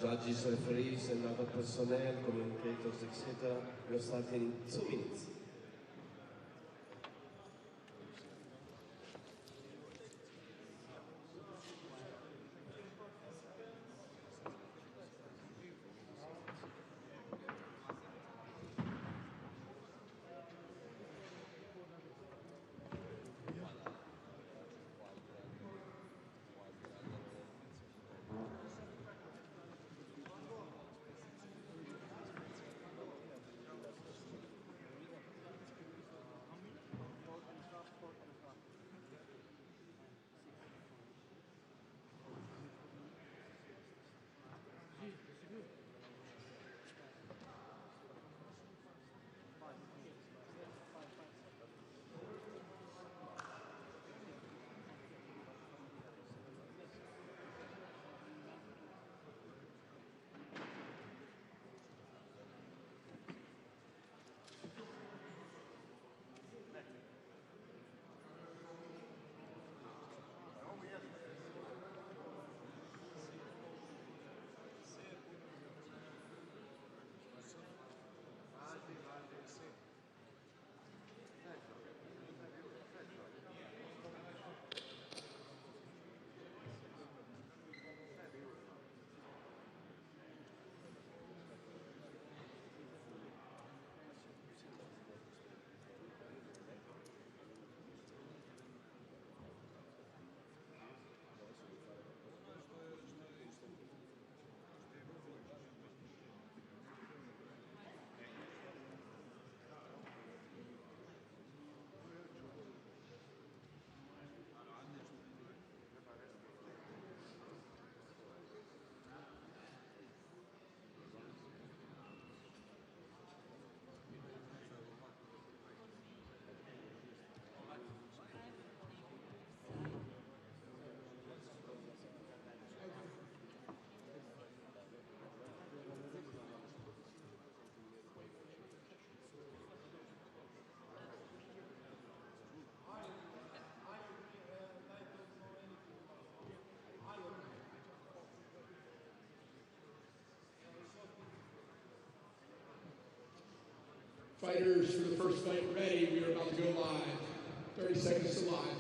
Judges, referees, and other personnel, communicators, etc. We're starting in 2 minutes. Fighters for the first fight ready. We are about to go live. 30 seconds to live.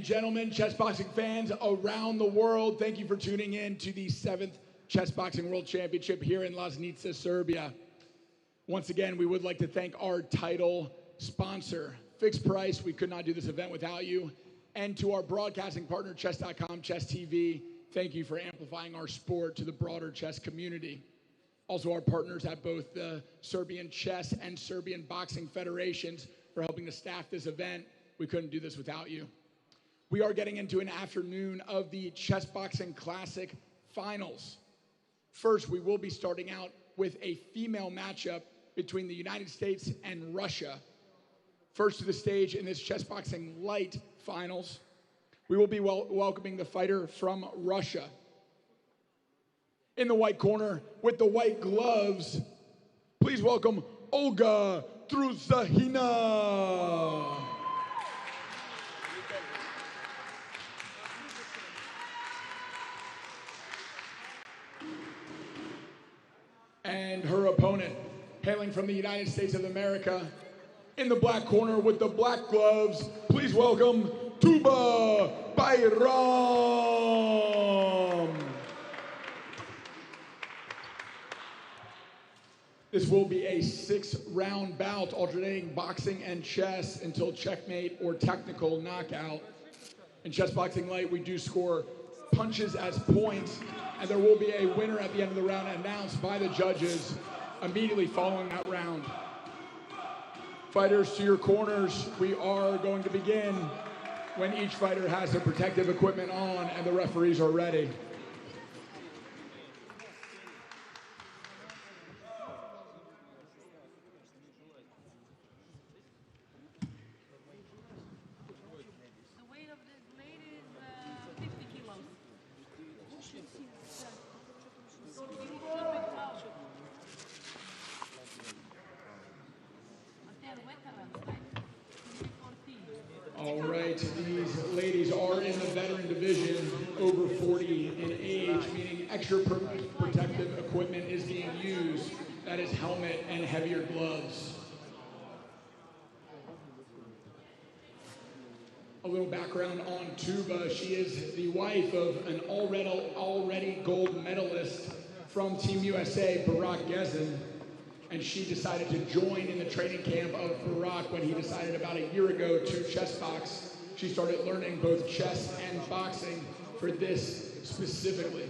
and gentlemen, chess boxing fans around the world, thank you for tuning in to the 7th Chess Boxing World Championship here in Loznica, Serbia. Once again, we would like to thank our title sponsor, Fixed Price. We could not do this event without you. And to our broadcasting partner, Chess.com, Chess TV, thank you for amplifying our sport to the broader chess community. Also, our partners at both the Serbian Chess and Serbian Boxing Federations for helping to staff this event. We couldn't do this without you. We are getting into an afternoon of the Chess Boxing Classic Finals. First, we will be starting out with a female matchup between the United States and Russia. First to the stage in this Chess Boxing Light Finals, we will be welcoming the fighter from Russia. In the white corner with the white gloves, please welcome Olga Druzahina. And her opponent, hailing from the United States of America, in the black corner with the black gloves, please welcome Tuba Bayram. This will be a 6-round bout alternating boxing and chess until checkmate or technical knockout. In Chess Boxing Light, we do score punches as points, and there will be a winner at the end of the round announced by the judges immediately following that round. Fighters to your corners, we are going to begin when each fighter has their protective equipment on and the referees are ready. The weight of this lady is 50 kilos. All right, these ladies are in the veteran division, over 40 in age, meaning extra protective equipment is being used. That is helmet and heavier gloves. A little background on Tuba. She is the wife of an already gold medalist from Team USA, Barak Gezin. And she decided to join in the training camp of Barak when he decided about a year ago to chess box. She started learning both chess and boxing for this specifically.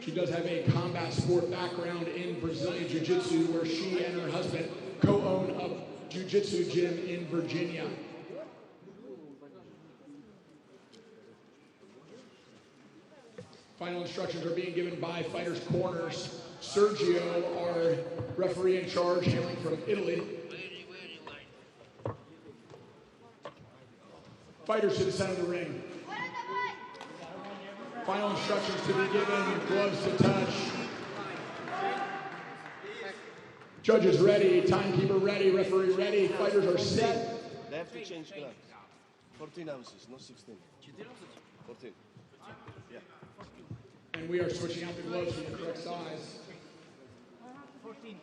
She does have a combat sport background in Brazilian Jiu-Jitsu, where she and her husband co-own a Jiu-Jitsu gym in Virginia. Final instructions are being given by fighters' corners. Sergio, our referee in charge, hailing from Italy. Fighters to the center of the ring. Final instructions to be given, gloves to touch. Judges ready, timekeeper ready, referee ready, fighters are set. They have to change gloves. 14 ounces, not 16. 14. Yeah. And we are switching out the gloves for the correct size. 14.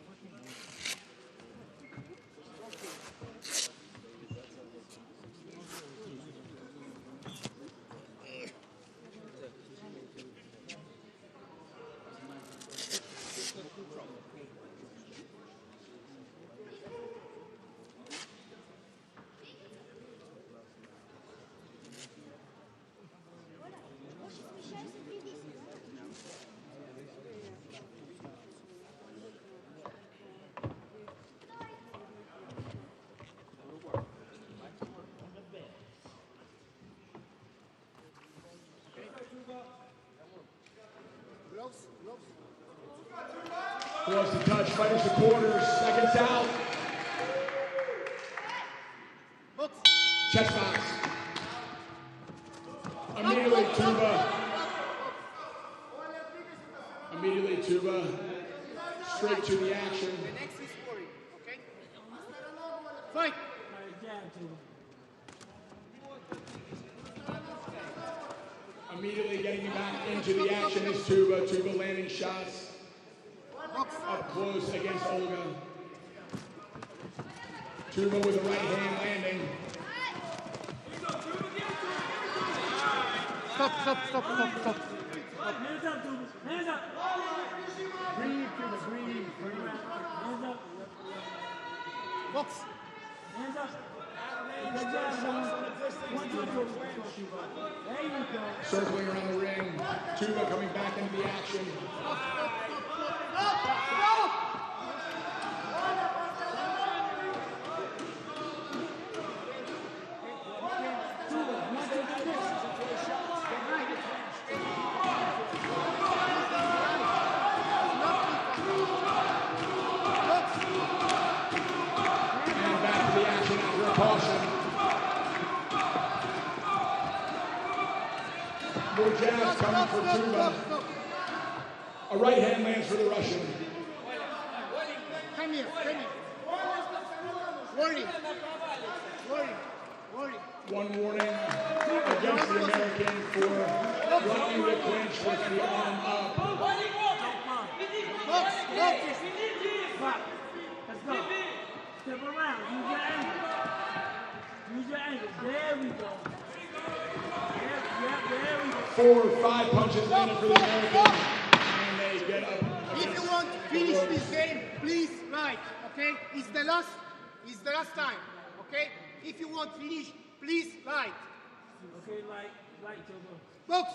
Gloves to touch, fighters to corners, seconds out. Chess box. Immediately Tuba. Straight to the action. The next is scoring, okay? Fight! Immediately getting you back into the action is Tuba. Tuba landing shots up close against Olga. Tuba with a right hand landing. stop. Hands up, dude. Hands up. Breathe, Cuba, breathe. Hands up. Box. Hands up. Good job, son. One, two, three. There you go. Circling around the ring. Tuba coming back into the action. And back to the action after a caution. More jabs coming for Tuba. A right hand lands for the Russian. Come here. Warning. One warning against the American for blocking the clinch with the arm up. Box. Let's go. Step around. Use your angle. There we go. There we go. 4 or 5 punches landed for the American. And they get up. If you want to finish this game, please right. Okay? It's the last time. Okay? If you want to finish, please right. Okay, light, Tuba. Box.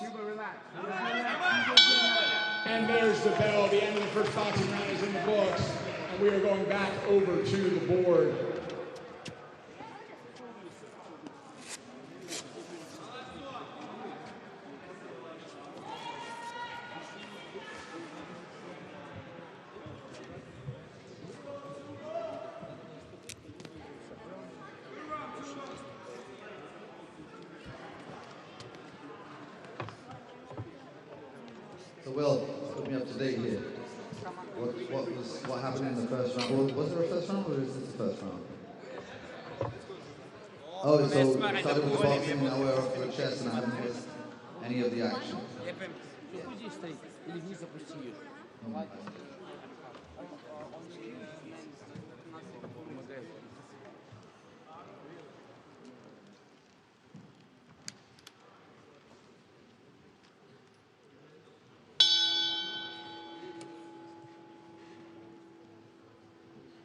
And there's the bell. The end of the first boxing round is in the books. And we are going back over to the board. So Will, put me up to date here. What happened in the first round? Well, was there a first round or is this the first round? Oh, so we started with boxing, now we're off to chess and I haven't missed any of the action.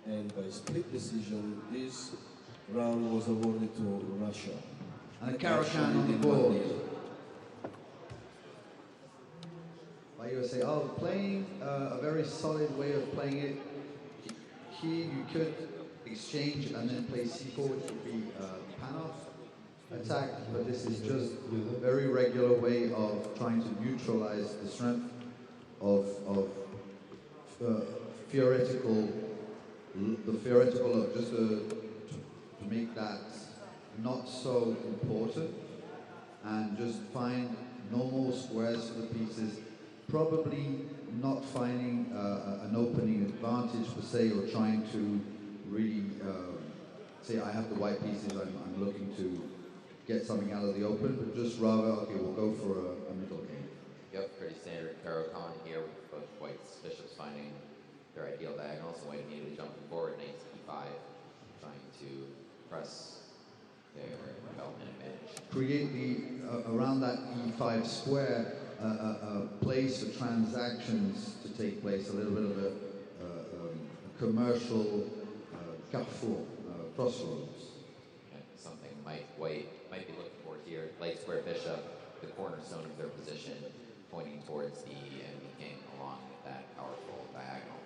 And by split decision, this round was awarded to Russia. And a Caro-Can on the board. By USA. Oh, playing a very solid way of playing it. Here you could exchange and then play C4, which would be pan-off attack, but this is just a very regular way of trying to neutralize the strength of theoretical of just to make that not so important and just find normal squares for the pieces, probably not finding an opening advantage per se or trying to really say I have the white pieces, I'm looking to get something out of the open, but just rather, okay, we'll go for a middle game. Yep, pretty standard Caro-Can here with both whites, bishops finding their ideal diagonals, and white immediately jumping forward, knight e5, trying to press their development advantage. Create the around that e5 square a place for transactions to take place, a little bit of a commercial carrefour, crossroads. And something white might be looking for here. Light square bishop, the cornerstone of their position, pointing towards the enemy king along with that powerful diagonal.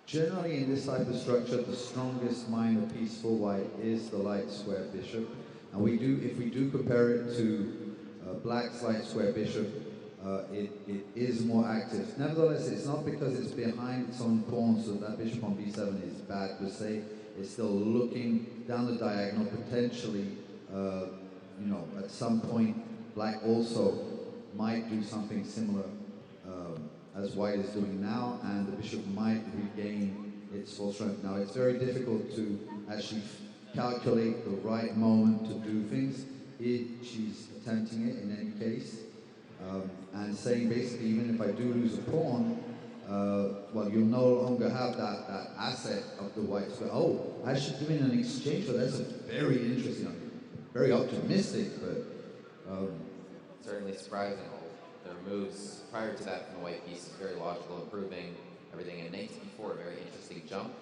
Generally, in this type of structure, the strongest minor piece for white is the light square bishop. And if we do compare it to black's light square bishop, it is more active. Nevertheless, it's not because it's behind its own pawn, so that bishop on b7 is bad per se. It's still looking down the diagonal, potentially, at some point, black also might do something similar as white is doing now, and the bishop might regain its full strength. Now, it's very difficult to actually calculate the right moment to do things. She's attempting it in any case, and saying basically, even if I do lose a pawn, well, you'll no longer have that asset of the white square. Oh, actually doing an exchange, so that's a very interesting, very optimistic, but certainly surprising. their moves prior to that from the white piece is very logical, improving everything. And knight before a very interesting jump,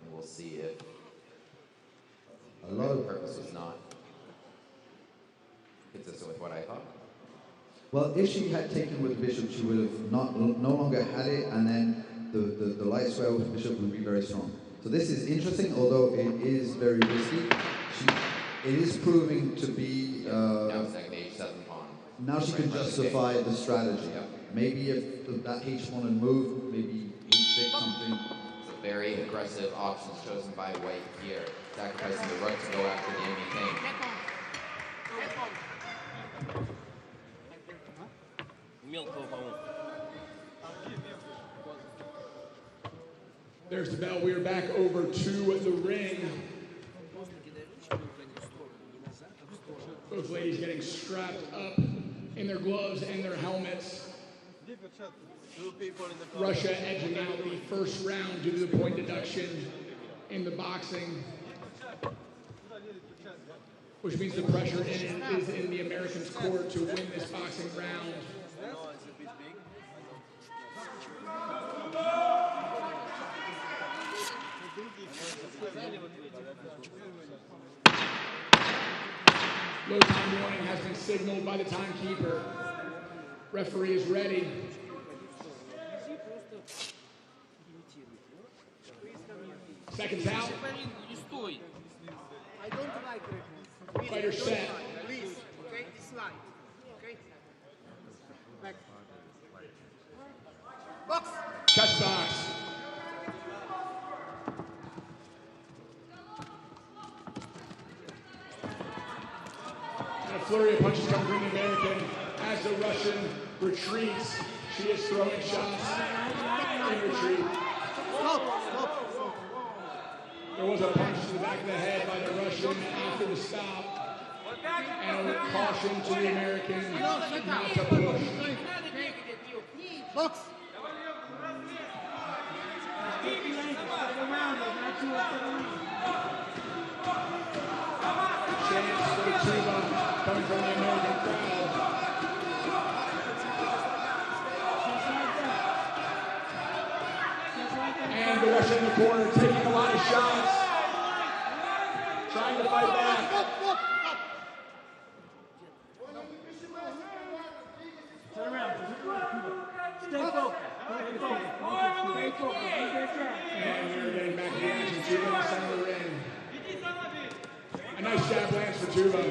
and we'll see if A lot of purpose was not consistent with what I thought. Well, if she had taken with the bishop, she would have no longer had it, and then the light square with the bishop would be very strong. So this is interesting, although it is very risky. It is proving to be... now second h7 pawn. Now she can justify the strategy. Yep. Maybe if that h1 had moved, maybe h6 something. It's a very aggressive option chosen by white here, sacrificing the rook to go after the enemy king. There's the bell. We are back over to the ring. Both ladies getting strapped up in their gloves and their helmets. Russia edging out the first round due to the point deduction in the boxing, which means the pressure is in the Americans' court to win this boxing round. Low time warning has been signaled by the timekeeper. Referee is ready. Seconds out. I don't like it. Fighter set. Please, okay, this line. Okay? Back. Box! Chess box. And a flurry of punches come from the American as the Russian retreats. She is throwing shots in retreat. Stop! There was a punch to the back of the head by the Russian after the stop. And a caution to the American not to push. Box! Chance for the tuba coming from the American crowd. And the Russian in the corner taking a lot of shots. Trying to fight back. Turn around. Stay focused. Stay focused. And we're getting back to the action. Tuba in the center of the ring. A nice jab lands for Tuba. The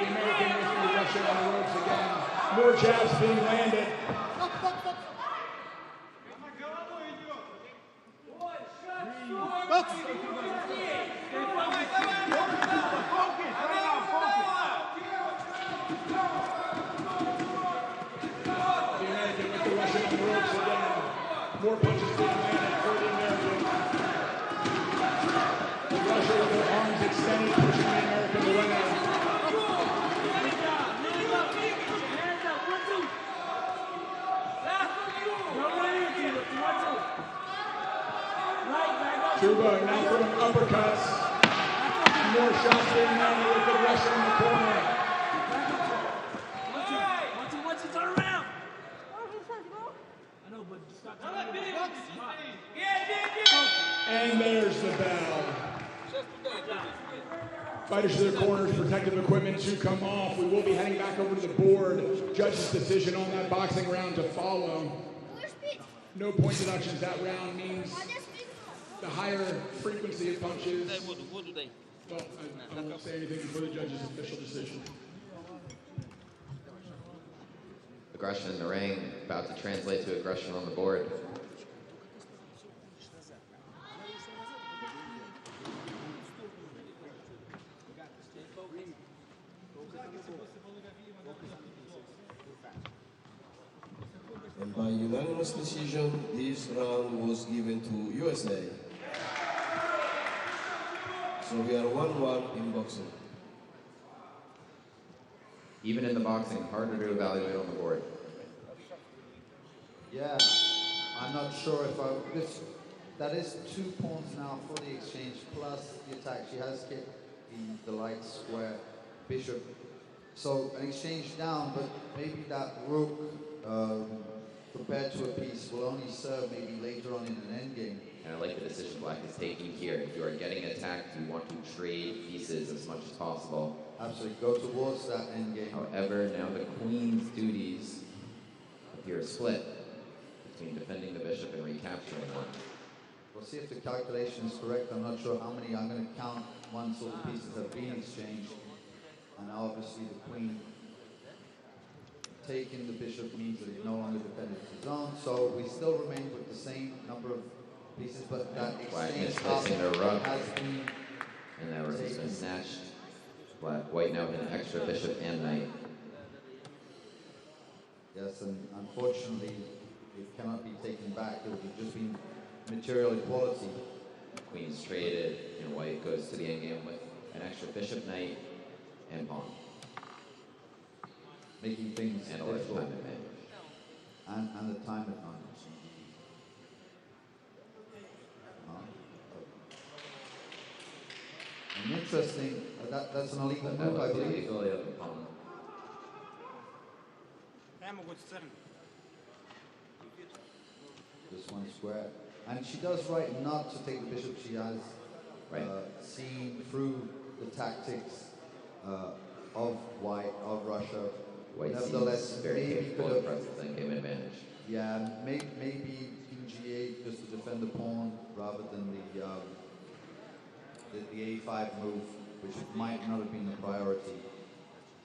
American with the Russian on the ropes again. More jabs being landed. Box! The American with the Russian on the ropes again. More punches being landed for the American. The Russian with their arms extended, pushing the American away. Tuba now throwing uppercuts. More shots being landed with the Russian in the corner. Once you turn around. I know, but stop. And there's the bell. Fighters to their corners, protective equipment to come off. We will be heading back over to the board. Judge's decision on that boxing round to follow. No point deductions. That round means the higher frequency of punches. Well, I won't say anything before the judge's official decision. Aggression in the ring, about to translate to aggression on the board. And by unanimous decision, this round was given to USA. So we are 1-1 in boxing. Even in the boxing, harder to evaluate on the board. Yeah, I'm not sure if that is 2 pawns now for the exchange plus the attack. She has hit the light square bishop. So an exchange down, but maybe that rook compared to a piece will only serve maybe later on in an endgame. And I like the decision Black is taking here. If you are getting attacked, you want to trade pieces as much as possible. Absolutely, go towards that endgame. However, now the queen's duties appear split between defending the bishop and recapturing one. We'll see if the calculation is correct. I'm not sure how many. I'm going to count once all the pieces have been exchanged. And now obviously the queen taking the bishop means that it no longer defended his own. So we still remain with the same number of pieces, but that exchange has been and that rook has been snatched. White now with an extra bishop and knight. Yes, and unfortunately it cannot be taken back. It would have just been material equality. Queen's traded, and white goes to the endgame with an extra bishop, knight, and pawn. Making things and a less difficult. time advantage. And the time advantage. And interesting, that's an illegal move, I believe. Illegal, yeah, the pawn. This one square. And she does right not to take the bishop. She has seen through the tactics of White, of Russia. White Nevertheless, seems very capable of pressing the game advantage. Yeah, maybe King G8 just to defend the pawn rather than the A5 move, which might not have been the priority.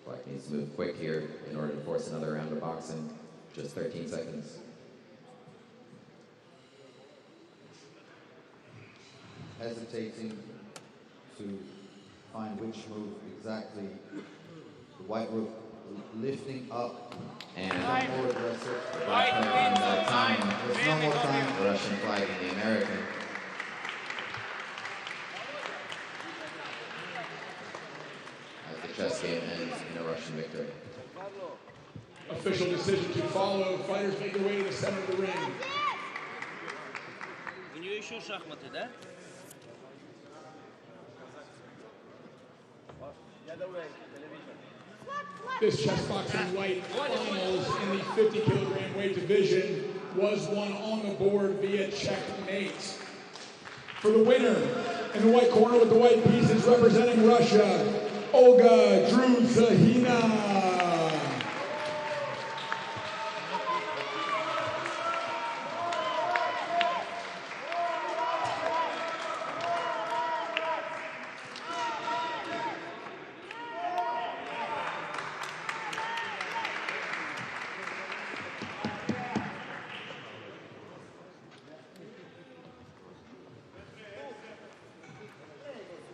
Black needs to move quick here in order to force another round of boxing. Just 13 seconds. Hesitating to find which move exactly. The white rook lifting up and more aggressive. The black player runs out of time. There's no more time. The Russian flag and the American. As the chess game ends in a Russian victory. Official decision to follow. Fighters make their way to the center of the ring. У нее еще шахматы, да? This chessboxing white finals in the 50 kilogram weight division was won on the board via checkmate. For the winner, in the white corner with the white pieces representing Russia, Olga Druzhina.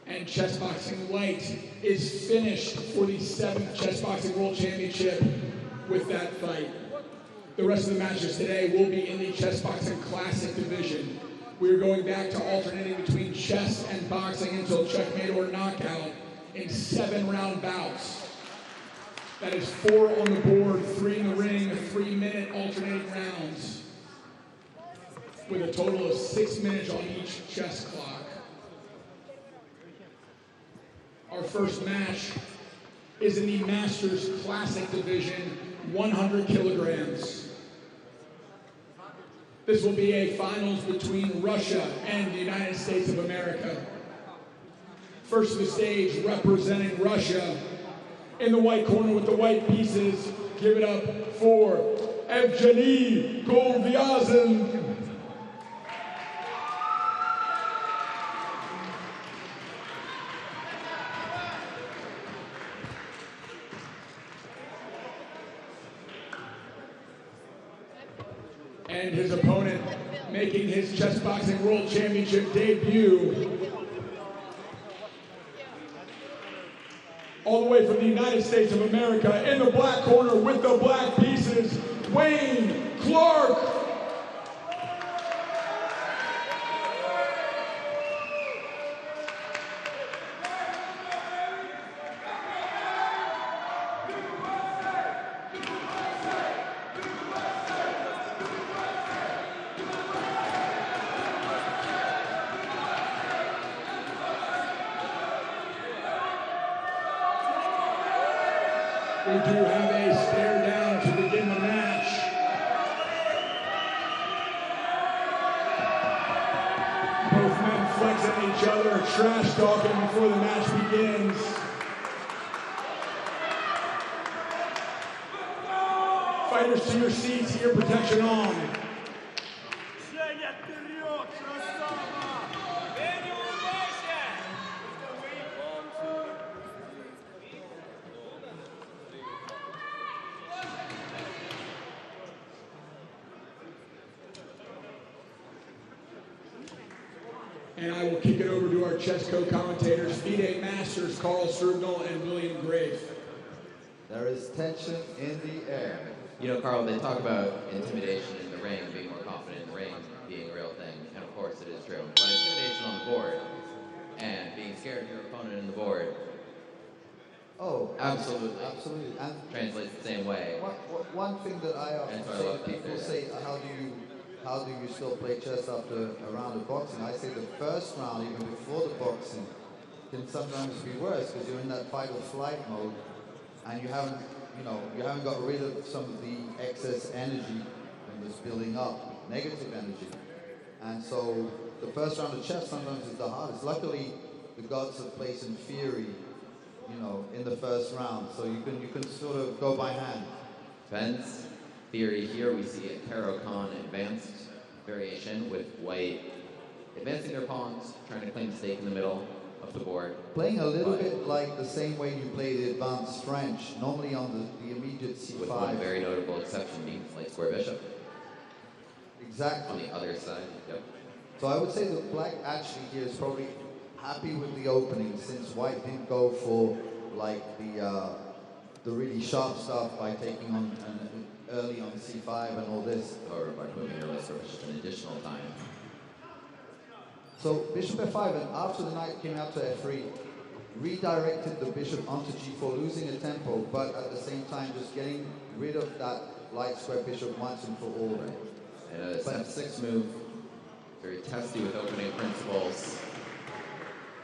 And Chessboxing White is finished for the 7th Chessboxing World Championship with that fight. The rest of the matches today will be in the Chessboxing Classic division. We are going back to alternating between chess and boxing until checkmate or knockout in 7-round bouts. That is 4 on the board, 3 in the ring, 3-minute alternating rounds, with a total of 6 minutes on each chess clock. Our first match is in the Masters Classic division, 100 kilograms. This will be a finals between Russia and the United States of America. First to the stage, representing Russia, in the white corner with the white pieces, give it up for Evgeny Golvyazin. And his opponent, making his Chessboxing World Championship debut, all the way from the United States of America, in the black corner with the black pieces, Wayne Clark. We do have a stare down to begin the match. Both men flexing each other, trash talking before the match begins. Fighters to your seats, ear protection on. And I will kick it over to our chess co-commentators, Iepe Masters, Carl Strugnall, and William Grafe. There is tension in the air. You know, Carl, they talk about intimidation in the ring, being more confident in the ring, being a real thing, and of course it is true. But intimidation on the board and being scared of your opponent in the board, oh, absolutely, absolutely, and translates the same way. One thing that I often say, people say, how do you still play chess after a round of boxing? I say the first round, even before the boxing, can sometimes be worse because you're in that fight or flight mode, and you haven't got rid of some of the excess energy that's building up, negative energy. And so the first round of chess sometimes is the hardest. Luckily, the gods have placed in Fury, in the first round, so you can sort of go by hand. Depends. Theory here, we see a Caro-Kann advanced variation with white advancing their pawns, trying to claim a stake in the middle of the board. Playing a little bit like the same way you play the advanced French, normally on the immediate c5. With one very notable exception being light square bishop. Exactly. On the other side, yep. So I would say that black actually here is probably happy with the opening since white didn't go for like the really sharp stuff by taking on early on c5 and all this. However, by moving your light square bishop an additional time. So bishop f5, and after the knight came out to f3, redirected the bishop onto g4, losing a tempo, but at the same time just getting rid of that light square bishop once and for all. Right. And a f6 move, very testy with opening principles.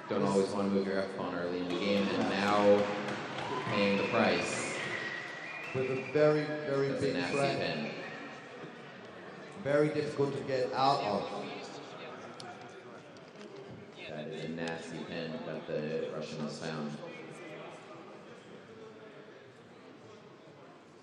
Don't always want to move your f-pawn early in the game, and now paying the price. With a very, very That's big a nasty threat. pin. Very difficult to get out of. That is a nasty pin that the Russian has found.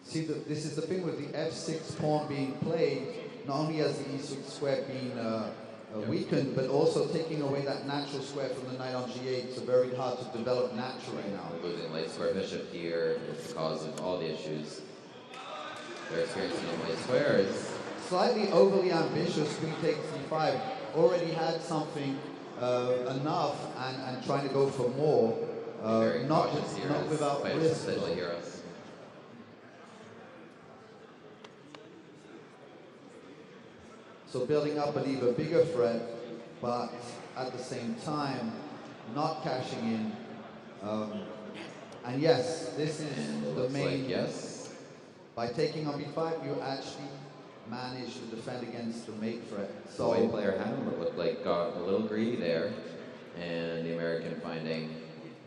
See, this is the thing with the f6 pawn being played. Not only has the e6 square been weakened, but also taking away that natural square from the knight on g8. So very hard to develop naturally now. Losing light square bishop here is the cause of all the issues they're experiencing on light squares. Slightly overly ambitious, queen takes c5. Already had something enough and trying to go for more. Not without risk. So building up an even bigger threat, but at the same time, not cashing in. And yes, this is the main. Like yes. By taking on b5, you actually manage to defend against the mate threat. So the white player had him, it looked like got a little greedy there, and the American finding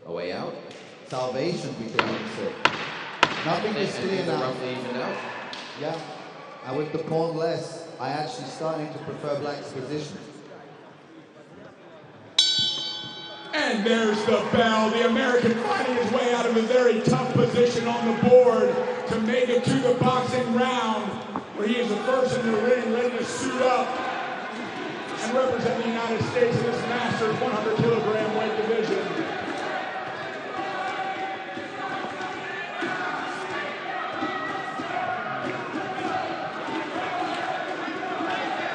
a way out. Salvation, we could even say. Nothing is clear now. Roughly evened out. Yeah, and with the pawn less, I actually starting to prefer black's position. And there's the bell. The American finding his way out of a very tough position on the board to make it to the boxing round, where he is the first in the ring, ready to suit up and represent the United States in this Masters 100 kilogram weight division.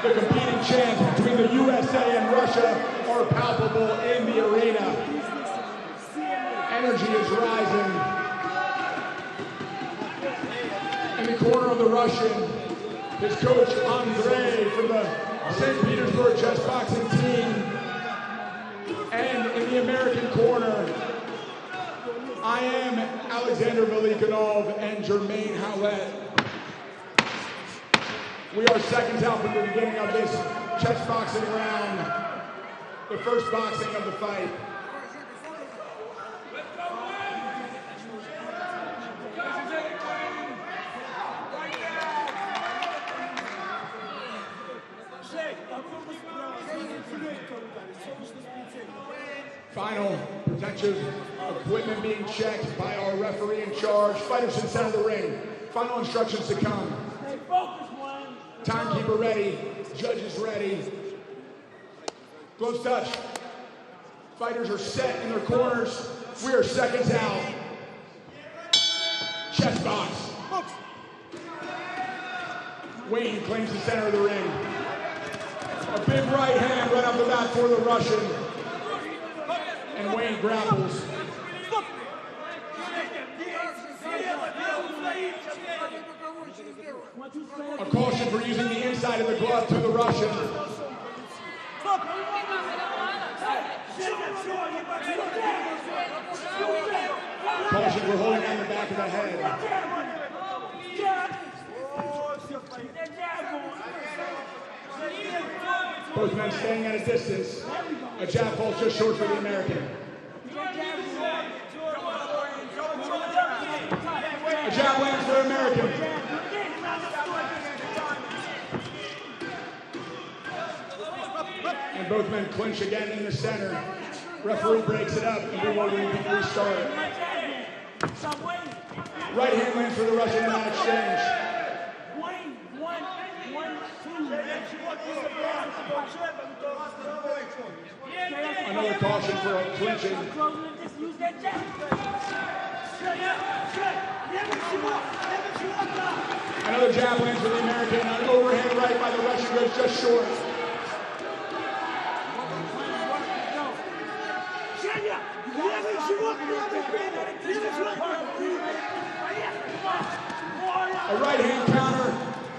The competing chants between the USA and Russia are palpable in the arena. Energy is rising. In the corner of the Russian, his coach Andrei from the St. Petersburg Chessboxing team. And in the American corner, I am Alexander Velikanov and Jermaine Howlett. We are seconds out from the beginning of this chess boxing round, the first boxing of the fight. Final protective equipment being checked by our referee in charge. Fighters in center of the ring. Final instructions to come. Stay focused, Wayne. Timekeeper ready. Judges ready. Close touch. Fighters are set in their corners. We are seconds out. Chess box. Wayne claims the center of the ring. A big right hand right off the bat for the Russian. And Wayne grapples. A caution for using the inside of the glove to the Russian. Caution for holding on the back of the head. Both men staying at a distance. A jab falls just short for the American. A jab lands for the American. And both men clinch again in the center. Referee breaks it up and we will restart. Right hand lands for the Russian in that exchange. Another caution for a clinching. Another jab lands for the American. An overhand right by the Russian goes just short. A right hand counter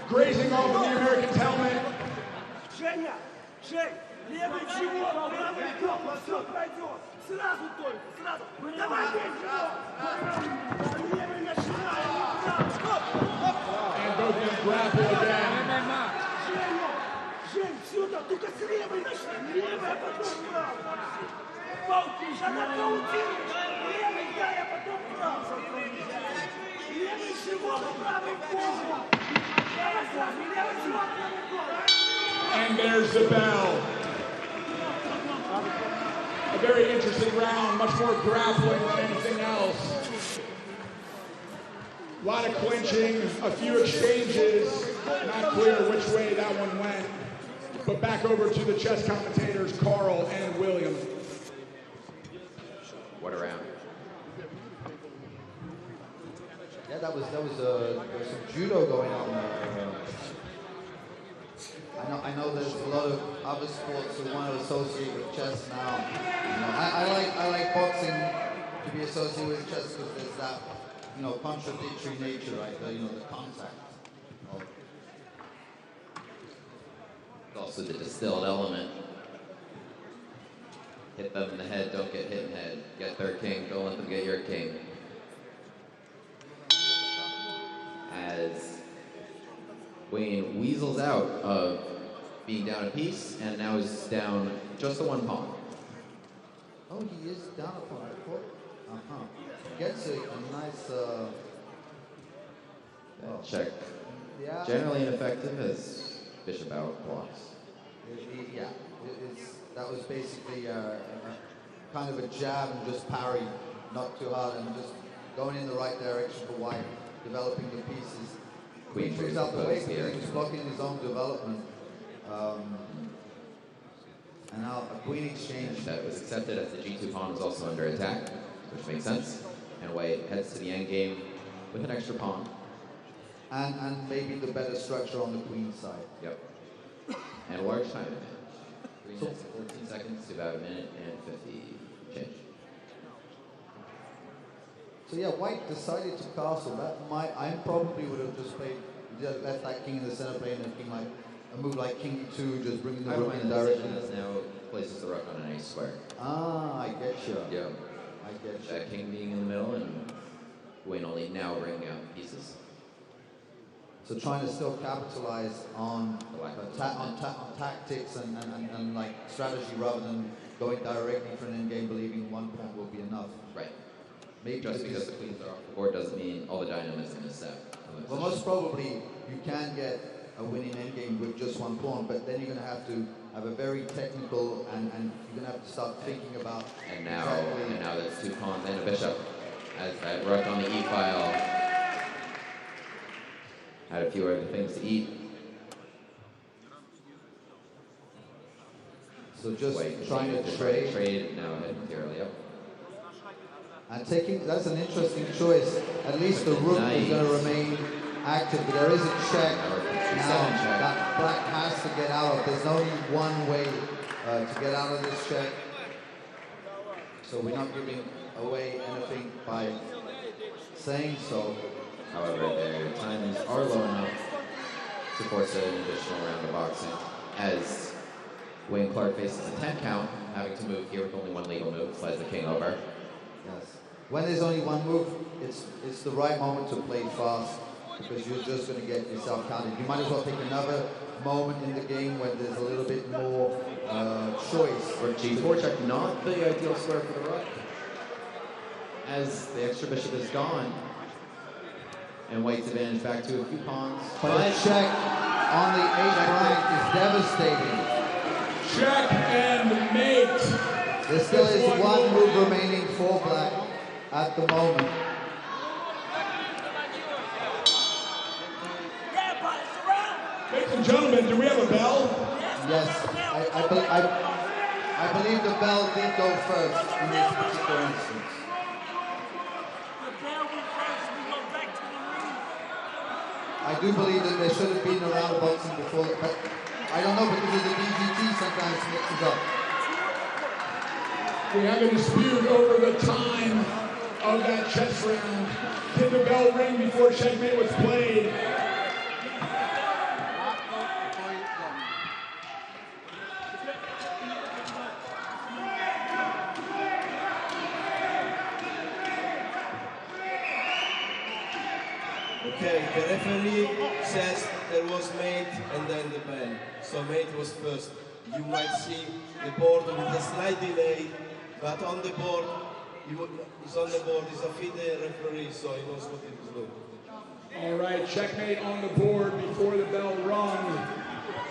grazing off of the American's helmet. And both men grapple again. And there's the bell. A very interesting round, much more grappling than anything else. A lot of clinching, a few exchanges, not clear which way that one went. But back over to the chess commentators, Carl and William. What a round. Yeah, there was some judo going on. I know there's a lot of other sports who want to associate with chess now. I like boxing to be associated with chess because there's that contradictory nature, right? The contact. Also the distilled element. Hit them in the head, don't get hit in the head. Get their king, don't let them get your king. As Wayne weasels out of being down a piece and now is down just the one pawn. Oh, he is down a pawn. Gets a nice Check. Yeah. Generally ineffective as bishop out blocks. That was basically kind of a jab and just parry, not too hard, and just going in the right direction for White, developing the pieces. Queen moves out the way because he was blocking his own development. And now a queen exchange. That was accepted as the G2 pawn was also under attack, which makes sense. And White heads to the endgame with an extra pawn. And maybe the better structure on the queen side. Yep. And a large time advantage. 3 minutes and 14 seconds to about a minute and 50 change. So yeah, White decided to castle. I probably would have just played, left that king in the center, playing a king like a move like king e2, just bringing the rook in direction. Now places the rook on an ace square. Ah, I get you. Yeah. I get you. That king being in the middle and Wayne only now bringing out pieces. So trying to still capitalize on tactics and like strategy rather than going directly for an endgame, believing one pawn will be enough. Right. Maybe just because the queens are off the board doesn't mean all the dynamism is set. Well, most probably you can get a winning endgame with just one pawn, but then you're going to have to have a very technical, and you're going to have to start thinking about And now that's 2 pawns and a bishop. As that rook on the e-file had a few other things to eat. So just White trying to trade. trade. Now head material, yep. And taking, that's an interesting choice. At least the rook is going to remain active, but there is a check now that black has to get out of. There's only one way to get out of this check. So we're not giving away anything by saying so. However, their times are low enough to force an additional round of boxing. As Wayne Clark faces a 10 count, having to move here with only one legal move, slides the king over. Yes. When there's only one move, it's the right moment to play fast, because you're just going to get yourself counted. You might as well take another moment in the game when there's a little bit more choice. Or G4 check, not the ideal square for the rook. As the extra bishop is gone, and White's advantage back to a few pawns. But a check on the 8th rank is devastating. Check and mate. There still is one move remaining for black at the moment. Ladies and gentlemen, do we have a bell? Yes, I believe the bell did go first in this particular instance. I do believe that there should have been a round of boxing before, but I don't know, because of the DGT sometimes mixes up. We have a dispute over the time of that chess round. Did the bell ring before checkmate was played? Okay, the referee says there was mate and then the bell. So mate was first. You might see the board with a slight delay, but on the board, he's on the board, he's a FIDE referee, so he knows what he's doing. All right, checkmate on the board before the bell rung.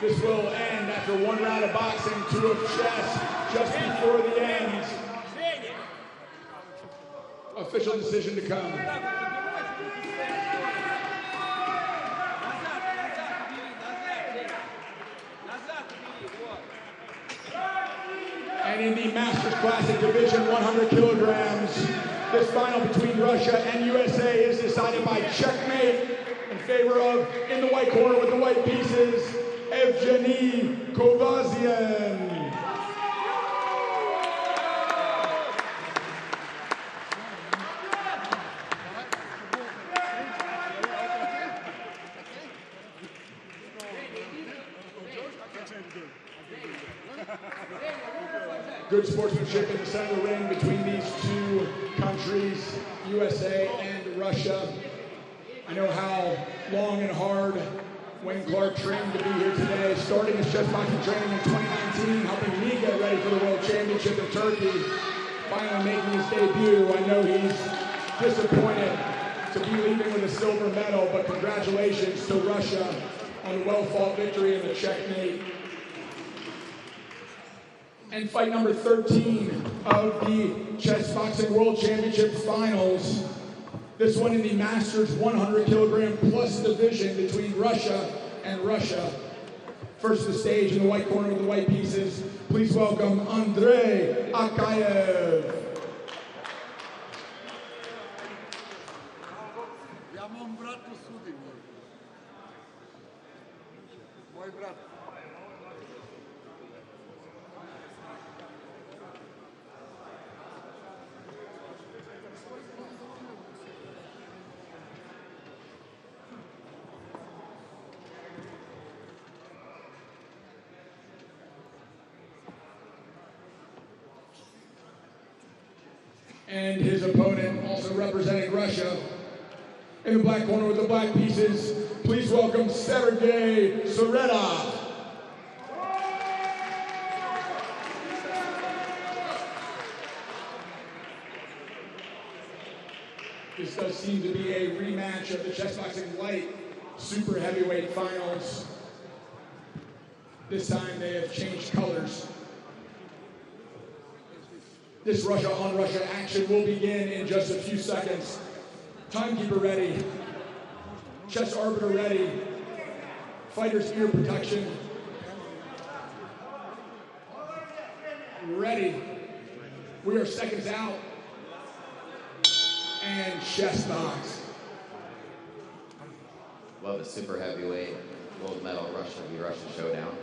This will end after 1 round of boxing, 2 of chess, just before the end. Official decision to come. And in the Masters Classic Division, 100 kilograms, this final between Russia and USA is decided by checkmate in favor of, in the white corner with the white pieces, Evgeny Kovazian. Good sportsmanship in the center of the ring between these 2 countries, USA and Russia. I know how long and hard Wayne Clark trained to be here today, starting his chessboxing training in 2019, helping me get ready for the World Championship in Turkey, finally making his debut. I know he's disappointed to be leaving with a silver medal, but congratulations to Russia on the well-fought victory in the checkmate. And fight number 13 of the Chessboxing World Championship Finals. This one in the Masters 100 kilogram plus division between Russia and Russia. First to the stage in the white corner with the white pieces. Please welcome Andrei Akayev. Ja mom bratu sudim. Moj brat. And his opponent, also representing Russia, in the black corner with the black pieces, please welcome Sergey Soreta. This does seem to be a rematch of the Chessboxing Light Super Heavyweight Finals. This time they have changed colors. This Russia on Russia action will begin in just a few seconds. Timekeeper ready. Chess arbiter ready. Fighter's ear protection. Ready. We are seconds out. And chess box. Love a super heavyweight gold medal Russia v Russia showdown.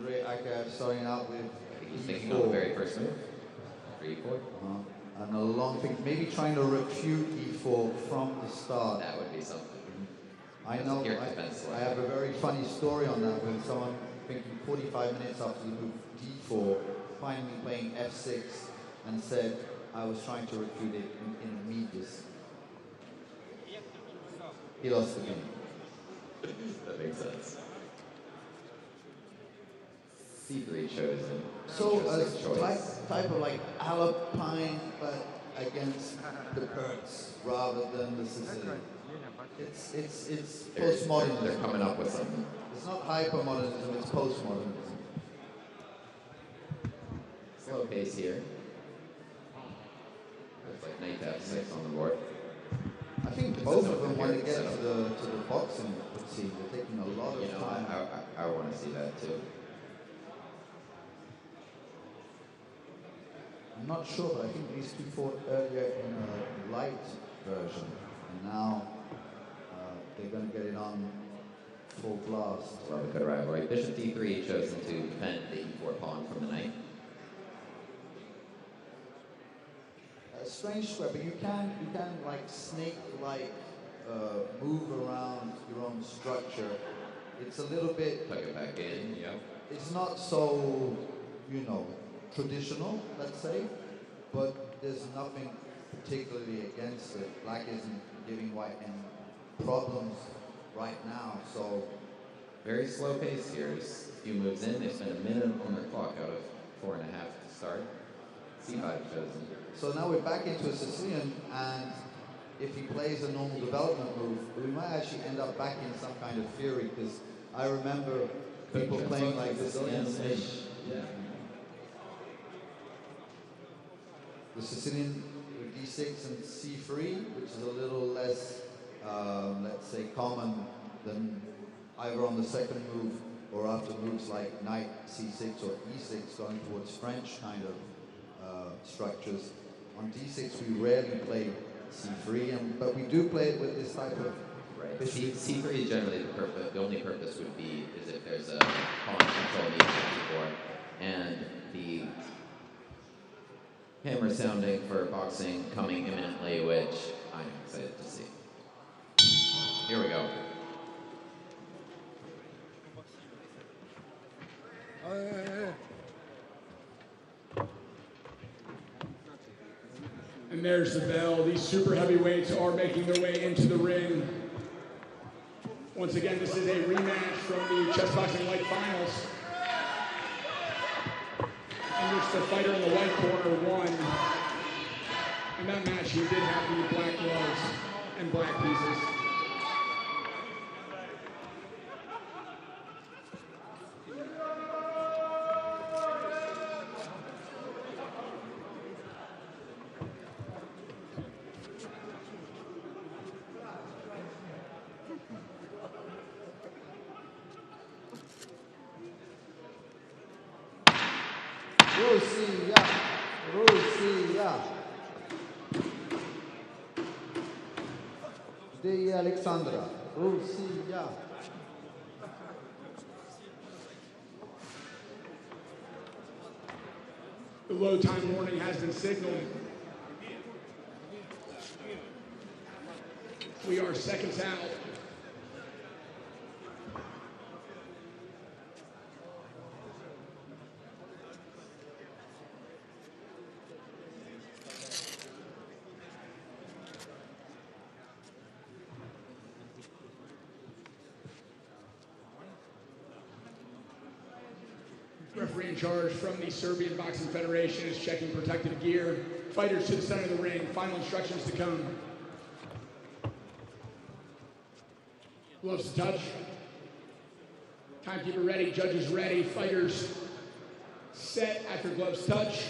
Iepe starting out with He's thinking on the very first move. For E4. And a long thing, maybe trying to refute E4 from the start. That would be something. I know, I have a very funny story on that when someone thinking 45 minutes after the move D4, finally playing F6 and said, I was trying to refute it in medias. He lost the game. That makes sense. C3 chosen. So a type of like Alpine, but against the Kurds rather than the Sicilian. It's postmodernism. They're coming up with something. It's not hypermodernism, it's postmodernism. Slow pace here. Looks like knight to F6 on the board. I think both of them want to get to the boxing scene. They're taking a lot of time. I want to see that too. I'm not sure, but I think these two fought earlier in a light version, and now they're going to get it on full blast. Love a good rivalry. Bishop D3 chosen to defend the E4 pawn from the knight. A strange square, but you can like snake-like move around your own structure. It's a little bit. Tuck it back in. Yeah. It's not so, traditional, let's say, but there's nothing particularly against it. Black isn't giving white any problems right now, so. Very slow pace here. Just a few moves in. They spend a minute on their clock out of 4.5 to start. C5 chosen. So now we're back into a Sicilian, and if he plays a normal development move, we might actually end up back in some kind of theory, because I remember people playing like this against me. Yeah. The Sicilian with D6 and C3, which is a little less, let's say, common than either on the second move or after moves like knight C6 or E6 going towards French kind of structures. On D6 we rarely play C3, but we do play it with this type of. Right. C3 is generally the only purpose would be is if there's a pawn control need for and the hammer sounding for boxing coming imminently, which I'm excited to see. Here we go. And there's the bell. These super heavyweights are making their way into the ring. Once again, this is a rematch from the Chessboxing Light Finals, in which the fighter in the white corner won. In that match, he did have the black gloves and black pieces. Alexandra, Russia. The low time warning has been signaled. We are seconds out. Referee in charge from the Serbian Boxing Federation is checking protective gear. Fighters to the center of the ring. Final instructions to come. Gloves to touch. Timekeeper ready. Judges ready. Fighters set after gloves touch.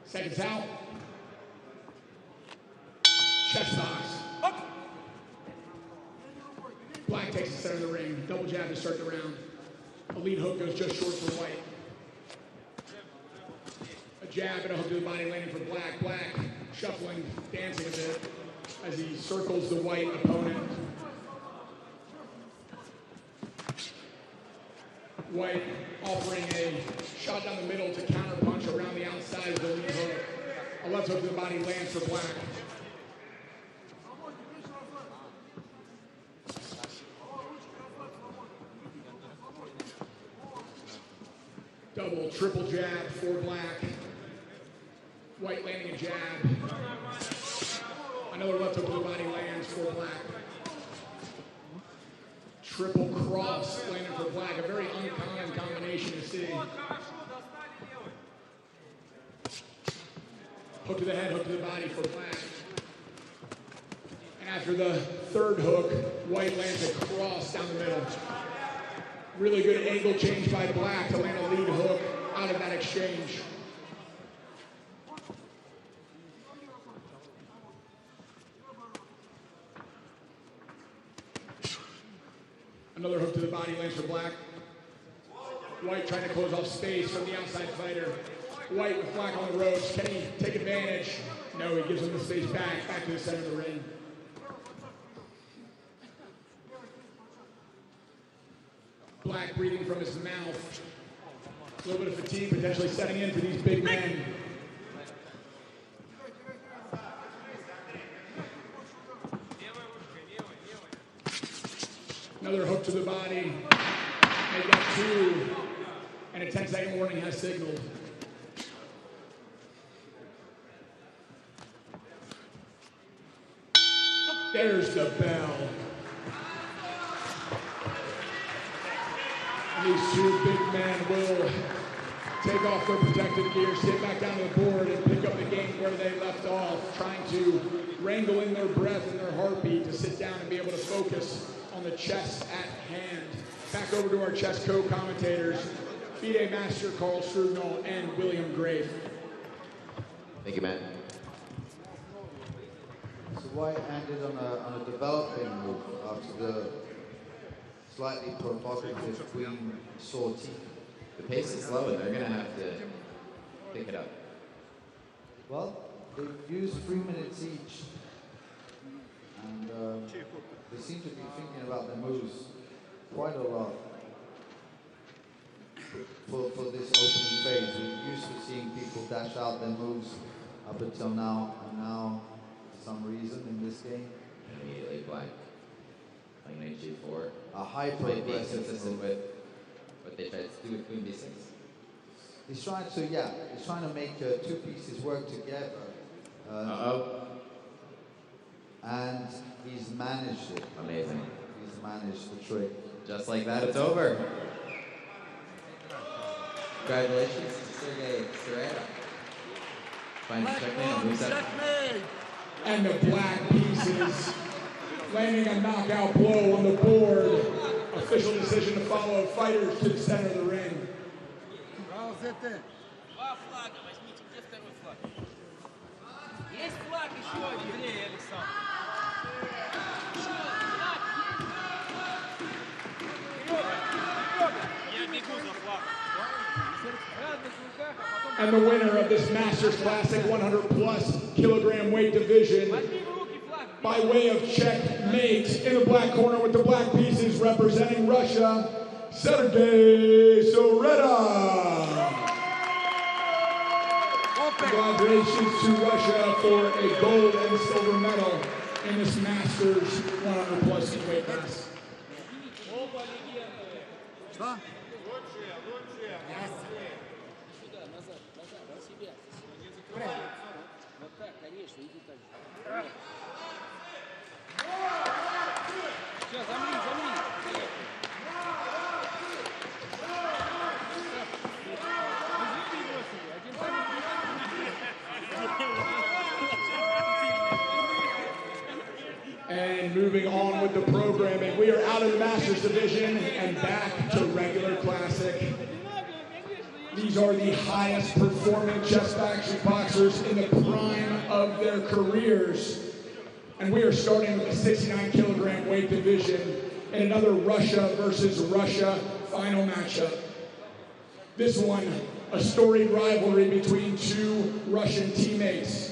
Seconds out. Chest box. Black takes the center of the ring. Double jab to start the round. A lead hook goes just short for White. A jab and a hook to the body landing for Black. Black shuffling, dancing a bit as he circles the White opponent. White offering a shot down the middle to counterpunch around the outside of the lead hook. A left hook to the body lands for Black. Double, triple jab for Black. White landing a jab. Another left hook to the body lands for Black. Triple cross landing for Black. A very uncommon combination to see. Hook to the head, hook to the body for Black. And after the third hook, White lands a cross down the middle. Really good angle change by Black to land a lead hook out of that exchange. Another hook to the body lands for Black. White trying to close off space from the outside fighter. White with Black on the ropes. Can he take advantage? No, he gives him the space back to the center of the ring. Black breathing from his mouth. A little bit of fatigue potentially setting in for these big men. Another hook to the body. Make that 2. And a 10-second warning has signaled. There's the bell. These two big men will take off their protective gear, sit back down to the board, and pick up the game where they left off, trying to wrangle in their breath and their heartbeat to sit down and be able to focus on the chess at hand. Back over to our chess co-commentators, FIDE Master Carl Strugnall and William Grafe. Thank you, Matt. So White ended on a developing move after the slightly provocative Queen sortie. The pace is slow, and they're going to have to pick it up. Well, they've used 3 minutes each, and they seem to be thinking about their moves quite a lot for this opening phase. We're used to seeing people dash out their moves up until now, and now, for some reason, in this game, And immediately Black playing knight g4. a high Being progressive consistent move. with what they tried to do with Queen b6. He's trying to make 2 pieces work together. And he's managed it. Amazing. He's managed the trick. Just like that, it's over. Congratulations to Sergey Serrera. Finds checkmate on move 7. Checkmate! And the Black pieces landing a knockout blow on the board. Official decision to follow fighters to the center of the ring. Bravo, Zete. Два флага, возьмите, где второй флаг? Есть флаг еще, Андрей Александр. Я бегу за флагом. And the winner of this Masters Classic 100+ kilogram weight division, by way of checkmate, in the black corner with the black pieces representing Russia, Sergey Serrera. Congratulations to Russia for a gold and silver medal in this Masters 100+ weight class. Что? Вот так, конечно, иди так же. Все, замри. with the programming. We are out of the Masters Division and back to regular classic. These are the highest performing Chessboxing boxers in the prime of their careers. And we are starting with the 69 kilogram weight division in another Russia versus Russia final matchup. This one, a storied rivalry between two Russian teammates.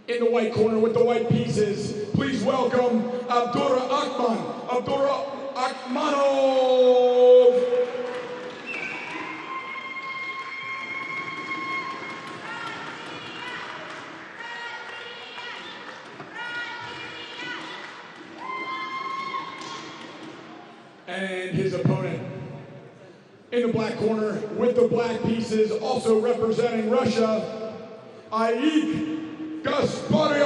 In the white corner with the white pieces, please welcome Abdurrahmanov. And his opponent. In the black corner with the black pieces, also representing Russia, Iepe Rubingh.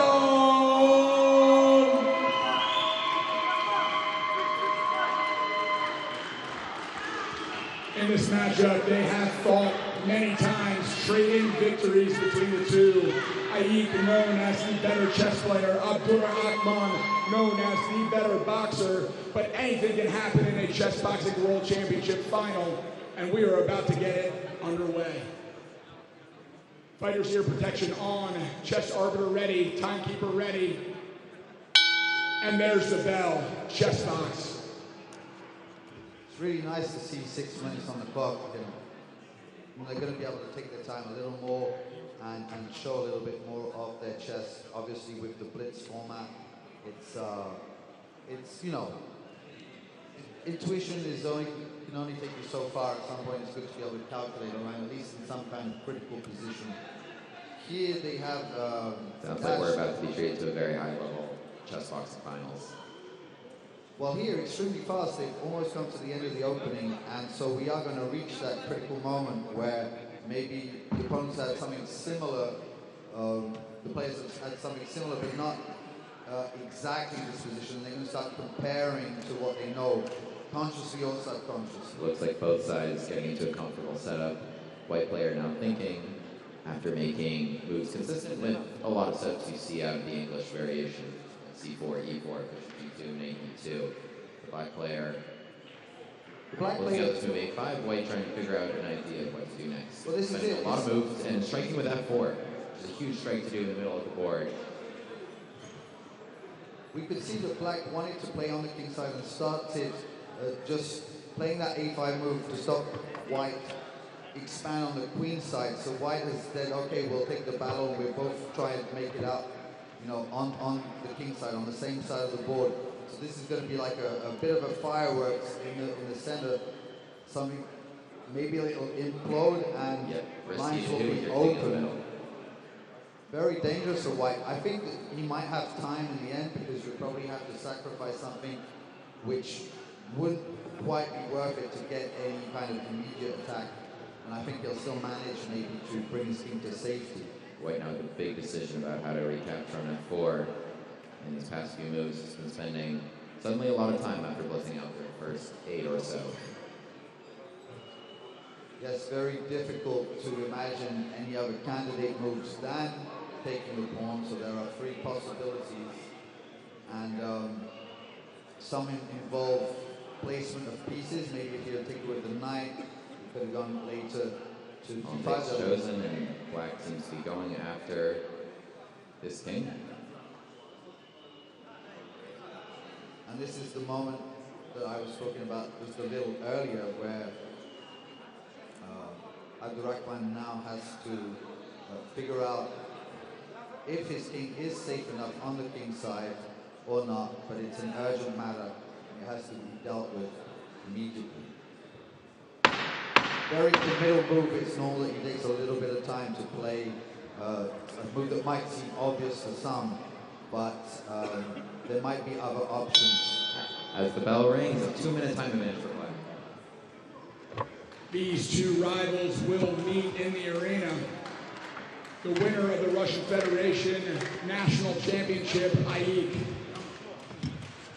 In this matchup, they have fought many times, trading victories between the two. Iepe, known as the better chess player, Abdurrahman, known as the better boxer. But anything can happen in a Chessboxing World Championship final, and we are about to get it underway. Fighters ear protection on, chess arbiter ready, timekeeper ready. And there's the bell, chess box. It's really nice to see 6 minutes on the clock. And they're going to be able to take their time a little more and show a little bit more of their chess. Obviously, with the blitz format, it's you know, intuition can only take you so far. At some point, it's good to be able to calculate around, at least in some kind of critical position. Here they have. Sounds like we're about to be treated to a very high level Chessboxing finals. Well, here, extremely fast, they've almost come to the end of the opening, and so we are going to reach that critical moment where maybe the opponents had something similar, the players have had something similar, but not exactly this position. They're going to start comparing to what they know, consciously or subconsciously. Looks like both sides getting into a comfortable setup. White player now thinking, after making moves consistent with a lot of setups you see out of the English variation, C4, E4, Bishop G2, Knight E2. The black player looking at this move A5, white trying to figure out an idea of what to do next. Well, this is it. A lot of moves and striking with F4, which is a huge strike to do in the middle of the board. We could see that black wanted to play on the king side and started just playing that A5 move to stop white expand on the queen side. So white has said, okay, we'll take the battle and we'll both try and make it out, you know, on the king side, on the same side of the board. So this is going to be like a bit of a fireworks in the center. Something, maybe it'll implode and lines will be open. Very dangerous for white. I think that he might have time in the end because you'll probably have to sacrifice something which wouldn't quite be worth it to get any kind of immediate attack. And I think he'll still manage maybe to bring his king to safety. White now with a big decision about how to recapture on F4. In these past few moves, he's been spending suddenly a lot of time after blitzing out their first 8 or so. Yes, very difficult to imagine any other candidate moves than taking the pawn, so there are 3 possibilities. And some involve placement of pieces. Maybe if you take it with the knight, you could have gone later to D5. Chosen, and black seems to be going after this king. And this is the moment that I was talking about just a little earlier, where Abdurrahman now has to figure out if his king is safe enough on the king side or not, but it's an urgent matter. It has to be dealt with immediately. Very middle move, it's normal that he takes a little bit of time to play a move that might seem obvious for some, but there might be other options. As the bell rings, a 2-minute time advantage for black. These two rivals will meet in the arena. The winner of the Russian Federation National Championship, Iepe,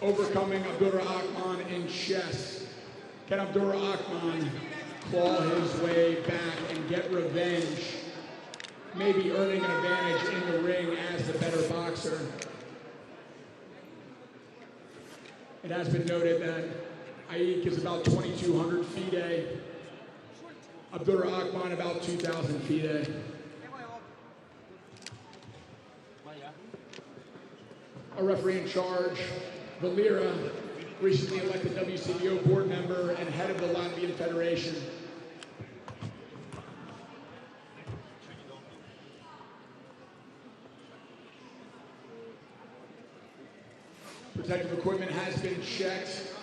overcoming Abdurrahman in chess. Can Abdurrahman claw his way back and get revenge, maybe earning an advantage in the ring as the better boxer? It has been noted that Iepe is about 2,200 FIDE, Abdurrahman about 2,000 FIDE. Our referee in charge, Valera, recently elected WCBO board member and head of the Latvian Federation. Protective equipment has been checked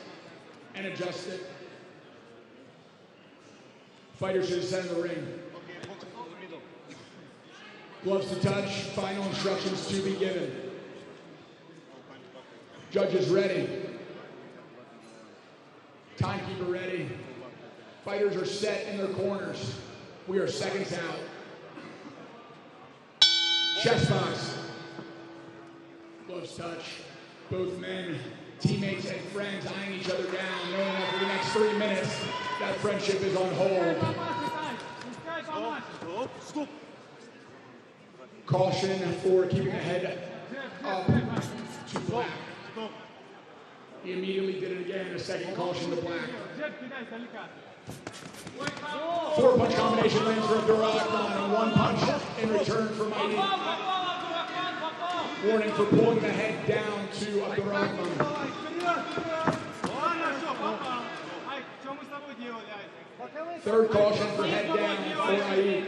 and adjusted. Fighters should descend the ring. Gloves to touch, final instructions to be given. Judges ready. Timekeeper ready. Fighters are set in their corners. We are seconds out. Chess box. Gloves touch. Both men, teammates and friends eyeing each other down, knowing that for the next 3 minutes, that friendship is on hold. Caution for keeping the head up to black. He immediately did it again, a second caution to black. 4-punch combination lands for Abdurrahman and 1 punch in return for Iepe. Warning for pulling the head down to Abdurrahman. Third caution for head down for Iepe.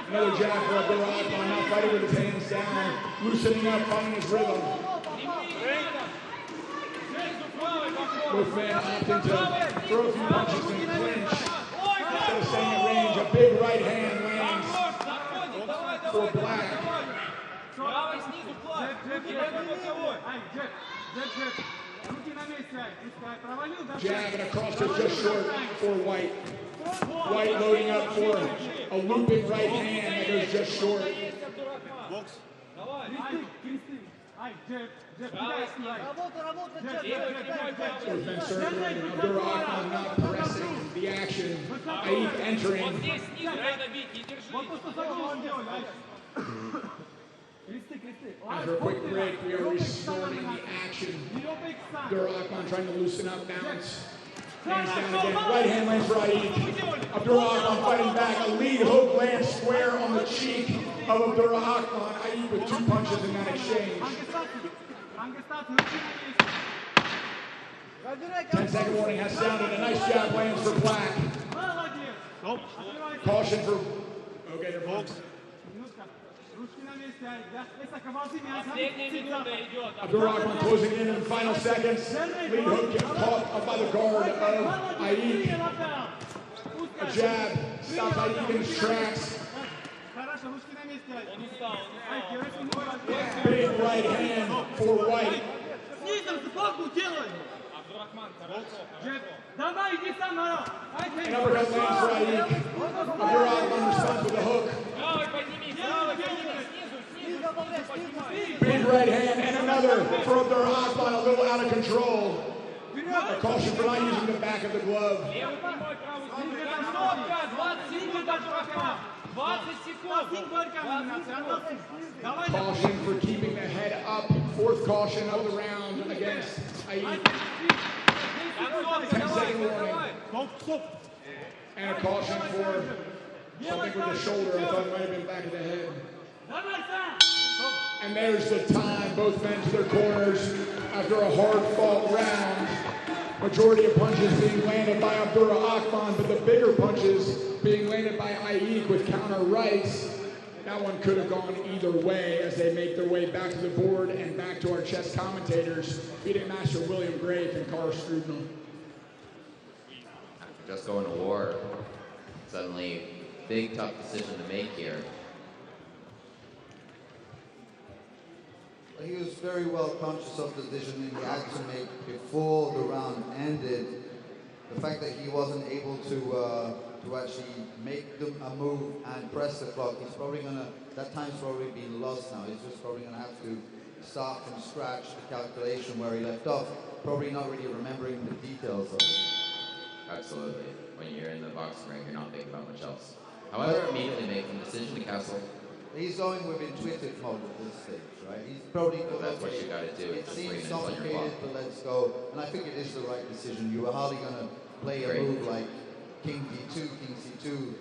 Another jab for Abdurrahman, now fighting with his hands down, loosening up, finding his rhythm. Both men opting to throw a few punches and clinch. Instead of staying at range, a big right hand lands for black. Jab and a crosser just short for White. White loading up for a looping right hand that goes just short. Both men circling, Abdurrahman not pressing the action. Iepe entering. After a quick break, we are restarting the action. Abdurrahman trying to loosen up, bounce. Hands down again. Right hand lands for Iepe. Abdurrahman fighting back. A lead hook lands square on the cheek of Abdurrahman. Iepe with 2 punches in that exchange. 10-second warning has sounded. A nice jab lands for black. Caution for... Okay, they're folks. Abdurrahman closing in the final seconds. Lead hook gets caught up by the guard of Iepe. A jab stops Iepe in his tracks. Big right hand for White. An uppercut lands for Iepe. Abdurrahman responds with a hook. Big right hand and another for Abdurrahman, a little out of control. A caution for not using the back of the glove. Caution for keeping the head up. 4th caution of the round against Iepe. 10-second warning. And a caution for something with the shoulder. I thought it might have been back of the head. And there's the time. Both men to their corners after a hard-fought round. Majority of punches being landed by Abdurrahman, but the bigger punches being landed by Iepe with counter rights. That one could have gone either way as they make their way back to the board and back to our chess commentators, FIDE Master William Grafe and Carl Strudel. Just going to war. Suddenly, big tough decision to make here. He was very well conscious of the decision he had to make before the round ended. The fact that he wasn't able to actually make a move and press the clock, he's probably gonna, that time's probably been lost now. He's just probably gonna have to start from scratch the calculation where he left off, probably not really remembering the details of it. Absolutely. When you're in the boxing ring, you're not thinking about much else. However, immediately making the decision to castle. He's going with intuitive mode at this stage, right? probably So that's what you got to do. It Just 3 seems minutes on your clock. complicated, but let's go. And I think it is the right decision. You were hardly going to play a move like King D2, King C2.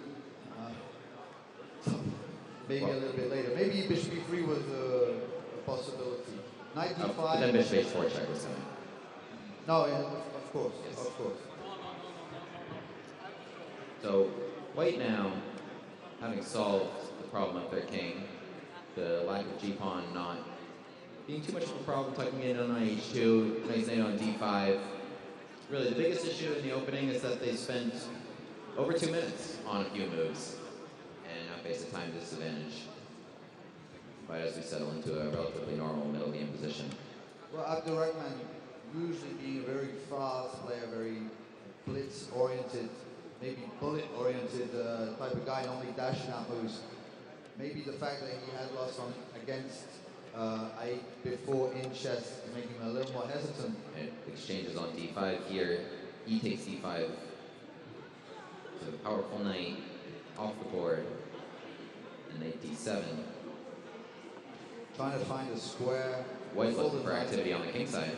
Maybe a little bit later. Maybe Bishop B3 was a possibility. Knight D5. But then Bishop H4 check was coming. No, yeah, of course, Yes. of course. So White now, having solved the problem of their king, the lack of G-pawn not being too much of a problem, tucking in on H2, nice knight on D5. Really, the biggest issue in the opening is that they spent over 2 minutes on a few moves, and now face a time disadvantage. But as we settle into a relatively normal middle game position. Well, Abdurrahman, usually being a very fast player, very blitz-oriented, maybe bullet-oriented type of guy, normally dashing out moves. Maybe the fact that he had lost on against Iepe before in chess making him a little more hesitant. And exchanges on D5 here. E takes D5. So a powerful knight off the board. And knight D7. Trying to find a square. White looking for activity on the king side.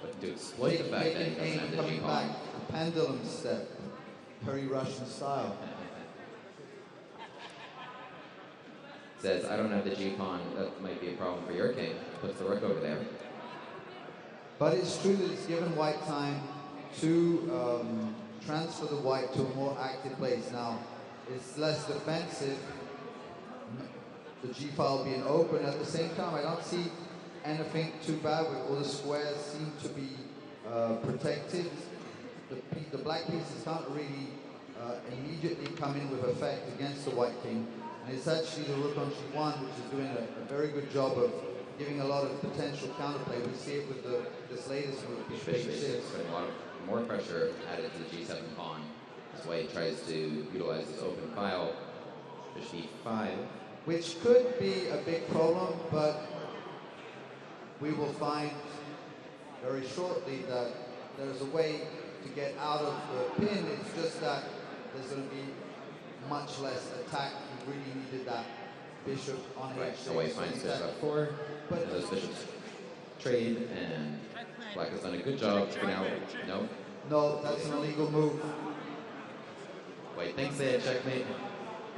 Looking to exploit the fact that he doesn't have the coming G-pawn. back, a pendulum step, very Russian style. Says, I don't have the G-pawn, that might be a problem for your king. Puts the rook over there. But it's true that it's given White time to transfer the White to a more active place. Now, it's less defensive, the G-file being open. At the same time, I don't see anything too bad with all the squares seem to be protected. The black pieces can't really immediately come in with effect against the White king. And it's actually the rook on G1, which is doing a very good job of giving a lot of potential counterplay. We see it with this latest move, Bishop H6. Putting a lot more pressure added to the G7 pawn. As White tries to utilize his open file. Bishop E5. Which could be a big problem, but we will find very shortly that there's a way to get out of the pin. It's just that there's going to be much less attack. You really needed that bishop on H6. So White finds bishop F4, and those bishops trade, and Black has done a good job figuring out. No? No, that's an illegal move. White thinks they had checkmate.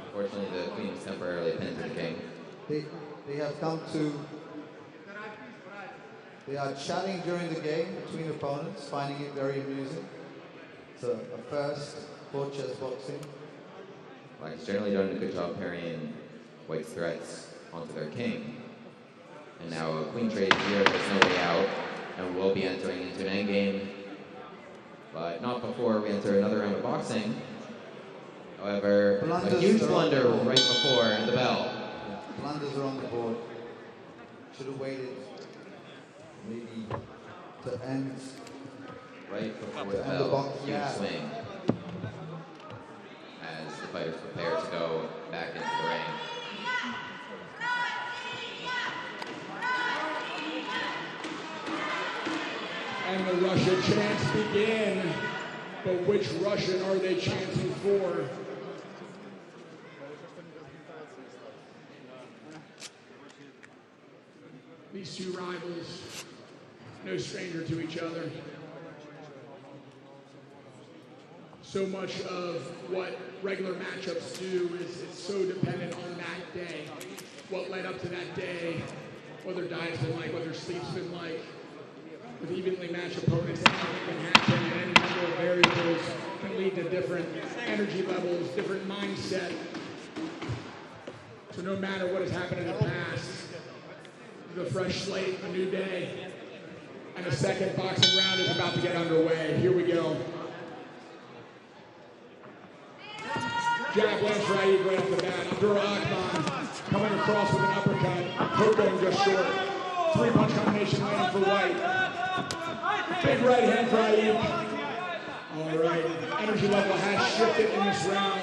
Unfortunately, the queen was temporarily pinned to the king. They have come to... They are chatting during the game between opponents, finding it very amusing. It's a first for Chessboxing. Black has generally done a good job parrying White's threats onto their king. And now a queen trade here, there's no way out, and we'll be entering into an endgame. But not before we enter another round of boxing. However, a huge blunder right before the bell. Blunders are on the board. Should have waited maybe to end right before the bell. Huge swing. As the fighters prepare to go back into the ring. And the Russian chants begin. But which Russian are they chanting for? These two rivals, no stranger to each other. So much of what regular matchups do is it's so dependent on that day. What led up to that day, what their diet's been like, what their sleep's been like. With evenly matched opponents, anything can happen, and any number of variables can lead to different energy levels, different mindset. So no matter what has happened in the past, the fresh slate, a new day, and a second boxing round is about to get underway. Here we go. Jab lands for Iepe right off the bat. Abdurrahman coming across with an uppercut. Hook going just short. Three-punch combination landing for White. Big right hand for Iepe. All right, energy level has shifted in this round.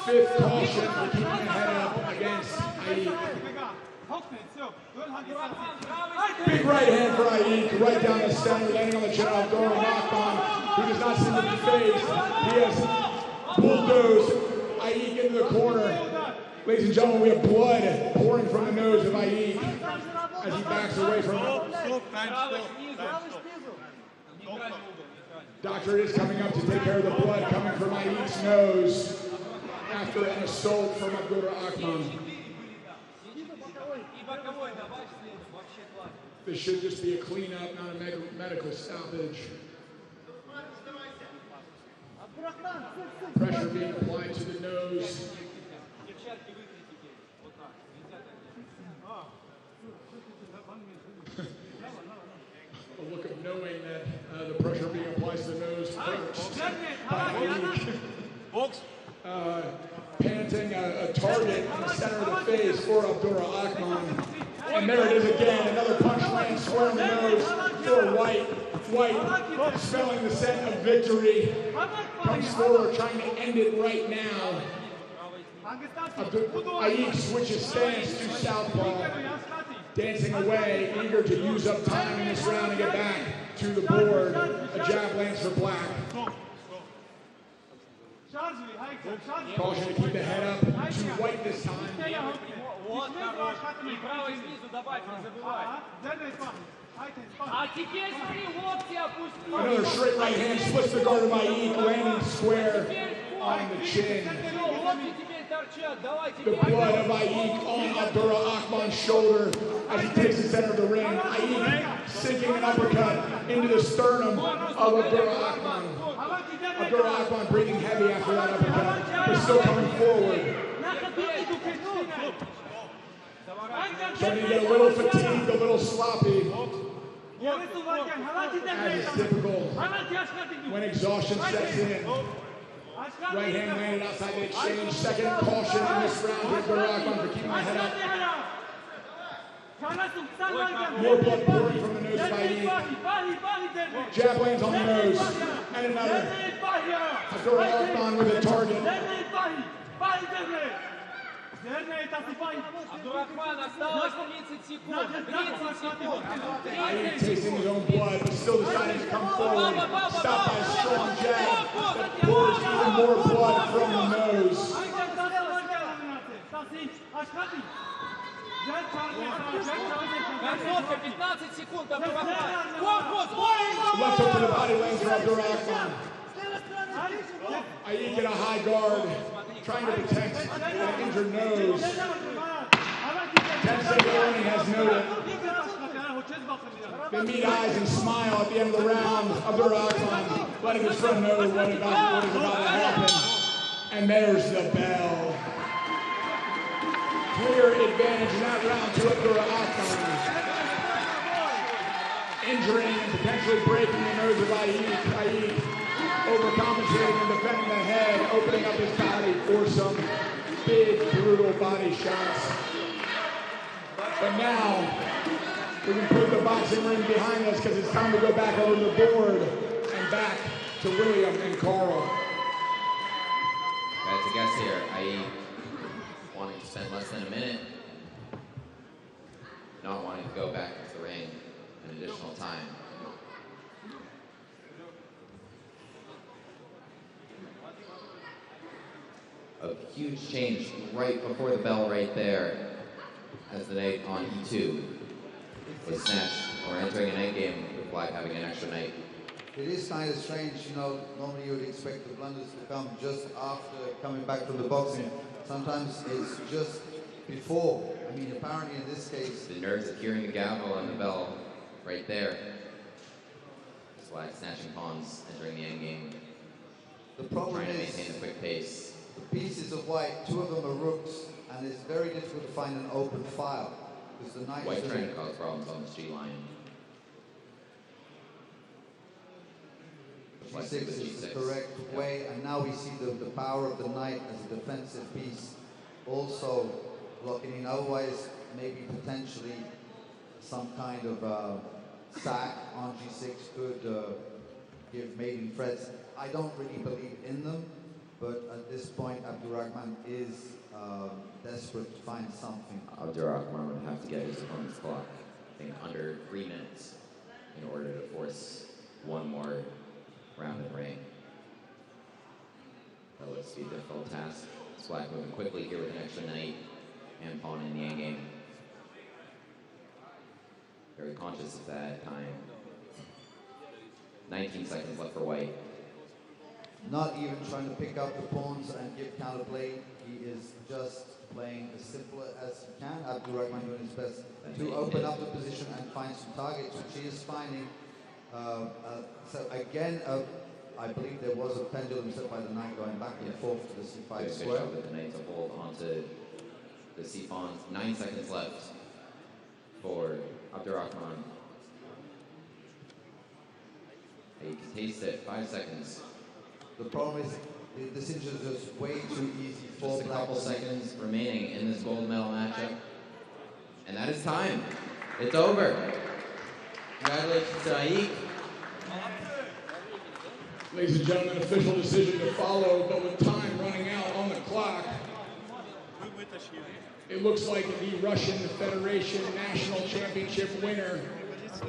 Fifth caution for keeping the head up against Iepe. Big right hand for Iepe, right down the center, landing on the chin of Abdurrahman, who does not seem to be phased. He has bulldozed Iepe into the corner. Ladies and gentlemen, we have blood pouring from the nose of Iepe. as he backs away from him. Doctor is coming up to take care of the blood coming from Iepe's nose after an assault from Abdurrahman. This should just be a cleanup, not a medical stoppage. Pressure being applied to the nose. A look of knowing that the pressure being applied to the nose first. Panting a target in the center of the face for Abdurrahman. And there it is again, another punch lands square in the nose for White. White, smelling the scent of victory, comes forward trying to end it right now. Iepe switches stance to southpaw, dancing away, eager to use up time in this round and get back to the board. A jab lands for Black. Caution to keep the head up to White this time. Another straight right hand splits the guard of Iepe, landing square on the chin. The blood of Iepe on Abdurrahman's shoulder as he takes the center of the ring. Iepe sinking an uppercut into the sternum of Abdurrahman. Abdurrahman breathing heavy after that uppercut, but still coming forward. Starting to get a little fatigued, a little sloppy. As is typical when exhaustion sets in. Right hand landed outside the exchange. Second caution in this round for Abdurrahman for keeping the head up. More blood pouring from the nose by Iepe. Jab lands on the nose. And another. Abdurrahman with a target. Iepe tasting his own blood, but still deciding to come forward. Stopped by a strong jab that pours even more blood from the nose. Left hook to the body lands for Abdurrahman. Iepe in a high guard, trying to protect an injured nose. Tensei Leone has noted. They meet eyes and smile at the end of the round. Abdurrahman letting his friend know what is about to happen. And there's the bell. Clear advantage in that round to Abdurrahman. Injuring and potentially breaking the nose of Iepe. Overcompensating and defending the head, opening up his body for some big, brutal body shots. But now, we can put the boxing ring behind us because it's time to go back over the board and back to William and Carl. That's a guess here. Iepe wanting to spend less than a minute, not wanting to go back into the ring an additional time. A huge change right before the bell right there as the night on E2 was snatched. We're entering an endgame with Black having an extra night. It is kind of strange, you know, normally you would expect the blunders to come just after coming back from the boxing. Sometimes it's just before. I mean, apparently in this case... The nerves of hearing the gavel and the bell right there. Black snatching pawns, entering the endgame. The problem trying to is... maintain a quick pace. The pieces of White, two of them are rooks, and it's very difficult to find an open file. Because the knight White trying to cause problems on this G-line. G6 is the correct way, and now we see the power of the knight as a defensive piece. Also blocking in, otherwise maybe potentially some kind of sack on G6 could give mating threats. I don't really believe in them, but at this point Abdurrahman is desperate to find something. Abdurrahman would have to get his opponent's clock, I think, under 3 minutes in order to force one more round in ring. That looks to be a difficult task. Black moving quickly here with an extra knight and pawn in the endgame. very conscious of that time. 19 seconds left for white. Not even trying to pick up the pawns and give counterplay. He is just playing as simple as he can. Abdul Rahman doing his best to open up the position and find some targets, which he is finding. So again, I believe there was a pendulum set by the knight going back and forth to the c5 Good square. job with the knight to hold onto the c-pawns. 9 seconds left for Abdurrahman. You can taste it. 5 seconds. The problem is the decision is just way too easy for Just a couple seconds remaining in this gold medal matchup. And that is time. It's over. Congratulations to Iepe. Ladies and gentlemen, official decision to follow, but with time running out on the clock, it looks like the Russian Federation National Championship winner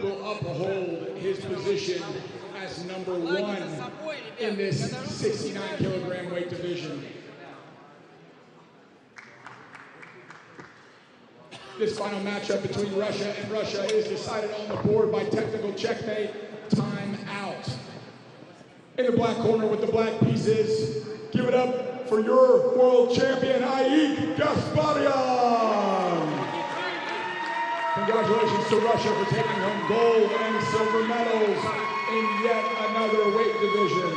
will uphold his position as number 1 in this 69 kilogram weight division. This final matchup between Russia and Russia is decided on the board by technical checkmate, time out. In the black corner with the black pieces, give it up for your world champion, Iepe Rubingh. Congratulations to Russia for taking home gold and silver medals in yet another weight division.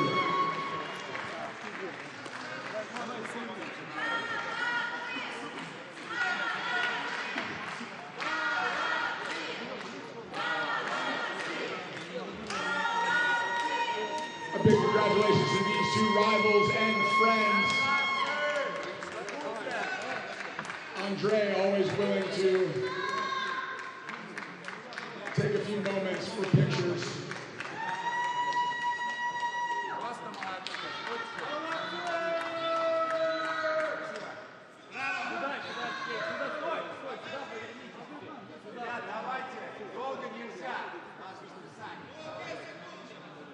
A big congratulations to these two rivals and friends. Andre, always willing to take a few moments for pictures.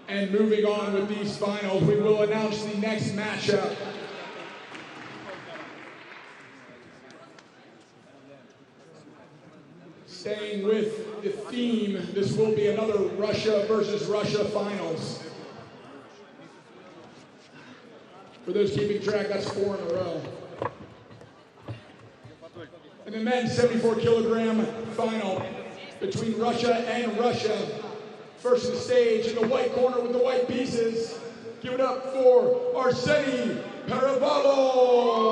And moving on with these finals, we will announce the next matchup. Staying with the theme, this will be another Russia versus Russia finals. For those keeping track, that's 4 in a row. And the men's 74 kilogram final between Russia and Russia. First to the stage in the white corner with the white pieces. Give it up for Arseny Perevalov.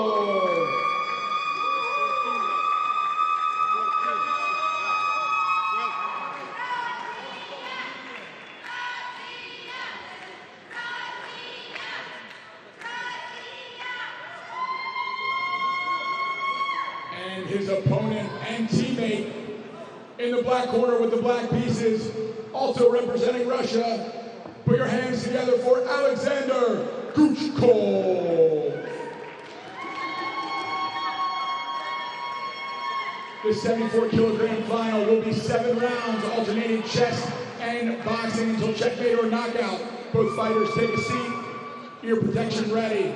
And his opponent and teammate in the black corner with the black pieces, also representing Russia. Put your hands together for Alexander Guchko. The 74 kilogram final will be 7 rounds, alternating chess and boxing until checkmate or knockout. Both fighters take a seat, ear protection ready.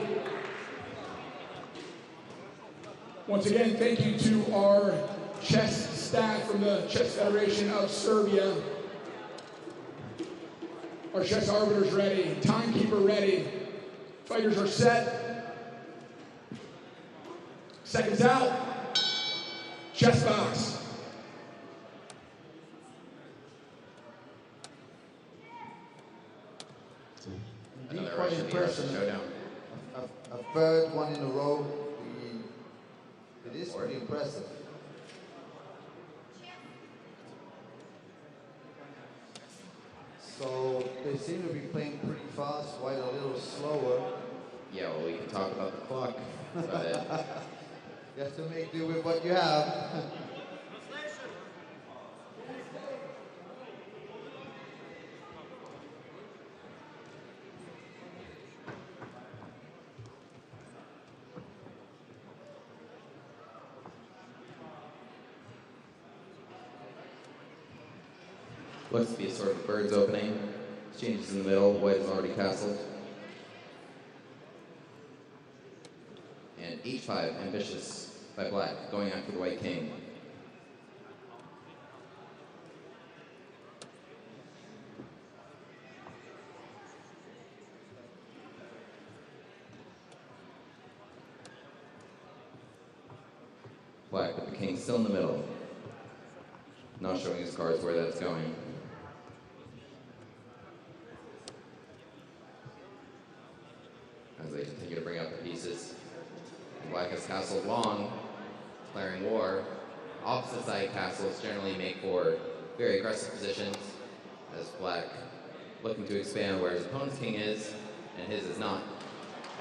Once again, thank you to our chess staff from the Chess Federation of Serbia. Our chess arbiters ready, timekeeper ready. Fighters are set. Seconds out. Chess box. Indeed, quite impressive. A third one in a row. It is pretty impressive. So they seem to be playing pretty fast, white a little slower. Yeah, well, we can talk about the clock. You have to make do with what you have. Looks to be a sort of bird's opening. Changes in the middle. White is already castled. And H5, ambitious by black, going after the white king. king still in the middle. Not showing his cards where that's going. As they continue to bring out the pieces. Black has castled long, declaring war. Opposite side castles generally make for very aggressive positions, as Black looking to expand where his opponent's king is, and his is not,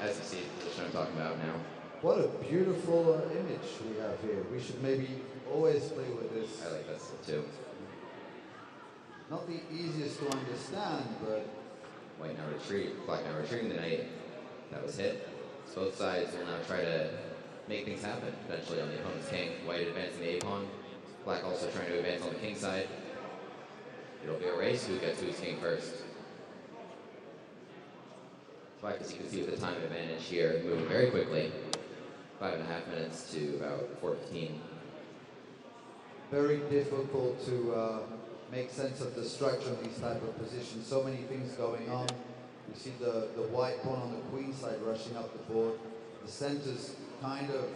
as you see the position I'm talking about now. What a beautiful image we have here. We should maybe always play with this. I like this too. Not the easiest to understand, but... White now retreat, Black now retreating the knight. That was hit. So both sides will now try to make things happen, eventually on the opponent's king. White advancing the A-pawn. Black also trying to advance on the king side. It'll be a race who gets whose king first. Black, as you can see with the time advantage here, moving very quickly. 5.5 minutes to about 4:15. Very difficult to make sense of the structure of these type of positions. So many things going on. You see the white pawn on the queen side rushing up the board. The center's kind of...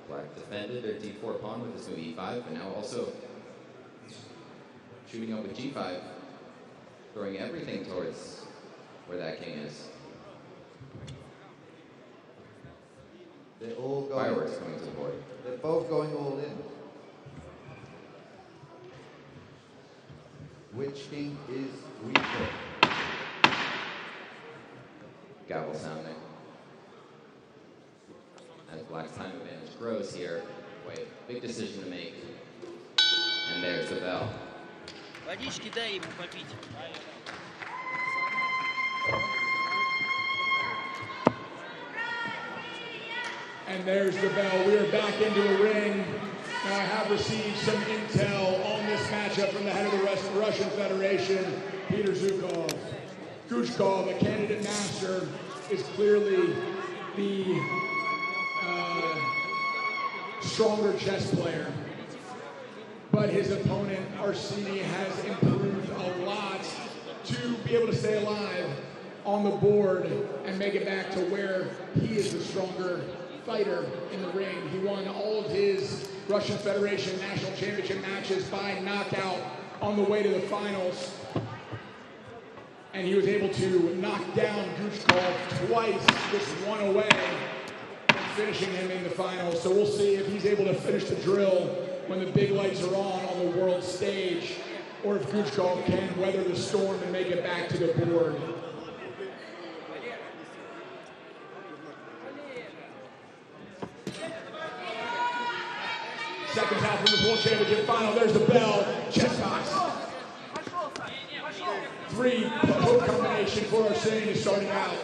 Black defended their d4 pawn with this move e5, and now also shooting up with g5, throwing everything towards where that king is. They're all going... Fireworks coming to the board. They're both going all in. Which king is weaker? Gavel sounding. As Black's time advantage grows here, White, big decision to make. And there's the bell. Водички дай ему попить. And there's the bell. We are back into the ring. Now I have received some intel on this matchup from the head of the Russian Federation, Peter Zhukov. Guchkov, the candidate master, is clearly the stronger chess player. But his opponent, Arseny, has improved a lot to be able to stay alive on the board and make it back to where he is the stronger fighter in the ring. He won all of his Russian Federation National Championship matches by knockout on the way to the finals. And he was able to knock down Guchkov twice, just one away from finishing him in the finals. So we'll see if he's able to finish the drill when the big lights are on the world stage, or if Guchkov can weather the storm and make it back to the board. Second half of the World Championship final. There's the bell. Chess box. 3 hook combination for Arseny is starting out.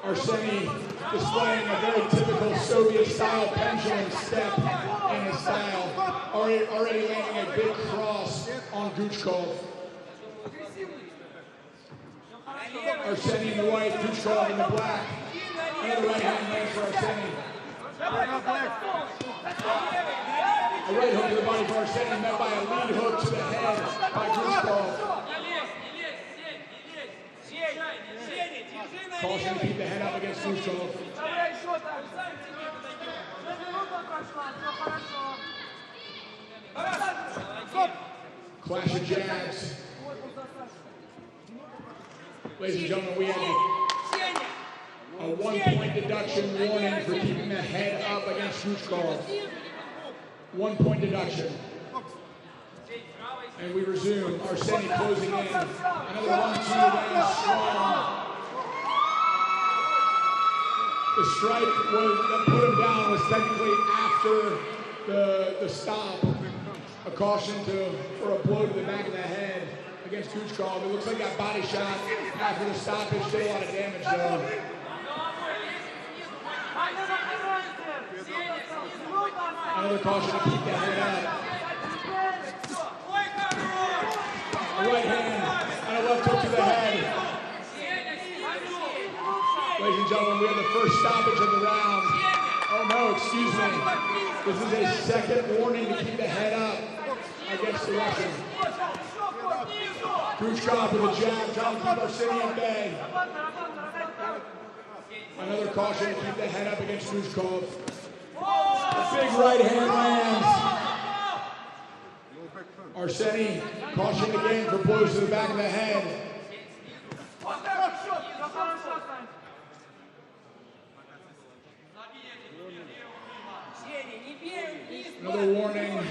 Arseny displaying a very typical Soviet-style pendulum step in his style. Already landing a big cross on Guchkov. Arseny in the white, Guchkov in the black. Another right hand lands for Arseny. A right hook to the body for Arseny, met by a lead hook to the head by Guchkov. Caution to keep the head up against Guchkov. Clash of jabs. Ladies and gentlemen, we have a 1-point deduction warning for keeping the head up against Guchkov. 1-point deduction. And we resume. Arseny closing in. Another 1-2 lands strong. The strike that put him down was technically after the stop. A caution for a blow to the back of the head against Guchkov. It looks like that body shot after the stoppage did a lot of damage though. Another caution to keep the head up. A right hand and a left hook to the head. Ladies and gentlemen, we have the first stoppage of the round. Oh no, excuse me. This is a second warning to keep the head up against the Russian. Guchkov with a jab, trying to keep Arseny at bay. Another caution to keep the head up against Grushkov. A big right hand lands. Arseni cautioned again for blows to the back of the head. Another warning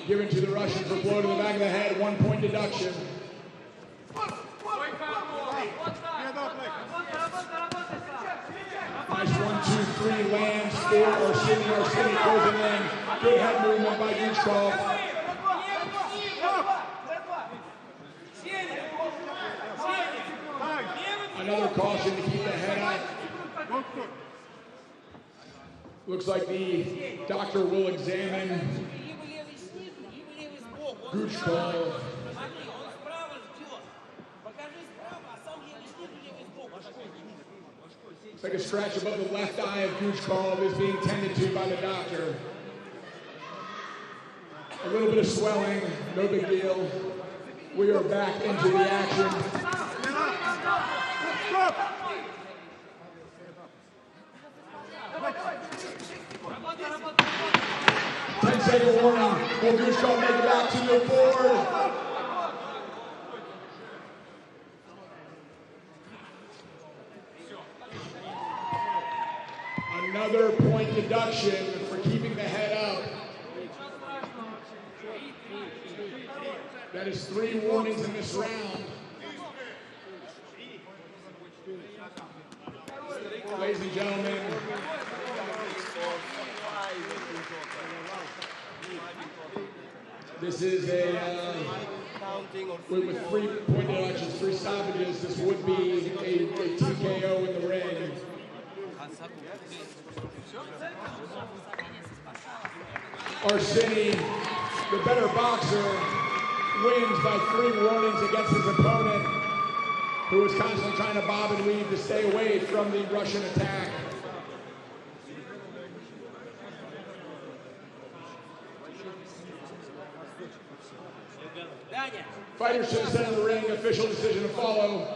given to the Russian for blow to the back of the head, 1 point deduction. Nice 1, 2, 3 lands for Arseni. Arseni closing in. Good head movement by Grushkov. Another caution to keep the head up. Looks like the doctor will examine Grushkov. Looks like a scratch above the left eye of Grushkov is being tended to by the doctor. A little bit of swelling, no big deal. We are back into the action. 10-second warning. Will Grushkov make it back to the board? Another point deduction for keeping the head up. That is 3 warnings in this round. Ladies and gentlemen, this is a, with 3 point deductions, 3 stoppages, this would be a TKO in the ring. Arseni, the better boxer, wins by 3 warnings against his opponent, who was constantly trying to bob and weave to stay away from the Russian attack. Fighters to the center of the ring, official decision to follow.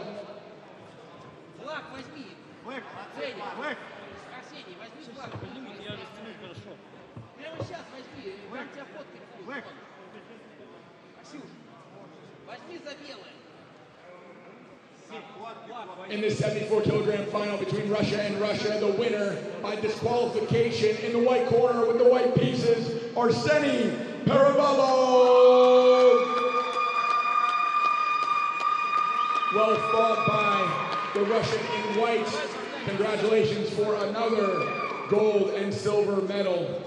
In this 74-kilogram final between Russia and Russia, the winner by disqualification in the white corner with the white pieces, Arseni Perevalov. Well fought by the Russian in white. Congratulations for another gold and silver medal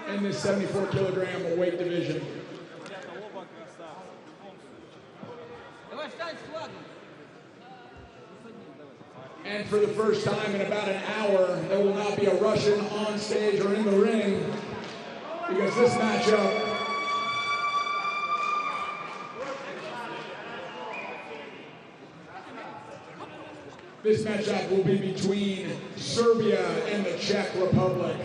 in this 74-kilogram weight division. And for the first time in about an hour, there will not be a Russian on stage or in the ring, because this matchup will be between Serbia and the Czech Republic.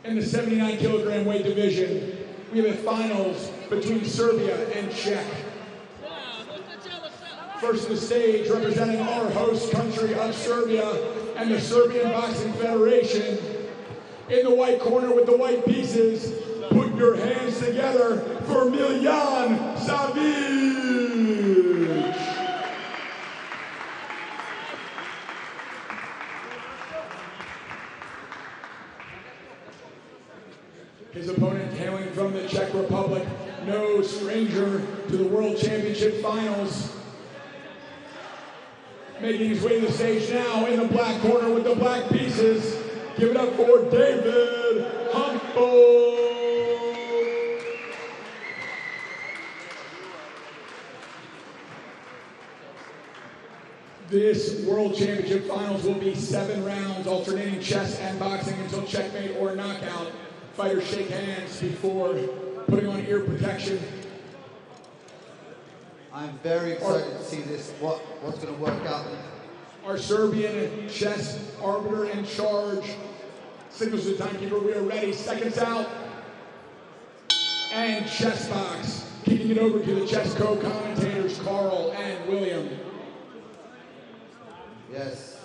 In the 79-kilogram weight division, we have a finals between Serbia and Czech. First to the stage, representing our host country of Serbia and the Serbian Boxing Federation. In the white corner with the white pieces, put your hands together for Miljan Savic. His opponent, hailing from the Czech Republic, no stranger to the World Championship Finals. Making his way to the stage now in the black corner with the black pieces. Give it up for David Humboldt. This World Championship Finals will be 7 rounds, alternating chess and boxing until checkmate or knockout. Fighters shake hands before putting on ear protection. I'm very excited to see this, what's going to work out. Our Serbian chess arbiter in charge signals to the timekeeper, we are ready, seconds out. And Chessbox, kicking it over to the chess co-commentators, Carl and William. Yes,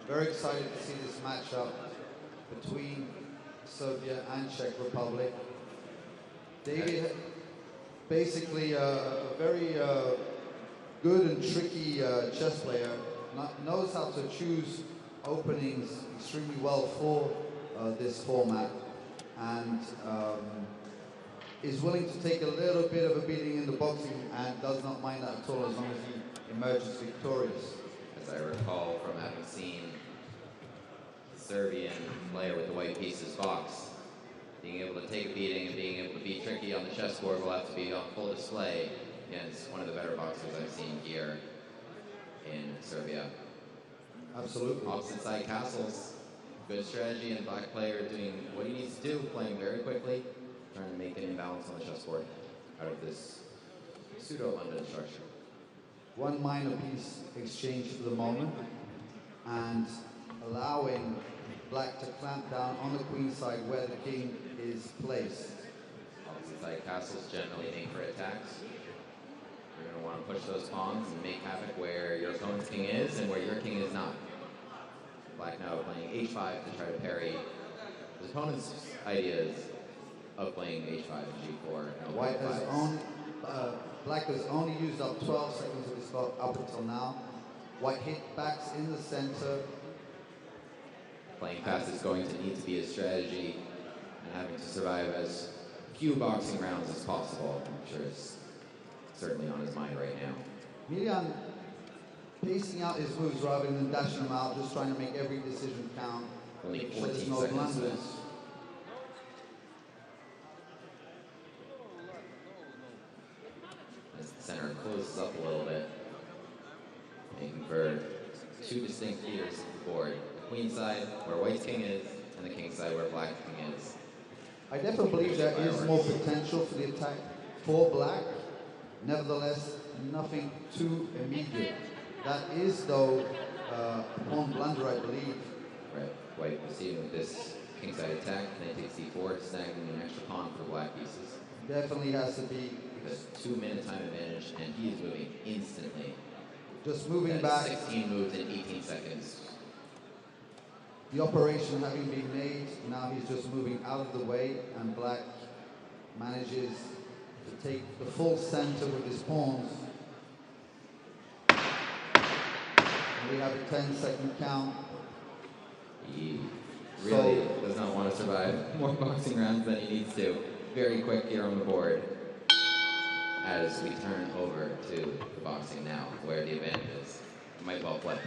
very excited to see this matchup between Serbia and Czech Republic. David, basically a very good and tricky chess player, knows how to choose openings extremely well for this format, and is willing to take a little bit of a beating in the boxing and does not mind that at all as long as he emerges victorious. As I recall from having seen the Serbian player with the white pieces box, being able to take a beating and being able to be tricky on the chessboard will have to be on full display against one of the better boxers I've seen here in Serbia. Absolutely. Opposite side castles, good strategy, and black player doing what he needs to do, playing very quickly, trying to make an imbalance on the chessboard out of this pseudo-London structure. One minor piece exchange for the moment, and allowing black to clamp down on the queen side where the king is placed. Opposite side castles generally make for attacks. You're going to want to push those pawns and make havoc where your opponent's king is and where your king is not. Black now playing h5 to try to parry his opponent's ideas of playing h5 and g4. White has black has only used up 12 seconds of his clock up until now. White hit backs in the center. Playing fast is going to need to be a strategy, and having to survive as few boxing rounds as possible, I'm sure is certainly on his mind right now. Miljan pacing out his moves rather than dashing them out, just trying to make every decision count. Only Make sure 14 there's no seconds blunders. left. As the center closes up a little bit, making for two distinct theaters of the board. The queen side, where white's king is, and the king side, where black's king is. I definitely believe there is more potential for the attack for black. Nevertheless, nothing too immediate. That is, though, pawn blunder, I believe. Right, white proceeding with this kingside attack, knight takes d4, snagging an extra pawn for black pieces. Definitely has to be. Because 2-minute time advantage, and he is moving instantly. Just moving That's back. 16 moves in 18 seconds. The operation having been made, now he's just moving out of the way, and black manages to take the full center with his pawns. And we have a 10-second count. He really does not want to survive more boxing rounds than he needs to. Very quick here on the board. As we turn over to the boxing now, where the advantage is. Might well flip.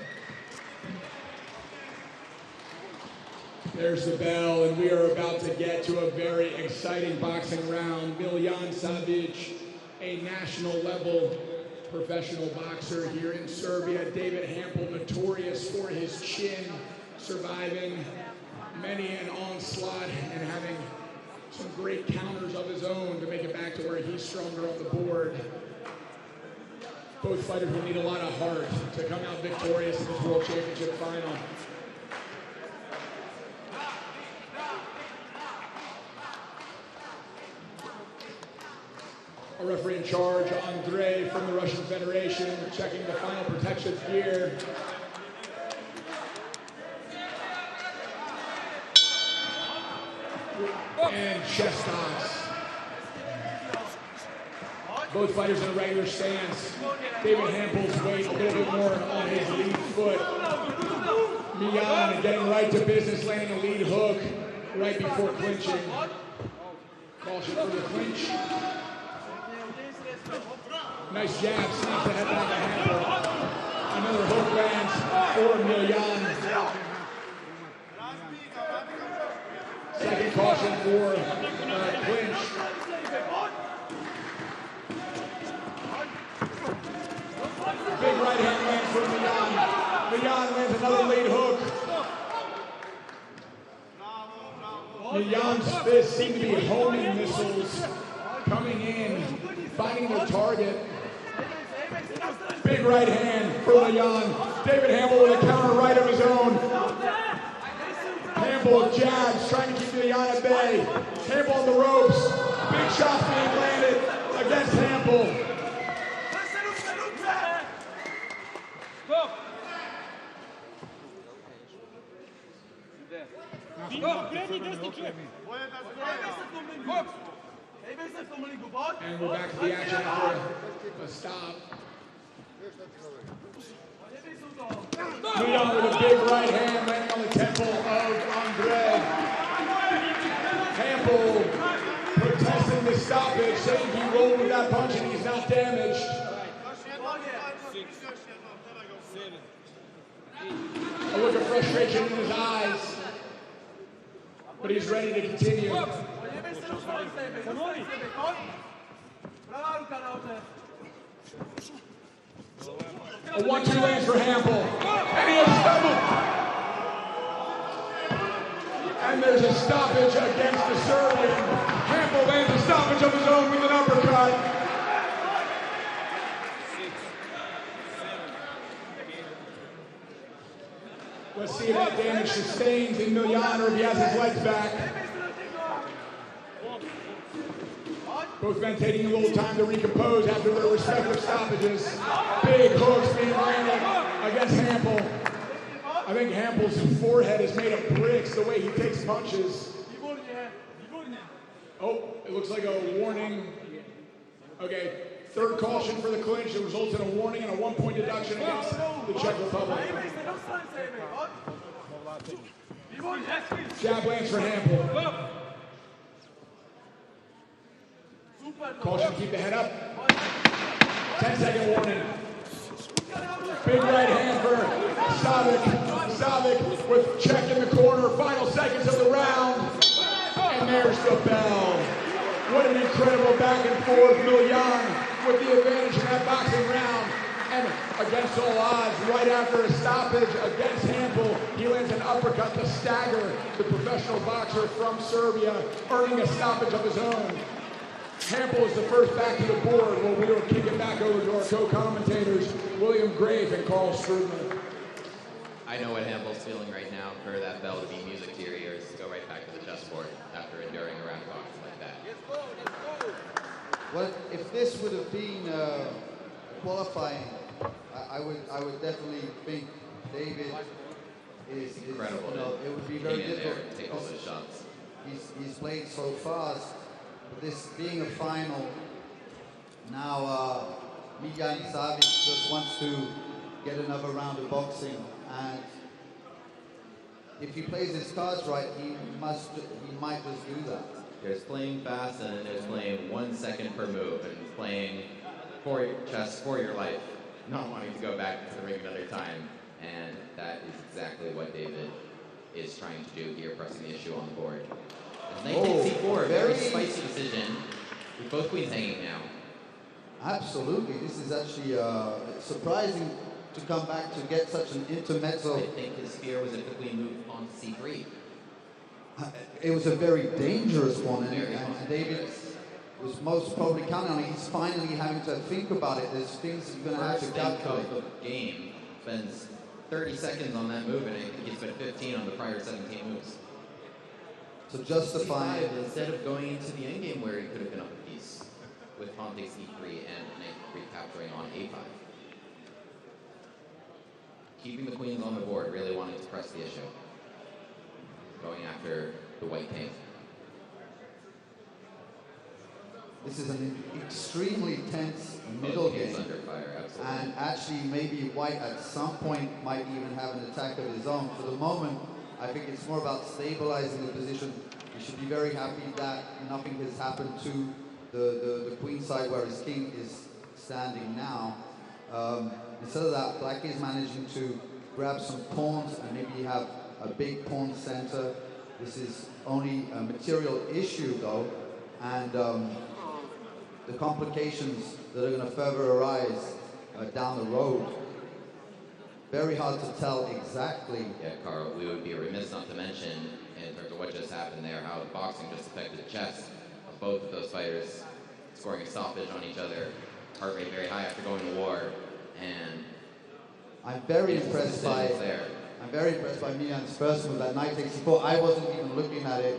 There's the bell, and we are about to get to a very exciting boxing round. Miljan Savic, a national level professional boxer here in Serbia. David Hampel, notorious for his chin, surviving many an onslaught and having some great counters of his own to make it back to where he's stronger on the board. Both fighters will need a lot of heart to come out victorious in this World Championship final. Our referee in charge, Andrei from the Russian Federation, checking the final protections gear. And chest toss. Both fighters in a regular stance. David Hampel's weight a little bit more on his lead foot. Miljan getting right to business, landing a lead hook right before clinching. Caution for the clinch. Nice jab, snaps the head back to Hampel. Another hook lands for Miljan. Second caution for clinch. Big right hand lands for Miljan. Miljan lands another lead hook. Miljan's fists seem to be homing missiles coming in, finding their target. Big right hand for Miljan. David Hampel with a counter right of his own. Hampel jabs, trying to keep Miljan at bay. Hampel on the ropes. Big shots being landed against Hampel. And we're back to the action after a stop. Leon with a big right hand landing on the temple of Andre. Campbell protesting the stoppage, saying he rolled with that punch and he's not damaged. A look of frustration in his eyes, but he's ready to continue. A 1-2 lands for Campbell, and he has stumbled. And there's a stoppage against the Serbian. Campbell lands a stoppage of his own with an uppercut. Let's see if that damage sustains Emiliano or if he has his legs back. Both men taking a little time to recompose after their respective stoppages. Big hooks being landed against Campbell. I think Campbell's forehead is made of bricks the way he takes punches. Oh, it looks like a warning. Okay, third caution for the clinch. It results in a warning and a 1-point deduction against the Czech Republic. Jab lands for Campbell. Caution, keep the head up. 10-second warning. Big right hand for Savic. Savic with check in the corner. Final seconds of the round. And there's the bell. What an incredible back and forth. Milian with the advantage in that boxing round. And against all odds, right after a stoppage against Campbell, he lands an uppercut to stagger the professional boxer from Serbia, earning a stoppage of his own. Campbell is the first back to the board. Well, we will kick it back over to our co-commentators, William Grave and Carl Strudman. I know what Campbell's feeling right now for that bell to be music to your ears, to go right back to the chessboard after enduring a round box like that. Well, if this would have been qualifying, I would definitely think David is incredible. You know, it would be very difficult. Take all those shots. He's played so fast. This being a final, now Miljan Savic just wants to get another round of boxing, and if he plays his cards right, he might just do that. There's playing fast, and then there's playing 1 second per move, and playing for your chess for your life, not wanting to go back to the ring another time, and that is exactly what David is trying to do here, pressing the issue on the board. Knight takes c4, very spicy decision, with both queens hanging now. Absolutely, this is actually surprising to come back to get such an intermezzo. I think his fear was if the queen moved on to c3. It was a very dangerous one, and David was most probably counting on it. He's finally having to think about it. There's things you're going to have to calculate. The game spends 30 seconds on that move, and I think he spent 15 on the prior 17 moves. So justify it. Instead of going into the endgame where he could have been up a piece with pawn takes e3 and knight recapturing on a5. Keeping the queens on the board, really wanting to press the issue. Going after the white king. This is an extremely tense middle game. Under fire, absolutely. And actually maybe White at some point might even have an attack of his own. For the moment, I think it's more about stabilizing the position. You should be very happy that nothing has happened to the queen side where his king is standing now. Instead of that, Black is managing to grab some pawns and maybe have a big pawn center. This is only a material issue though, and the complications that are going to further arise down the road. Very hard to tell exactly. Yeah, Carl, we would be remiss not to mention, in terms of what just happened there, how the boxing just affected chess of both of those fighters, scoring a stoppage on each other, heart rate very high after going to war, and I'm very impressed by Miljan's first move, that knight takes c4. I wasn't even looking at it.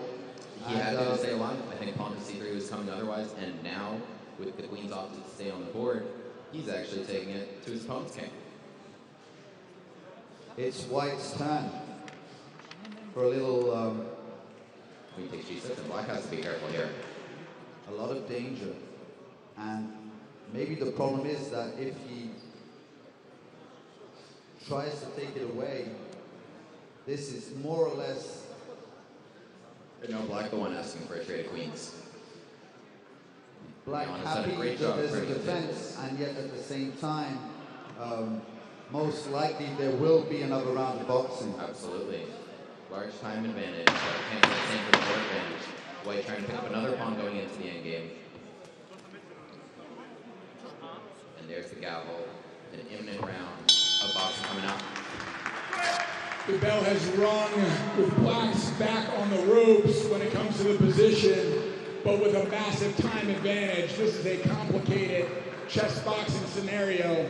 He had to stay alive. I think pawn to c3 was coming otherwise, and now, with the queen's opted to stay on the board, he's actually taking it to his opponent's king. It's White's turn for a little Black has to be careful here. A lot of danger. And maybe the problem is that if he tries to take it away, this is more or less... No, Black the one asking for a trade of queens. Black Leon has done a happy great that job there's a bringing it defense, and yet at the same time, most likely there will be another round of boxing. Absolutely. Large time advantage, but can't get the same for the board advantage. White trying to pick up another pawn going into the endgame. And there's the gavel. An imminent round of boxing coming up. The bell has rung with Black's back on the ropes when it comes to the position, but with a massive time advantage. This is a complicated chess boxing scenario.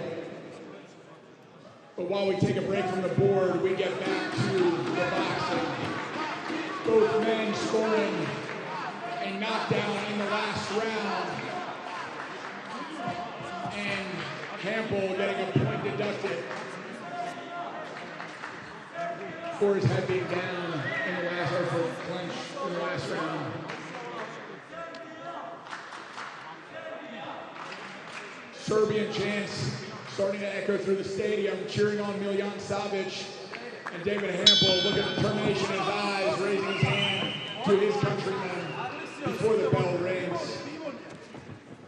But while we take a break from the board, we get back to the boxing. Both men scoring a knockdown in the last round. And Campbell getting a point deducted for his head being down in the last, or for clinch in the last round. Serbian chants starting to echo through the stadium, cheering on Miljan Savic and David Hampel. Look at the determination in his eyes, raising his hand to his countrymen before the bell rings.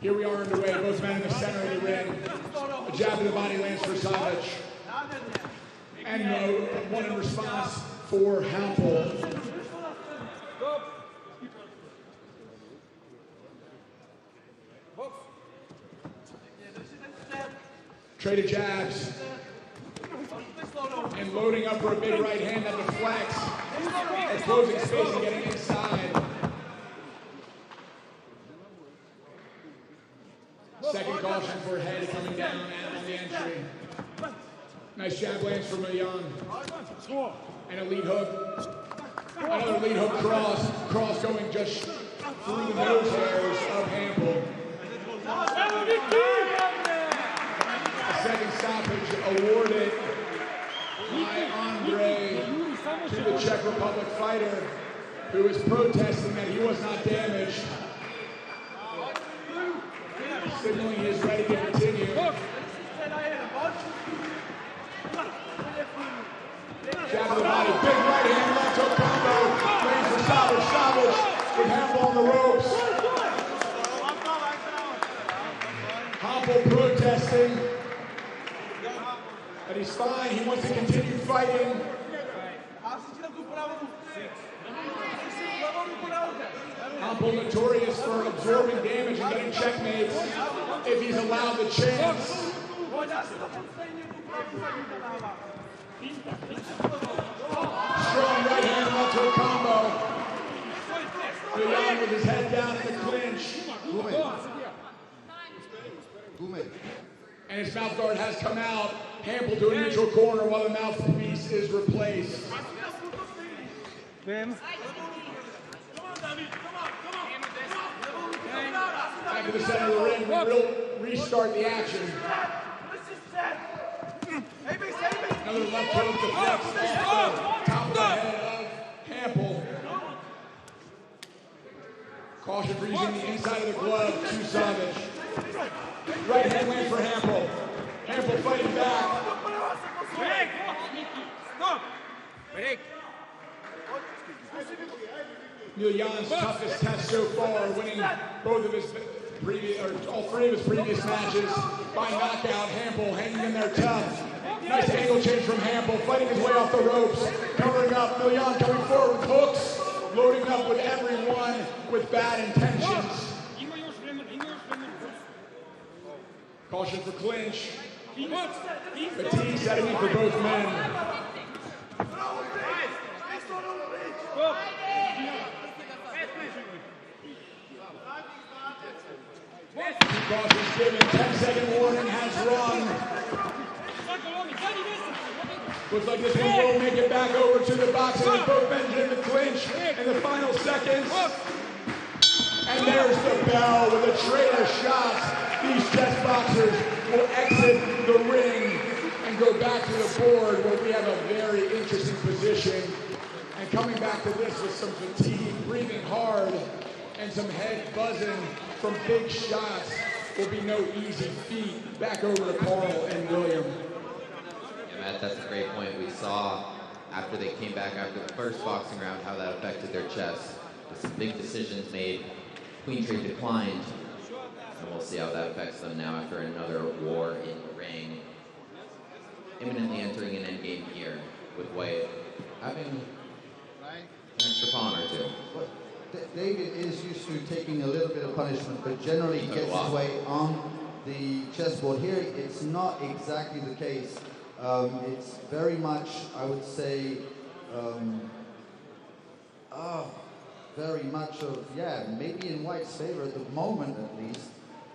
Here we are underway, both men in the center of the ring. A jab to the body lands for Savic. And one in response for Hampel. Traded jabs. And loading up for a big right hand that deflects. And closing space and getting inside. Second caution for head coming down on the entry. Nice jab lands for Miljan. And a lead hook. Another lead hook cross. Cross going just through the nose hairs of Hampel. A second stoppage awarded by Andre to the Czech Republic fighter who is protesting that he was not damaged. Signaling he is ready to continue. Jab to the body, big right hand left hook combo. Lands for Savic. Savic with Hampel on the ropes. Hampel protesting. But he's fine, he wants to continue fighting. Hampel notorious for absorbing damage and getting checkmates if he's allowed the chance. Strong right hand left hook combo. Miljan with his head down in the clinch. And his mouth guard has come out. Hampel to a neutral corner while the mouthpiece is replaced. Back to the center of the ring, we'll restart the action. Another left hook deflects off the top of the head of Hampel. Caution for using the inside of the glove to Savic. Right hand lands for Hampel. Hampel fighting back. Miljan's toughest test so far, winning both of his previous, or all three of his previous matches by knockout. Hampel hanging in there tough. Nice angle change from Hampel, fighting his way off the ropes, covering up. Miljan coming forward with hooks, loading up with everyone with bad intentions. Caution for clinch. Fatigue setting in for both men. Caution's given, 10-second warning has rung. Looks like this one will make it back over to the boxing with both men in the clinch in the final seconds. And there's the bell with a trail of shots. These chess boxers will exit the ring and go back to the board where we have a very interesting position. And coming back to this with some fatigue, breathing hard, and some head buzzing from big shots will be no easy feat. Back over to Carl and William. Yeah, Matt, that's a great point. We saw after they came back after the first boxing round how that affected their chess. With some big decisions made, queen trade declined, and we'll see how that affects them now after another war in the ring. Imminently entering an endgame here with White having an extra pawn or two. Well, David is used to taking a little bit of punishment, but generally he gets his way on the chessboard. Here, it's not exactly the case. It's very much, I would say, very much of, yeah, maybe in White's favor at the moment at least.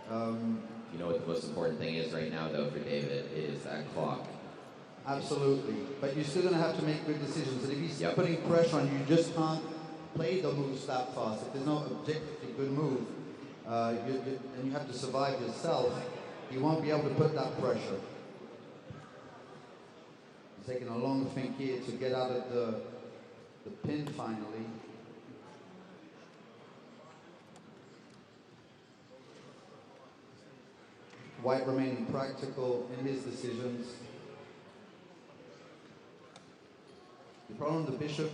You know what the most important thing is right now, though, for David? It is that clock. Absolutely. But you're still going to have to make good decisions. And if he's putting pressure on you, you just can't play the moves that fast. If there's no objectively good move, and you have to survive yourself, you won't be able to put that pressure. He's taking a long think here to get out of the pin finally. White remaining practical in his decisions. The problem, the bishop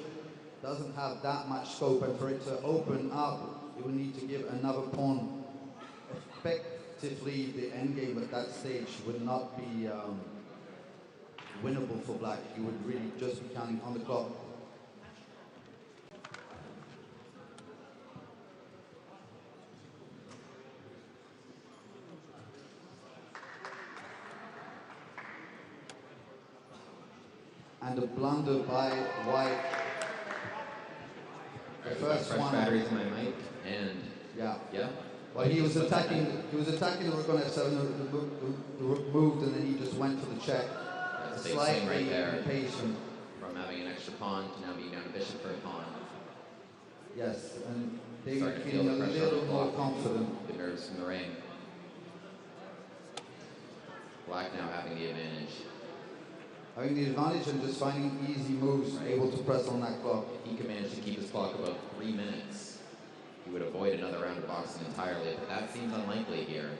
doesn't have that much scope, and for it to open up, you will need to give another pawn. Effectively, the endgame at that stage would not be winnable for black. You would really just be counting on the clock. And a blunder by White. The first one. Batteries in my mic, and yeah. Well, he was attacking. He was attacking the rook on F7. The rook moved, and then he just went for the check. That's a big swing right there. Impatient. From having an extra pawn to now being down a bishop for a pawn. Yes, and David feeling a little more confident. The nerves from the ring. Black now having the advantage. Having the advantage and just finding easy moves, able to press on that clock. If he can manage to keep his clock above 3 minutes, he would avoid another round of boxing entirely, but that seems unlikely here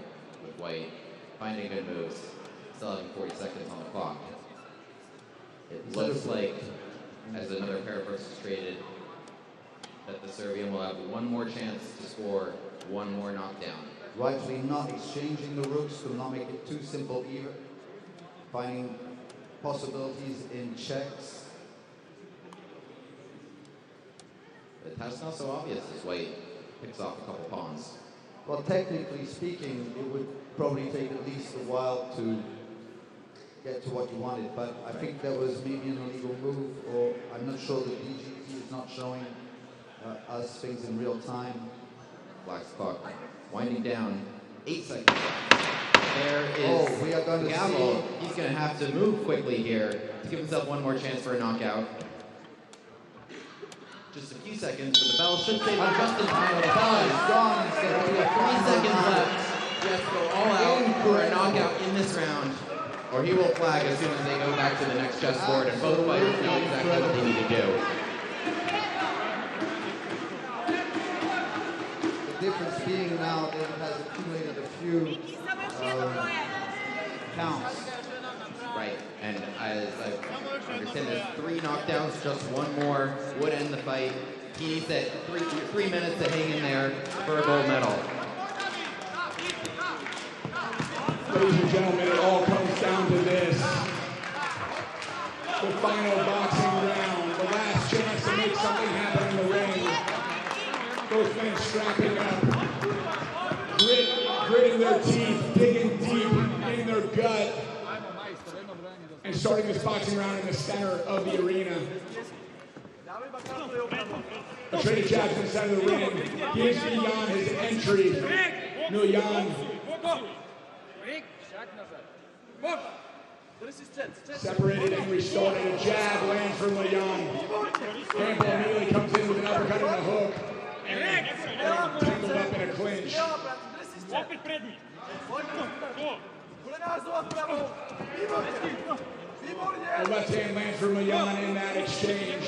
with White finding good moves, still having 40 seconds on the clock. It looks like, as another pair of rooks is traded, that the Serbian will have one more chance to score one more knockdown. Rightfully not exchanging the rooks to not make it too simple either. Finding possibilities in checks. But that's not so obvious as White picks off a couple pawns. Well, technically speaking, it would probably take at least a while to get to what you wanted, but I think that was maybe an illegal move, or I'm not sure the DGT is not showing us things in real time. Black's clock winding down, 8 seconds left. There is we are going to Gavel. He's going to have to move quickly here to give himself one more chance for a knockout. Just a few seconds, but the bell should save him just in time. The bell is gone. There will be 3 seconds left. He has to go all out for a knockout in this round, or he will flag as soon as they go back to the next chessboard, and both fighters know exactly what they need to do. The difference being now that it has accumulated a few counts. Right, and as I understand, there's 3 knockdowns, just one more would end the fight. He needs that 3 minutes to hang in there for a gold medal. Ladies and gentlemen, it all comes down to this. The final boxing round, the last chance to make something happen in the ring. Both men strapping up, gritting their teeth, digging deep in their gut, and starting this boxing round in the center of the arena. A traded jab to the center of the ring gives Miljan his entry. Miljan separated and restarted. A jab lands for Miljan. Campbell immediately comes in with an uppercut and a hook, and tangled up in a clinch. A left hand lands for Miljan in that exchange.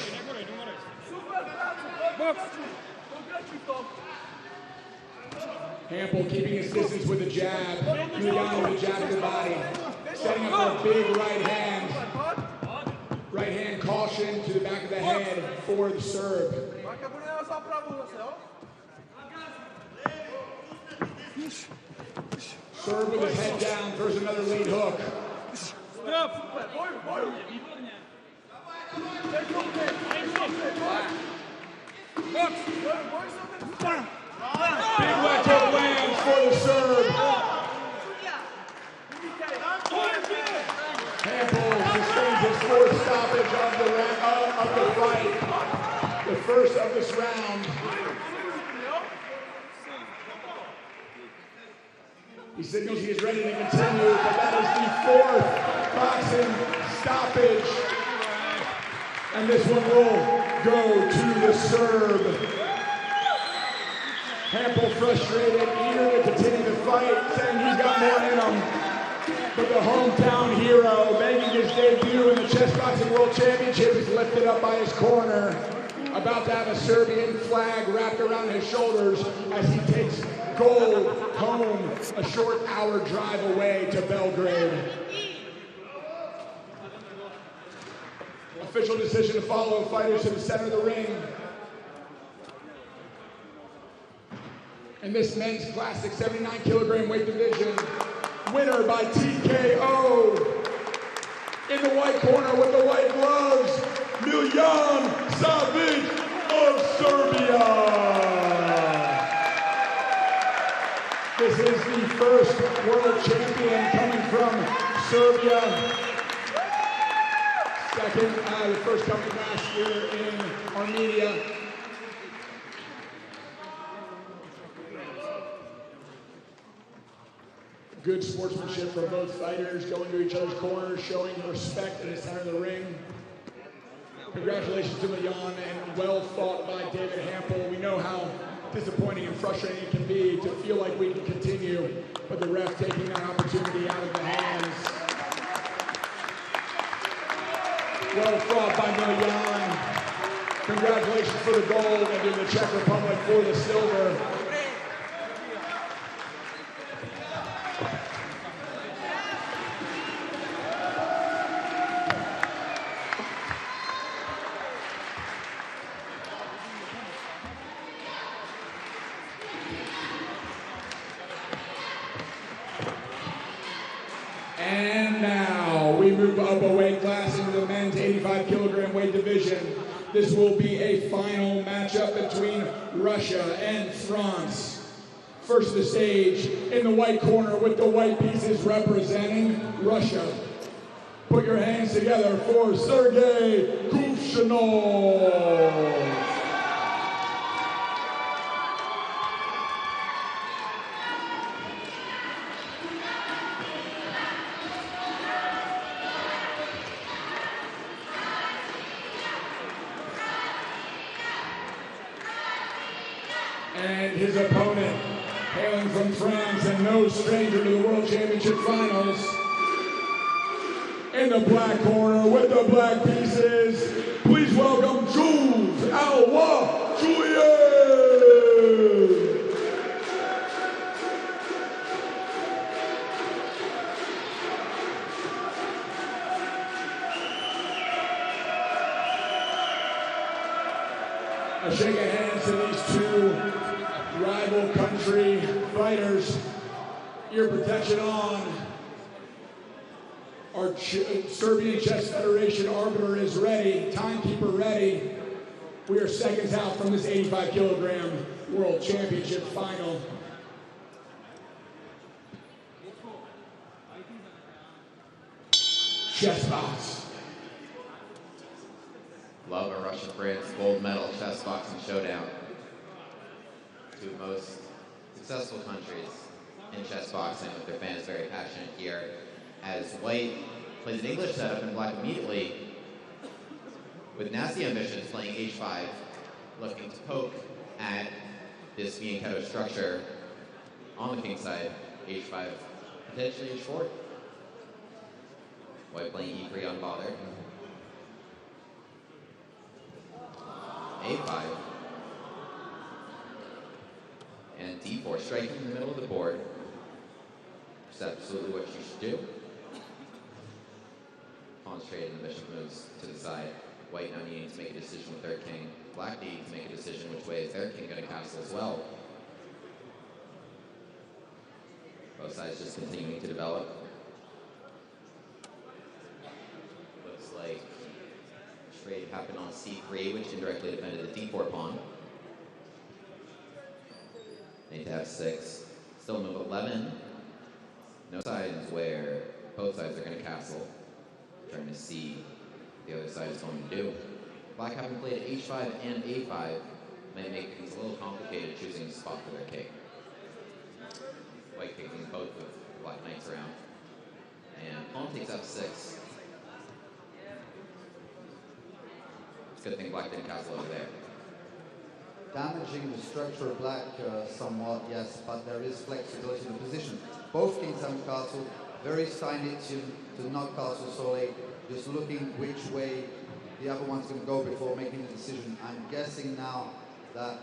Hampel keeping his distance with a jab. Miliano with a jab to the body. Setting up for a big right hand. Right hand caution to the back of the head for the serve. Serve with his head down, throws another lead hook. Big left hook lands for the serve. Hampel sustains his fourth stoppage of the fight. The first of this round. He signals he is ready to continue, but that is the fourth boxing stoppage. And this one will go to the serve. Hampel frustrated, eager to continue the fight, saying he's got more in him. But the hometown hero, making his debut in the Chessboxing World Championship, is lifted up by his corner, about to have a Serbian flag wrapped around his shoulders as he takes gold home, a short hour drive away to Belgrade. Official decision to follow fighters to the center of the ring. In this men's classic 79 kilogram weight division, winner by TKO. In the white corner with the white gloves, Miljan Savic of Serbia. This is the first world champion coming from Serbia. Second, the first coming last year in Armenia. Good sportsmanship from both fighters, going to each other's corners, showing respect in the center of the ring. Congratulations to Miljan, and well fought by David Hampel. We know how disappointing and frustrating it can be to feel like we can continue, but the ref taking that opportunity out of the hands. Well fought by Miljan. Congratulations for the gold, and to the Czech Republic for the silver. And now we move up a weight class into the men's 85 kilogram weight division. This will be a final matchup between Russia and France. First to the stage, in the white corner with the white pieces representing Russia. Put your hands together for Sergey Kuvshinov. And his opponent, hailing from France and no stranger to the World Championship Finals, in the black corner with the black pieces, please welcome Jules Alwa Juliet. A shake of hands to these two rival country fighters. Ear protection on. Our Serbian Chess Federation arbiter is ready, timekeeper ready. We are seconds out from this 85 kilogram World Championship final. Chessbox. Love a Russia France gold medal chess boxing showdown. Two most successful countries in chess boxing, with their fans very passionate here. As white plays an English setup and black immediately, with nasty ambitions playing h5, looking to poke at this Fianchetto structure on the king side, h5, potentially h4. White playing e3 unbothered. a5. And and d4, striking in the middle of the board. Which is absolutely what you should do. Pawn straight and the bishop moves to the side. White now needing to make a decision with their king. Black needing to make a decision which way is their king going to castle as well. Both sides just continuing to develop. Looks like trade happened on c3, which indirectly defended the d4 pawn. Knight to f6. Still move 11. No sides where both sides are going to castle. Trying to see what the other side is going to do. Black having played h5 and a5 may make things a little complicated choosing a spot for their king. White kicking both of the black knights around. And pawn takes f6. It's a good thing black didn't castle over there. Damaging the structure of black somewhat, yes, but there is flexibility in the position. Both kings haven't castled. Very Steinitzian to not castle solely, just looking which way the other one's going to go before making the decision. I'm guessing now that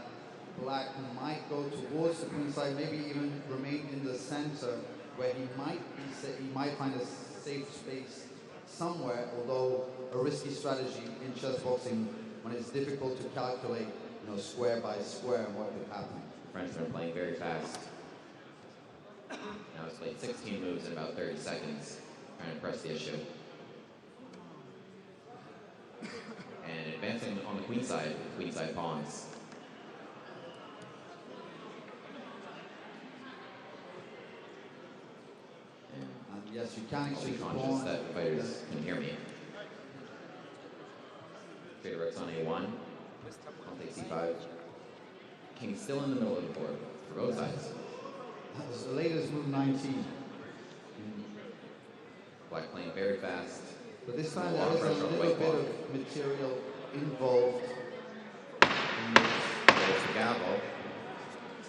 black might go towards the queen side, maybe even remain in the center, where he might find a safe space somewhere, although a risky strategy in chess boxing when it's difficult to calculate, square by square what could happen. Frenchman playing very fast. Now he's played 16 moves in about 30 seconds, trying to press the issue. And advancing on the queenside pawns. And yes, you can I'll be exchange conscious pawn. that the fighters can hear me. Trader rooks on a1. I'll take c5. King still in the middle of the board for both sides. That was the latest move 19. Black playing very fast. But this time A there lot is of a pressure on the little white bit pawn. of material involved. There's the gavel.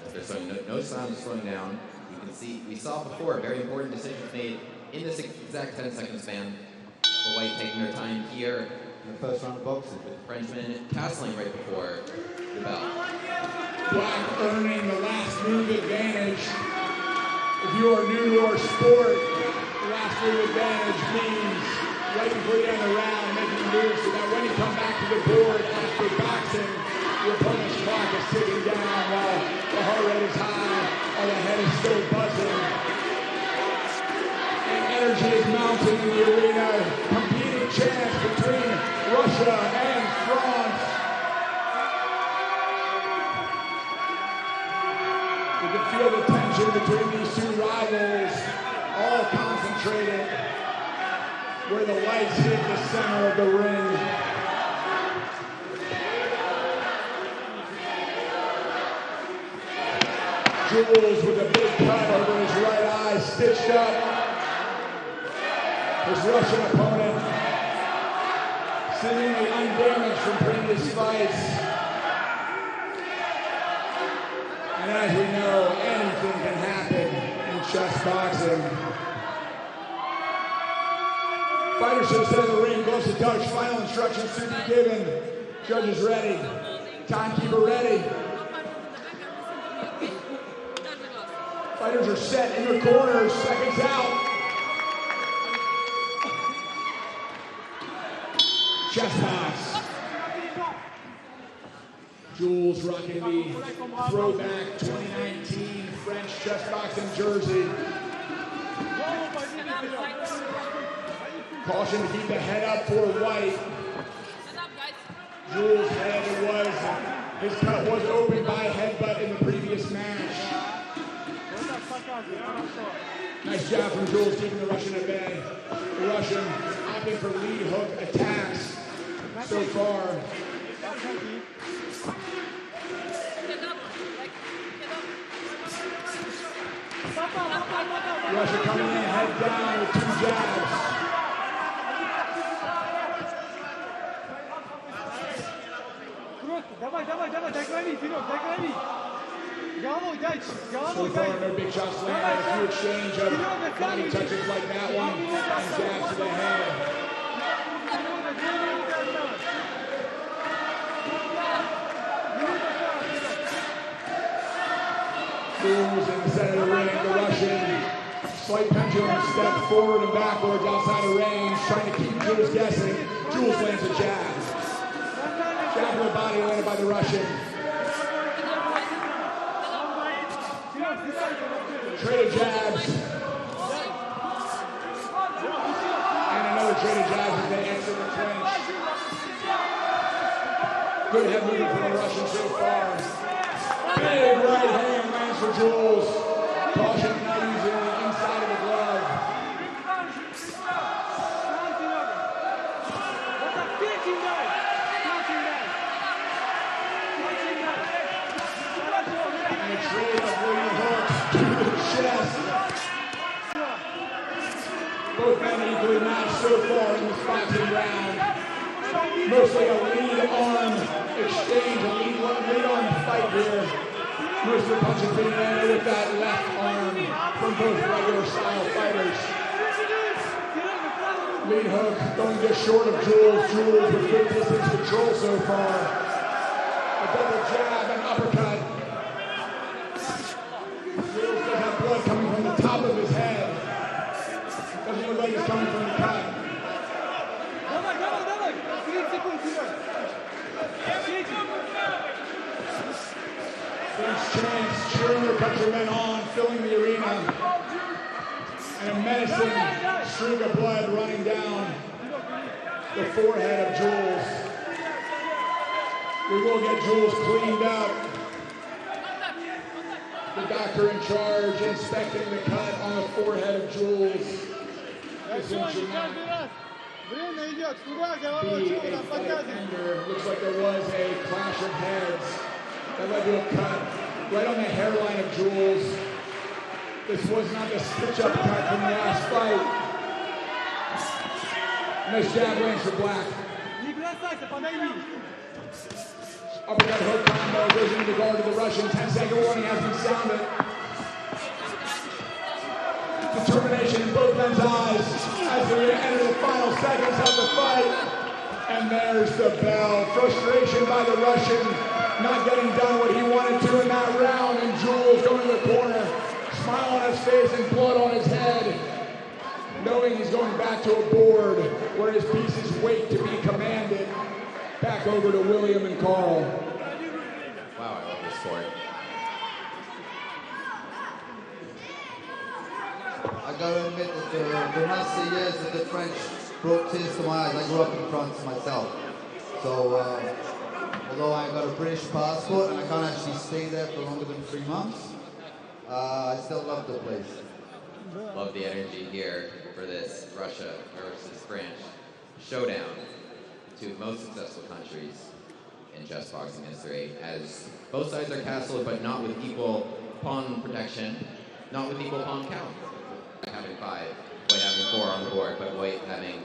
As they're slowing, no sound is slowing down. You can see, we saw before, very important decisions made in this exact 10-second span. The white taking their time here. In the first round of boxing. With the Frenchman castling right before the bell. Black earning the last move advantage. If you are new to our sport, the last move advantage means waiting for you on the round, making a move so that when you come back to the board after boxing, your opponent's clock is ticking down while the heart rate is high, while the head is still buzzing. And energy is mounting in the arena. Competing chance between Russia and France. You can feel the tension between these two rivals, all concentrated where the lights hit the center of the ring. Jules with a big cut over his right eye, stitched up. His Russian opponent, seemingly undamaged from previous fights. And as we know, anything can happen in chess boxing. Fighters should stay in the ring, gloves to touch, final instructions to be given. Judges ready, timekeeper ready. Fighters are set in their corners, seconds out. Chess box. Jules rocking the throwback 2019 French chess boxing jersey. Caution to keep the head up for white. Jules' head his cut was opened by a headbutt in the previous match. Nice job from Jules keeping the Russian at bay. The Russian opting for lead hook attacks so far. Russia coming in head down with 2 jabs. So far, no big shots landed. A few exchange of body touches like that one and jabs to the head. Jules in the center of the ring, the Russian. Slight pendulum step forward and backwards outside of range, trying to keep Jules guessing. Jules lands a jab. Jab to the body landed by the Russian. Trade of jabs. And another trade of jabs as they exit the clinch. Good head movement from the Russian so far. Big right hand lands for Jules. Caution not using the inside of the glove. And a trade of lead hook to the chest. Both men are equally matched so far in this boxing round. Mostly a lead arm exchange, a lead arm fight here. Most of the punches being landed with that left arm from both regular style fighters. Lead hook going just short of Jules. Jules with good distance control so far. A double jab and uppercut. Jules does have blood coming from the top of his head. Doesn't look like it's coming from the cut. There's Chance cheering their countrymen on, filling the arena. And a menacing streak of blood running down the forehead of Jules. We will get Jules cleaned up. The doctor in charge inspecting the cut on the forehead of Jules. This instrument. Looks like there was a clash of heads that led to a cut right on the hairline of Jules. This was not the stitch-up cut from the last fight. Nice jab lands for Black. Uppercut hook combo goes into the guard of the Russian. 10-second warning has been sounded. Determination in both men's eyes as they enter the final seconds of the fight. And there's the bell. Frustration by the Russian, not getting done what he wanted to in that round. And Jules going to the corner, smile on his face and blood on his head, knowing he's going back to a board where his pieces wait to be commanded. Back over to William and Carl. Wow, I love this sport. I gotta admit that the nasty years that the French brought tears to my eyes. I grew up in France myself. So, although I got a British passport and I can't actually stay there for longer than 3 months, I still love the place. Love the energy here for this Russia versus French showdown. Two most successful countries in chess boxing history, as both sides are castled, but not with equal pawn protection, not with equal pawn count. Having 5, White having 4 on the board, but White having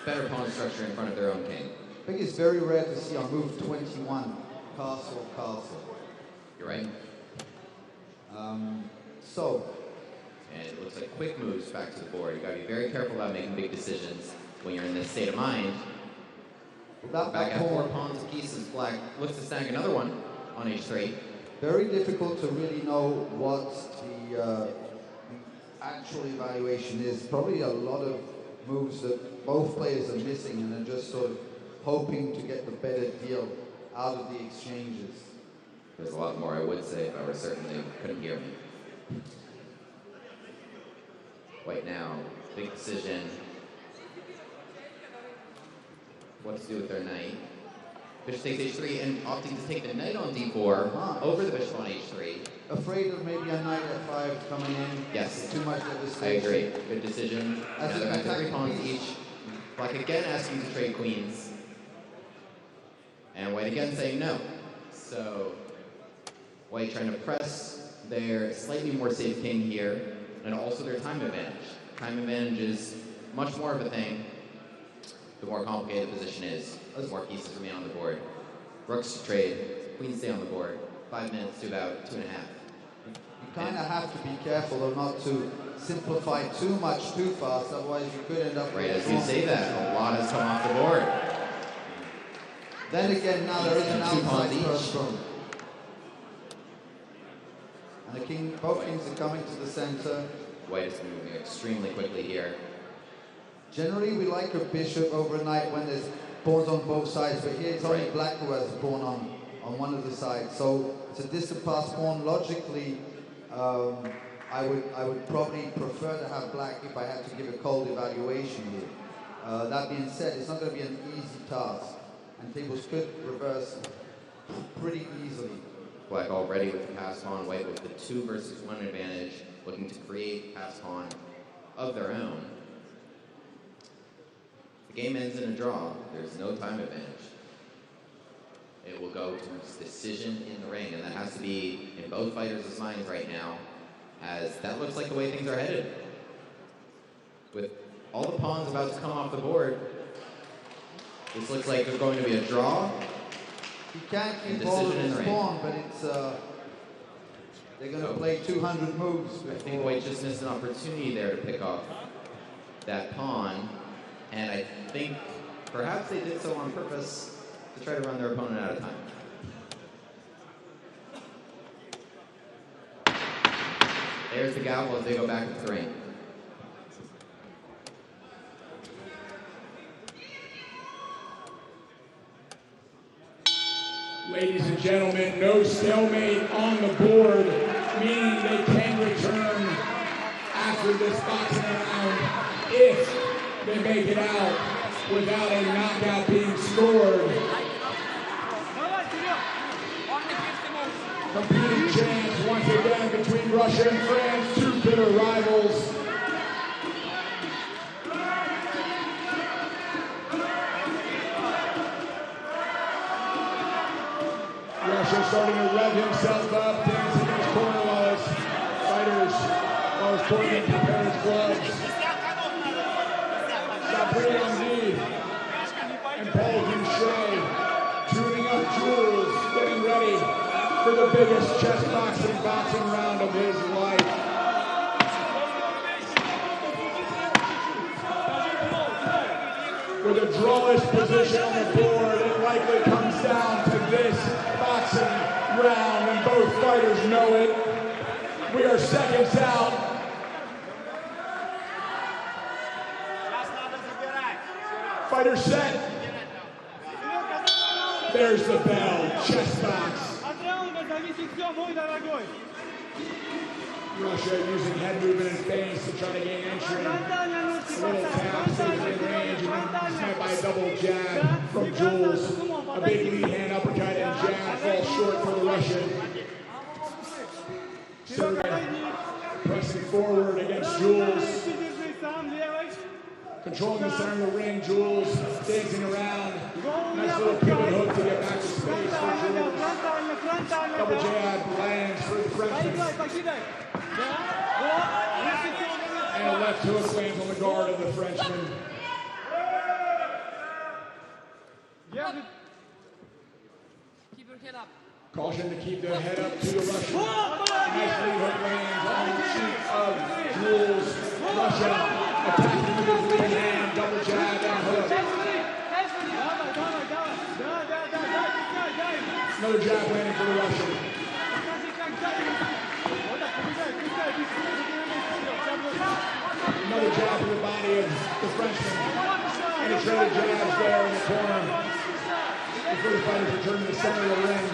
better pawn structure in front of their own king. I think it's very rare to see on move 21, castle, castle. You're right. And it looks like quick moves back to the board. You gotta be very careful about making big decisions when you're in this state of mind. Back at 4 pawns pieces. Black looks to snag another one on h3. very difficult to really know what the actual evaluation is. Probably a lot of moves that both players are missing and are just sort of hoping to get the better deal out of the exchanges. There's a lot more I would say if I were certain they couldn't hear me. White now, big decision. What to do with their knight. Bishop takes h3 and opting to take the knight on d4 over the bishop on h3. Afraid of maybe a knight f5 coming in. Yes. Too much devastation. I agree. Good decision. Now they're back to 3 pawns each. Black again asking to trade queens. And White again saying no. So White trying to press their slightly more safe king here, and also their time advantage. Time advantage is much more of a thing the more complicated the position is, the more pieces remain on the board. Rooks to trade, queens stay on the board. 5 minutes to about 2.5. You kind of have to be careful though not to simplify too much too fast, otherwise you could end up right as you say that, a lot has come off the board. Then again, now there is an outside first row. And both kings are coming to the center. White is moving extremely quickly here. Generally, we like a bishop overnight when there's pawns on both sides, but here it's only black who has a pawn on one of the sides. So it's a distant pass pawn. Logically, I would probably prefer to have black if I had to give a cold evaluation here. That being said, it's not going to be an easy task, and tables could reverse pretty easily. Black already with the pass pawn, white with the 2 versus 1 advantage, looking to create pass pawn of their own. The game ends in a draw. There's no time advantage. It will go to decision in the ring, and that has to be in both fighters' minds right now, as that looks like the way things are headed. With all the pawns about to come off the board, this looks like there's going to be a draw. You can't keep all of his pawn, but it's they're going to play 200 moves. I think white just missed an opportunity there to pick off that pawn, and I think perhaps they did so on purpose to try to run their opponent out of time. There's the gavel as they go back into the ring. Ladies and gentlemen, no stalemate on the board, meaning they can return after this boxing round if they make it out without a knockout being scored. Competing chance once again between Russia and France, 2 bitter rivals. Russia starting to rev himself up, dancing in his corner while his cornerman prepares his gloves. Sabri and Paul Duche tuning up Jules, getting ready for the biggest chess boxing round of his life. With a drawish position on the board, it likely comes down to this boxing round, and both fighters know it. We are seconds out. Fighter set. There's the bell. Chess box. Russia using head movement and feints to try to gain entry. A little tap, stays in range, and then snapped by a double jab from Jules. A big lead hand uppercut and jab falls short for the Russian. Sergey pressing forward against Jules. Controlling the center of the ring, Jules dancing around. Nice little pivot hook to get back to space for Jules. Double jab lands for the Frenchman. And a left hook lands on the guard of the Frenchman. Keep your head up. Caution to keep the head up to the Russian. Nice lead hook lands on the cheek of Jules. Russia attacking with his lead hand, double jab and hook. Another jab landing for the Russian. Another jab to the body of the Frenchman. Penetrated jabs there in the corner. Before the fighters return to the center of the ring.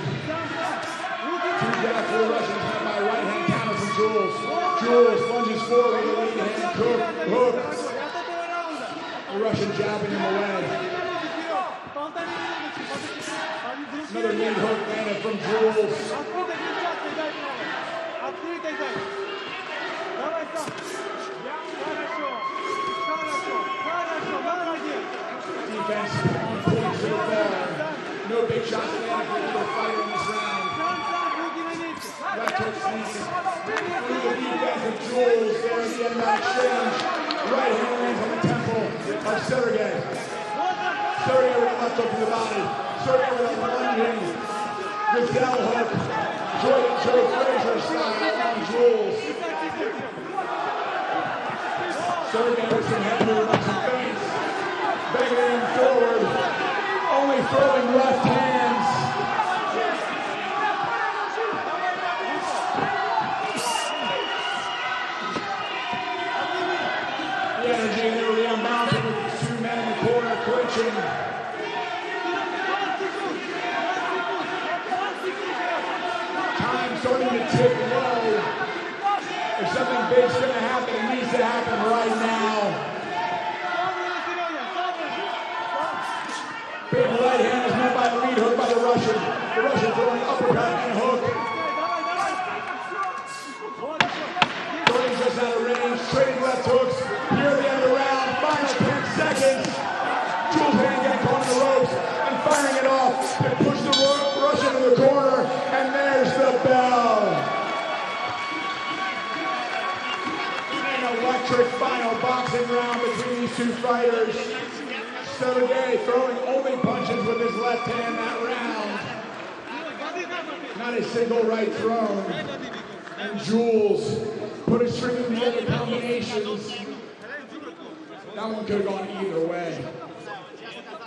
2 jabs for the Russians, met by right hand counter from Jules. Jules lunges forward with a lead hand hook. The Russian jabbing him away. Another lead hook landed from Jules. Defense on point so far. No big shots landed for either fighter in this round. Left hook sneaks. Through the defense of Jules. There at the end of that exchange. Right hand lands on the temple of Sergey. Sergey with a left hook to the body. Sergey with a lunging gazelle hook. Joe Frazier style on Jules. Sergey with some head movements and feints. Begging him forward. Only throwing left hands. hit low. If something big's going to happen, it needs to happen right now. Big right hand is met by a lead hook by the Russian. The Russian throwing uppercut and hook. Going just out of range, trading left hooks. Here at the end of the round, final 10 seconds. Jules hand getting caught in the ropes and firing it off. They push the Russian to the corner, and there's the bell. An electric final boxing round between these two fighters. Sergey throwing only punches with his left hand that round. Not a single right thrown. And Jules putting string together combinations. That one could have gone either way.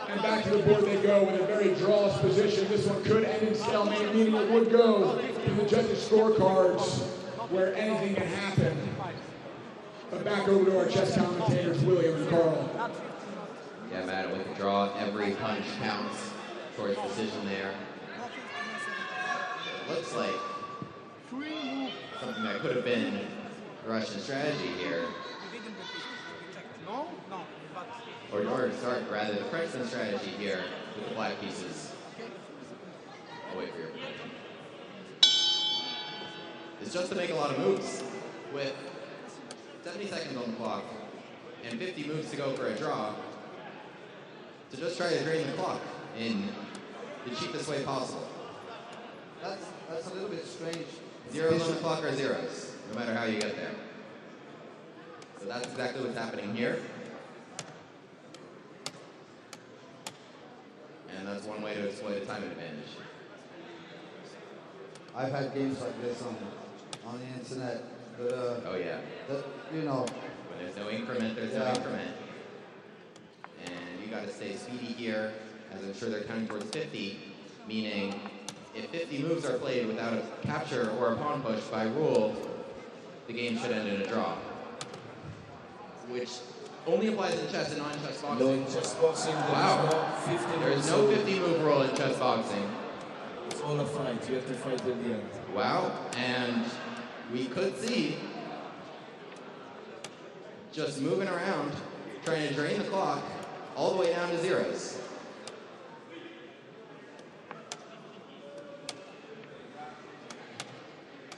And back to the board they go with a very drawless position. This one could end in stalemate, meaning it would go to the judges' scorecards where anything can happen. But back over to our chess commentators, William and Carl. Yeah, Matt, with the draw, every punch counts towards decision there. It looks like something that could have been the Russian strategy here. Or sorry, rather the Frenchman strategy here with the black pieces. I'll wait for your prediction. It's just to make a lot of moves. With 70 seconds on the clock and 50 moves to go for a draw, to just try to drain the clock in the cheapest way possible. That's a little bit strange. Zeros on the clock are zeros, no matter how you get there. So that's exactly what's happening here. And that's one way to exploit a time advantage. I've had games like this on the internet that Oh yeah. that, you know, When there's no increment, there's no increment. And you gotta stay speedy here, as I'm sure they're counting towards 50, meaning if 50 moves are played without a capture or a pawn push by rule, the game should end in a draw. Which only applies in chess and non-chess boxing. No, in chess boxing, There is no 50 move rule in chess boxing. It's all a fight. You have to fight at the end. Wow, and we could see just moving around, trying to drain the clock all the way down to zeros.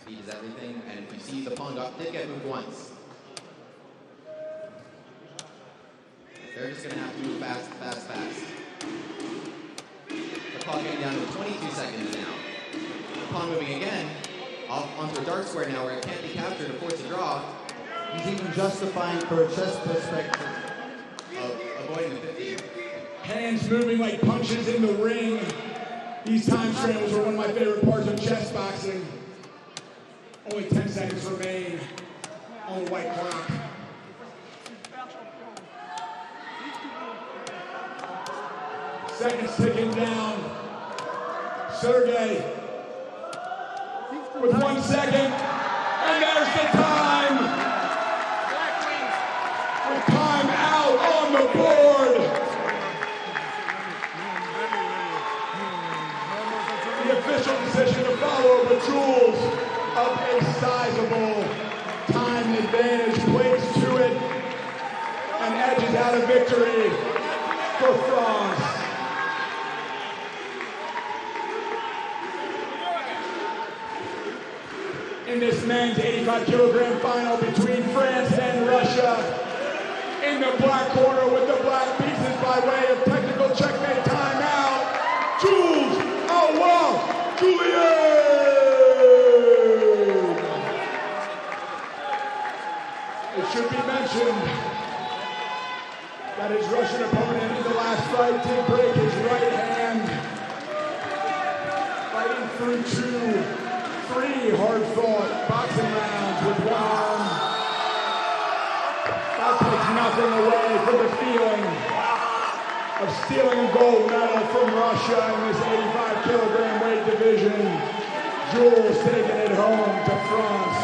Speed is everything, and if you see the pawn did get moved once. They're just going to have to move fast, fast, fast. The clock getting down to 22 seconds now. The pawn moving again, off onto a dark square now where it can't be captured to force a draw. he's even justifying for a chess perspective. Avoiding the 50. Hands moving like punches in the ring. These time scrambles are one of my favorite parts of chess boxing. Only 10 seconds remain on the white clock. Seconds ticking down. Sergey with 1 second. And there's the time. With time out on the board. The official decision to follow, but Jules up a sizable time advantage, plays to it, and edges out a victory for France. In this men's 85-kilogram final between France and Russia, in the black corner with the black pieces by way of technical checkmate timeout, Jules Julien. It should be mentioned that his Russian opponent in the last fight did break his right hand, fighting through 3 hard-fought boxing rounds with one arm. That takes nothing away from the feeling of stealing a gold medal from Russia in this 85-kilogram weight division. Jules taking it home to France.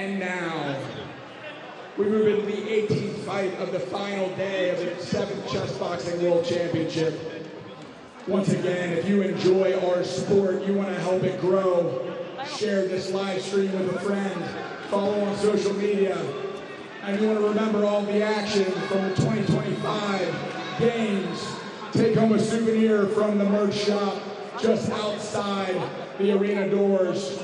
And now, we move into the 18th fight of the final day of the 7th Chessboxing World Championship. Once again, if you enjoy our sport, you want to help it grow, share this live stream with a friend, follow on social media, and you want to remember all the action from the 2025 games. Take home a souvenir from the merch shop just outside the arena doors.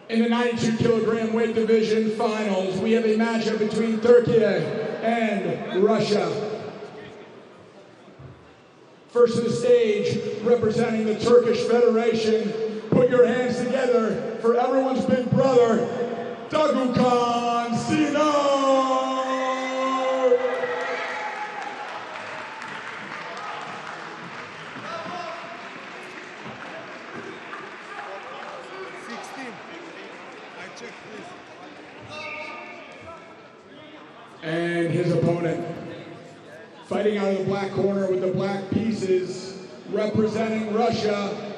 In the 92 kilogram weight division finals, we have a matchup between Turkey and Russia. First to the stage, representing the Turkish Federation, put your hands together for everyone's big brother, Dagukan Sinar! 16. I check, please. And his opponent, fighting out of the black corner with the black pieces, representing Russia.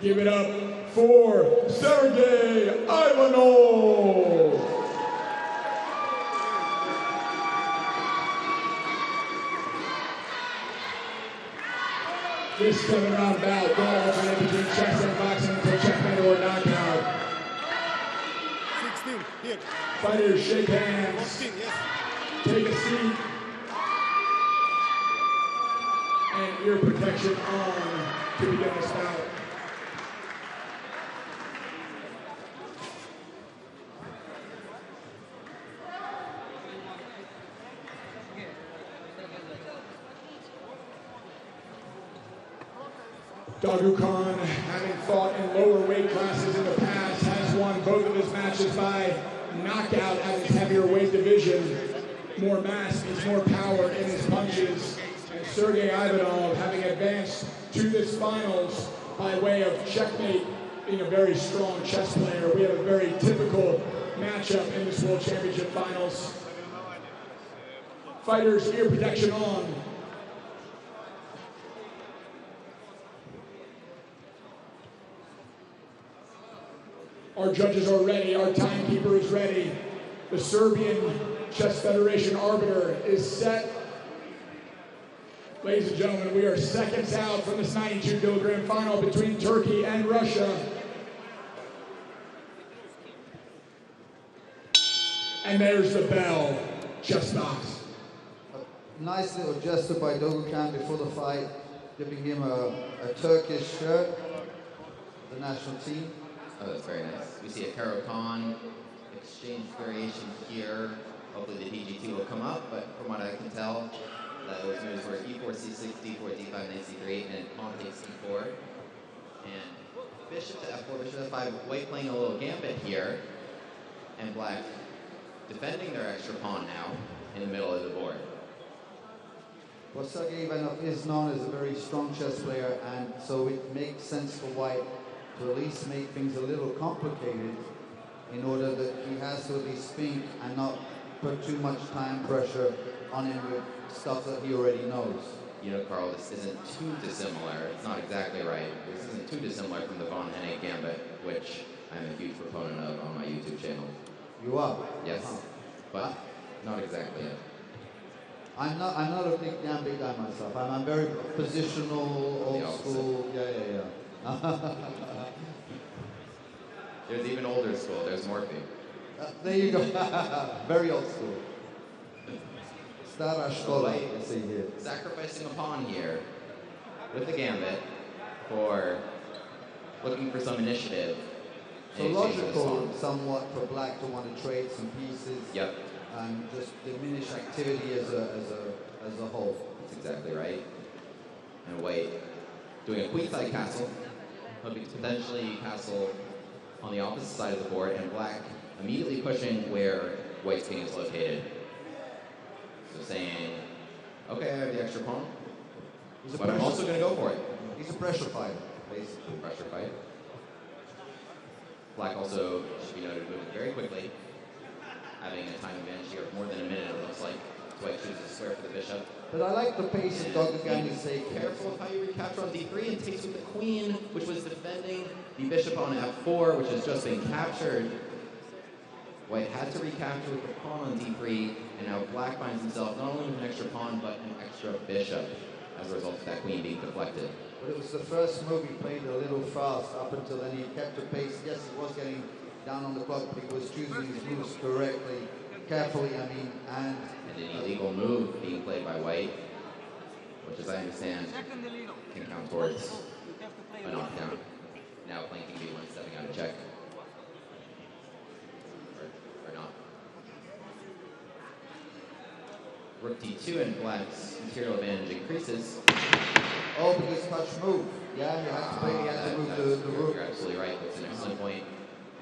Give it up for Sergey Ivanov. This 7-round bout will alternate between chess and boxing until checkmate or knockout. 16, here. Fighters shake hands, 16, yes. take a seat, and ear protection on to begin this bout. Dagukan, having fought in lower weight classes in the past, has won both of his matches by knockout at his heavier weight division. More mass means more power in his punches. And Sergey Ivanov, having advanced to this finals by way of checkmate, being a very strong chess player. We have a very typical matchup in this World Championship finals. Fighters, ear protection on. Our judges are ready, our timekeeper is ready. The Serbian Chess Federation arbiter is set. Ladies and gentlemen, we are seconds out from this 92 kilogram final between Turkey and Russia. And there's the bell, chess box. A nice little gesture by Dagukan before the fight, giving him a Turkish shirt, the national team. Oh, that's very nice. We see a Karo Khan exchange variation here. Hopefully the DG2 will come up, but from what I can tell, those moves were E4, C6, D4, D5, Knight C3, and Pawn takes C4. And Bishop to F4, Bishop to F5, White playing a little gambit here, and Black defending their extra pawn now in the middle of the board. Well, Sergey Ivanov is known as a very strong chess player, and so it makes sense for White to at least make things a little complicated in order that he has to at least think and not put too much time pressure on him with stuff that he already knows. You know, Carl, this isn't too dissimilar. It's not exactly right. This isn't too dissimilar from the Von Hennig Gambit, which I'm a huge proponent of on my YouTube channel. You are? Yes, but not exactly it. I'm not a big gambit guy myself. I'm very positional, old school. Yeah. There's even older school. There's Morphy. There you go. Very old school. Stara Shkola, you see here. Sacrificing a pawn here with the gambit for looking for some initiative. So logical somewhat for Black to want to trade some pieces. Yep. And just diminish activity as a whole. That's exactly right. And White doing a queenside castle, hoping to potentially castle on the opposite side of the board, and Black immediately pushing where White's king is located. So saying, okay, I have the extra pawn, but I'm also going to go for it. He's a pressure fighter, basically. Pressure fight. Black also, should be noted, moving very quickly, having a time advantage here of more than a minute, it looks like. White chooses a square for the bishop. But I like the pace of Dagukan. Be careful of how you recapture on D3 and takes with the queen, which was defending The bishop on f4, which has just been captured. White had to recapture with the pawn on d3, and now black finds himself not only with an extra pawn, but an extra bishop as a result of that queen being deflected. But it was the first move he played a little fast up until then. He kept the pace. Yes, he was getting down on the clock, but he was choosing his moves correctly, carefully, I mean, and an illegal move being played by White, which as I understand, can count towards a knockdown. Now playing King B1, stepping out of check. Or not. Rook D2 and Black's material advantage increases. oh, because touch move. Yeah, he had to play, he had to move the rook. You're absolutely right, that's an excellent point.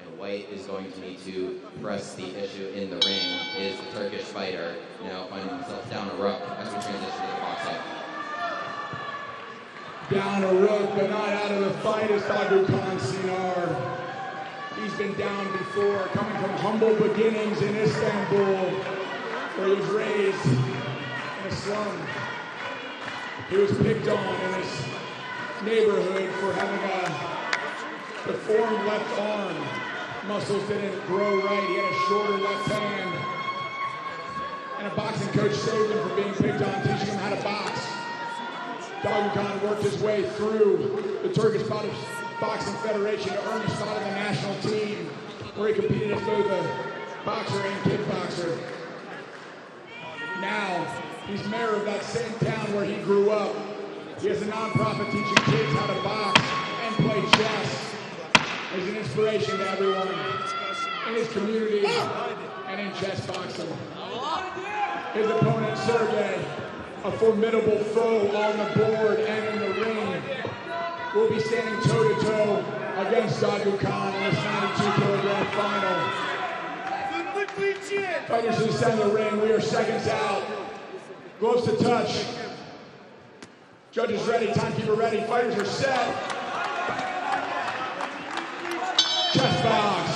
And White is going to need to press the issue in the ring. Is the Turkish fighter now finding himself down a rook as we transition to the box out. Down a rook, but not out of the fight is Dagukan Sinar. He's been down before, coming from humble beginnings in Istanbul, where he was raised in a slum. He was picked on in his neighborhood for having a deformed left arm. Muscles didn't grow right, he had a shorter left hand. And a boxing coach saved him from being picked on, teaching him how to box. Dagukan worked his way through the Turkish Boxing Federation to earn a spot on the national team, where he competed as both a boxer and kickboxer. Now, he's mayor of that same town where he grew up. He has a nonprofit teaching kids how to box and play chess. He's an inspiration to everyone in his community and in chess boxing. His opponent, Sergey, a formidable foe on the board and in the ring, will be standing toe-to-toe against Dagukan in this 92-kilogram final. Fighters to the center of the ring, we are seconds out. Gloves to touch. Judges ready, timekeeper ready, fighters are set. Chess box.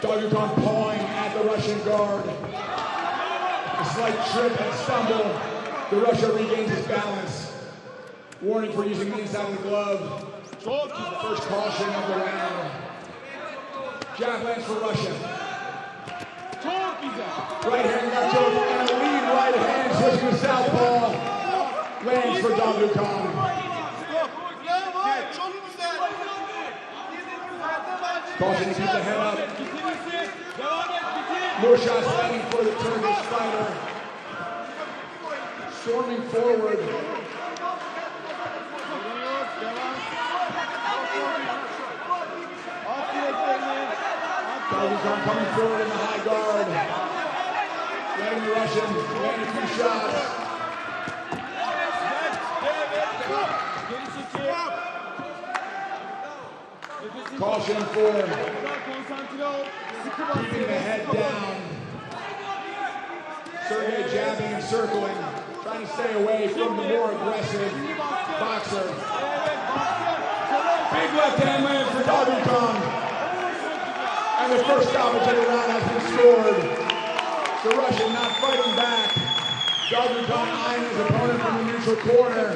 Dagukan pawing at the Russian guard. A slight trip and stumble. The Russia regains his balance. Warning for using the inside of the glove. First caution of the round. Jab lands for Russia. Right hand left hook and a lead right hand switching to southpaw. Lands for Dagukan. Caution to keep the head up. More shots landing for the Turkish fighter. Storming forward. Dagukan coming forward in the high guard. Letting the Russian land a few shots. Caution for keeping the head down. Sergey jabbing and circling, trying to stay away from the more aggressive boxer. Big left hand land for Dagukan. And the first stoppage of the round has been scored. The Russian not fighting back. Dagukan eyeing his opponent from the neutral corner.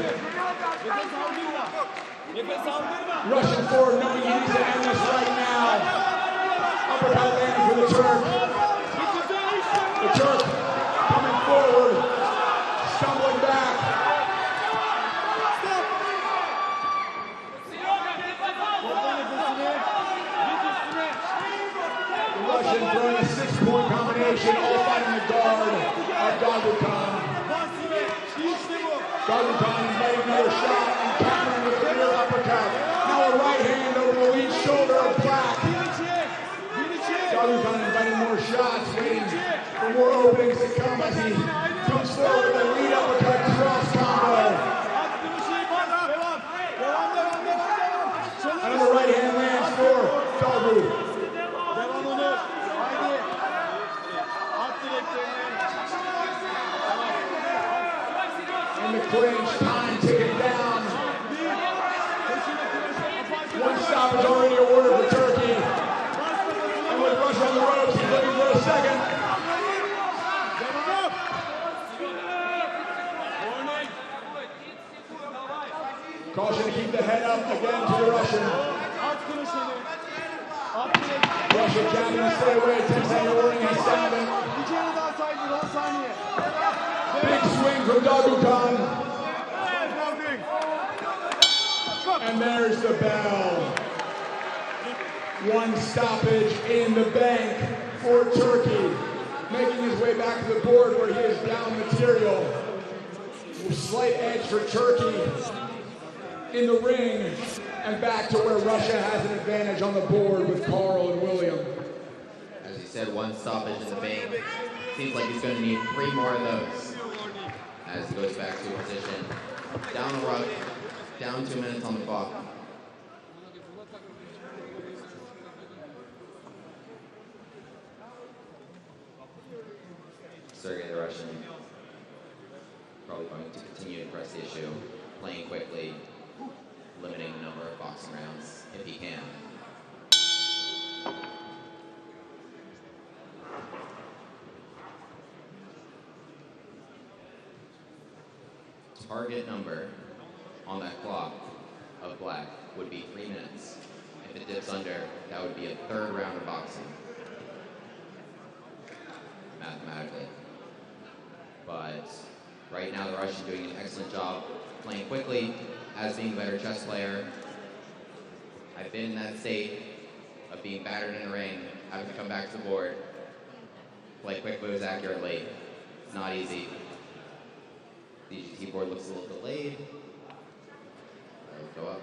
Russian forward knowing he needs to end this right now. Uppercut landing for the Turk. The Turk coming forward, stumbling back. The Russian throwing a 6-point combination, all fighting the guard of Dagukan. Dagukan inviting another shot and countering with a rear uppercut. Now a right hand over the lead shoulder of Black. Dagukan inviting more shots, waiting for more openings to come as he comes forward with a lead uppercut cross combo. Another right hand lands for Dagu. And the clinch, time ticking down. One stoppage already awarded for Turkey. And with Russia on the ropes, he's looking for a second. Caution to keep the head up again to the Russian. Russian jabbing to stay away. 10-second warning has sounded. Big swing from Dagukan. And there's the bell. One stoppage in the bank for Turkey. Making his way back to the board where he is down material. Slight edge for Turkey in the ring, and back to where Russia has an advantage on the board with Carl and William. As you said, one stoppage in the bank. Seems like he's going to need 3 more of those as he goes back to position. Down the ruck, down 2 minutes on the clock. Sergey the Russian probably going to continue to press the issue, playing quickly, limiting the number of boxing rounds if he can. Target number on that clock of black would be 3 minutes. If it dips under, that would be a 3rd round of boxing, mathematically. But right now the Russian doing an excellent job playing quickly as being a better chess player. I've been in that state of being battered in the ring, having to come back to the board, play quick moves accurately. It's not easy. The GT board looks a little delayed. Let's go up.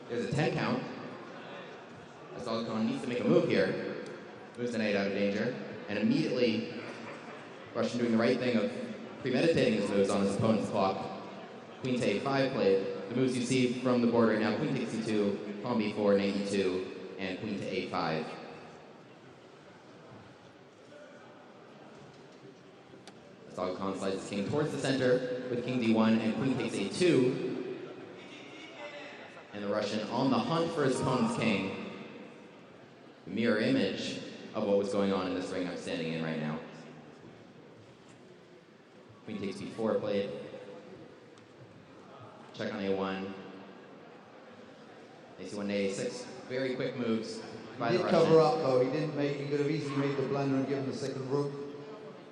There's a 10 count. Dagukan needs to make a move here. Moves the knight out of danger. And immediately, Russian doing the right thing of premeditating his moves on his opponent's clock. Queen to a5 played. The moves you see from the board right now, queen takes e2, pawn b4, knight e2, and queen to a5. Dagukan slides his king towards the center with king d1 and queen takes a2. And the Russian on the hunt for his opponent's king. The mirror image of what was going on in this ring I'm standing in right now. Queen takes b4 played. Check on a1. ac1 to a6. Very quick moves by the Russian. He did cover up though. He could have easily made the blunder and given the second rook.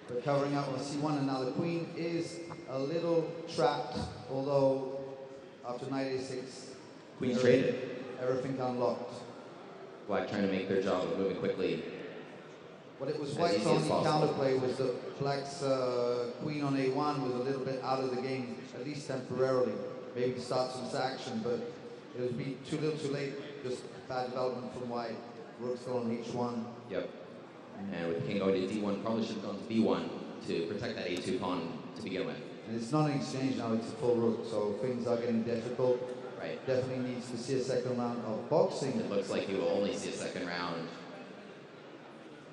But covering up on c1, and now the queen is a little trapped, although after knight a6, Queen's traded. Everything unlocked. Black trying to make their job of moving quickly. What it was White's only counterplay was that Black's queen on a1 was a little bit out of the game, at least temporarily. Maybe start some action, but it was too little too late. Just bad development from White. Rook still on h1. Yep. And with king going to d1, probably should have gone to b1 to protect that a2 pawn to begin with. And it's not an exchange now, it's a full rook, so things are getting difficult. Right. Definitely needs to see a second round of boxing. It looks like he will only see a second round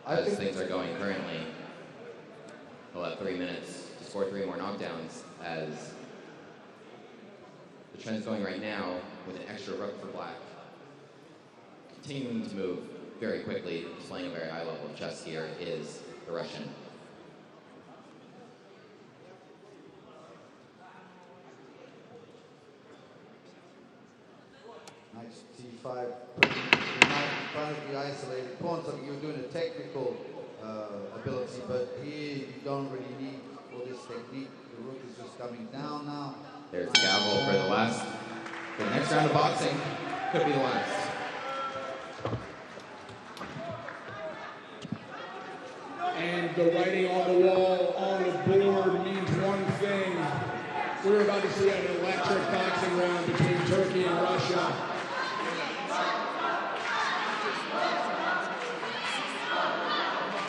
as things are going currently. He'll have 3 minutes to score 3 more knockdowns as the trend's going right now with an extra rook for Black. Continuing to move very quickly, playing a very high level of chess here is the Russian. Knight c5, primarily isolated pawns. I mean, you're doing a technical ability, but here you don't really need all this technique. The rook is just coming down now. There's the gavel for the next round of boxing. Could be the last. And the writing on the wall, on the board, means one thing. We're about to see an electric boxing round between Turkey and Russia.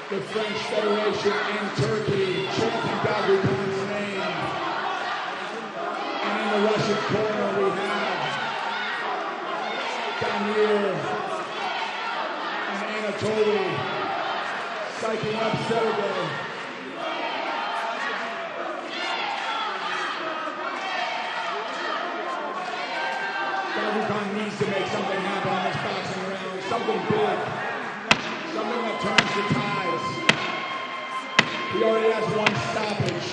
The French Federation and Turkey chanting Dagukan's name. And in the Russian corner we have Damir and Anatoly psyching up Sergey. Dagukan needs to make something happen in this boxing round, something big, something that turns the tides. He already has one stoppage.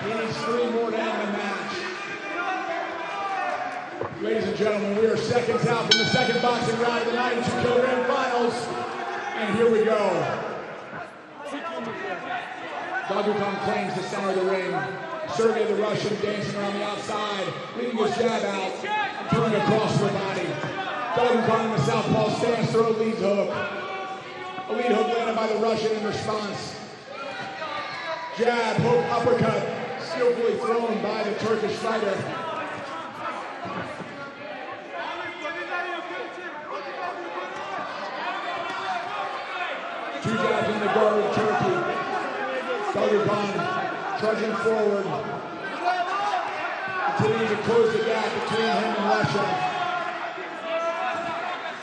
He needs 3 more to end the match. Ladies and gentlemen, we are seconds out from the second boxing round of the 92-kilogram finals. And here we go. Dagupan claims the center of the ring. Sergey the Russian dancing around the outside, leading his jab out, throwing across the body. Dagupan in the southpaw stance, throw a lead hook. A lead hook landed by the Russian in response. Jab, hook, uppercut, skillfully thrown by the Turkish fighter. Two jabs in the guard of Turkey. Dagupan trudging forward, continuing to close the gap between him and Russia.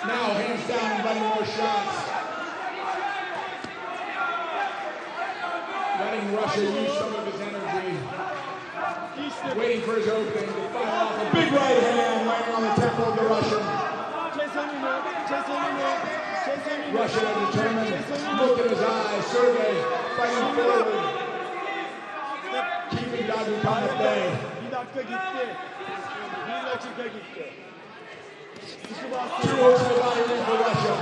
Now hands down, inviting more shots. Letting Russia use some of his energy. Waiting for his opening to fire off a big right hand landing on the temple of the Russian. Russia determined, look in his eyes, Sergey fighting forward, keeping Dagupan at bay. Two hooks to the body ring for Russia.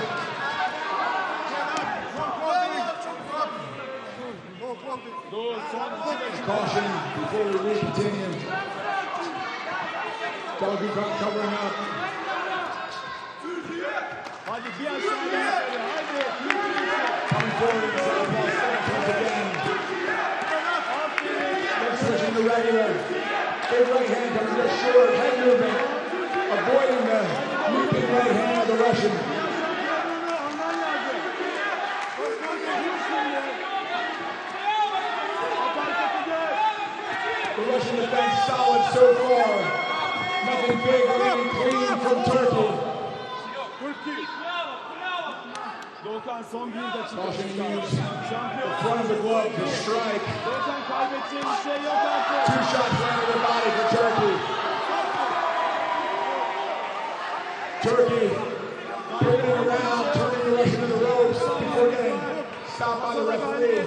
Caution before we continue. Dagupan covering up. Coming forward in the southpaw stance once again. Then switching to regular. Big right hand coming just short. Head movement. Avoiding the looping right hand of the Russian. The Russian defense solid so far. Nothing big or even clean from Turkey. Caution used the front of the glove to strike. 2 shots landed in the body for Turkey. Turkey pivoting around, turning the Russian to the ropes before getting stopped by the referee.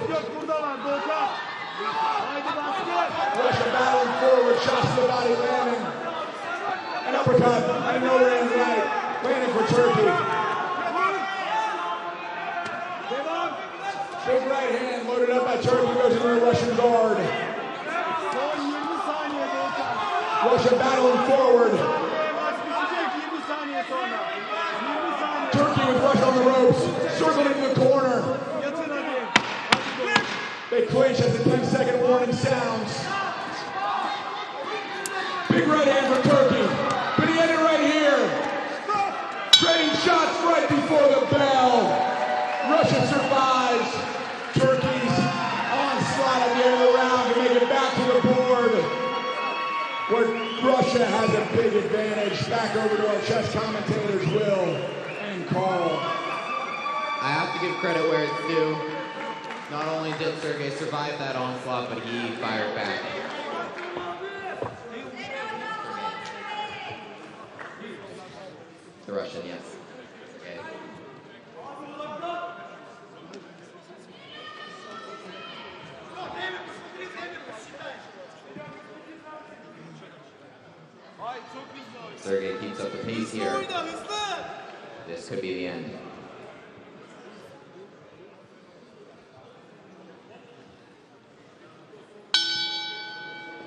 Russia battling forward, shots to the body landing. An uppercut, and no land right, landing for Turkey. Big right hand loaded up by Turkey, goes into the Russian guard. Russia battling forward. Turkey with Russia on the ropes, circled into the corner. They clinch as the 10-second warning sounds. Big right hand for Turkey, but he ended right here. Trading shots right before the bell. Russia survives. Turkey's onslaught at the end of the round to make it back to the board, where Russia has a big advantage. Back over to our chess commentators, Will and Carl. I have to give credit where it's due. Not only did Sergey survive that onslaught, but he fired back. The Russian, yes. Okay. Sergey keeps up the pace here. This could be the end.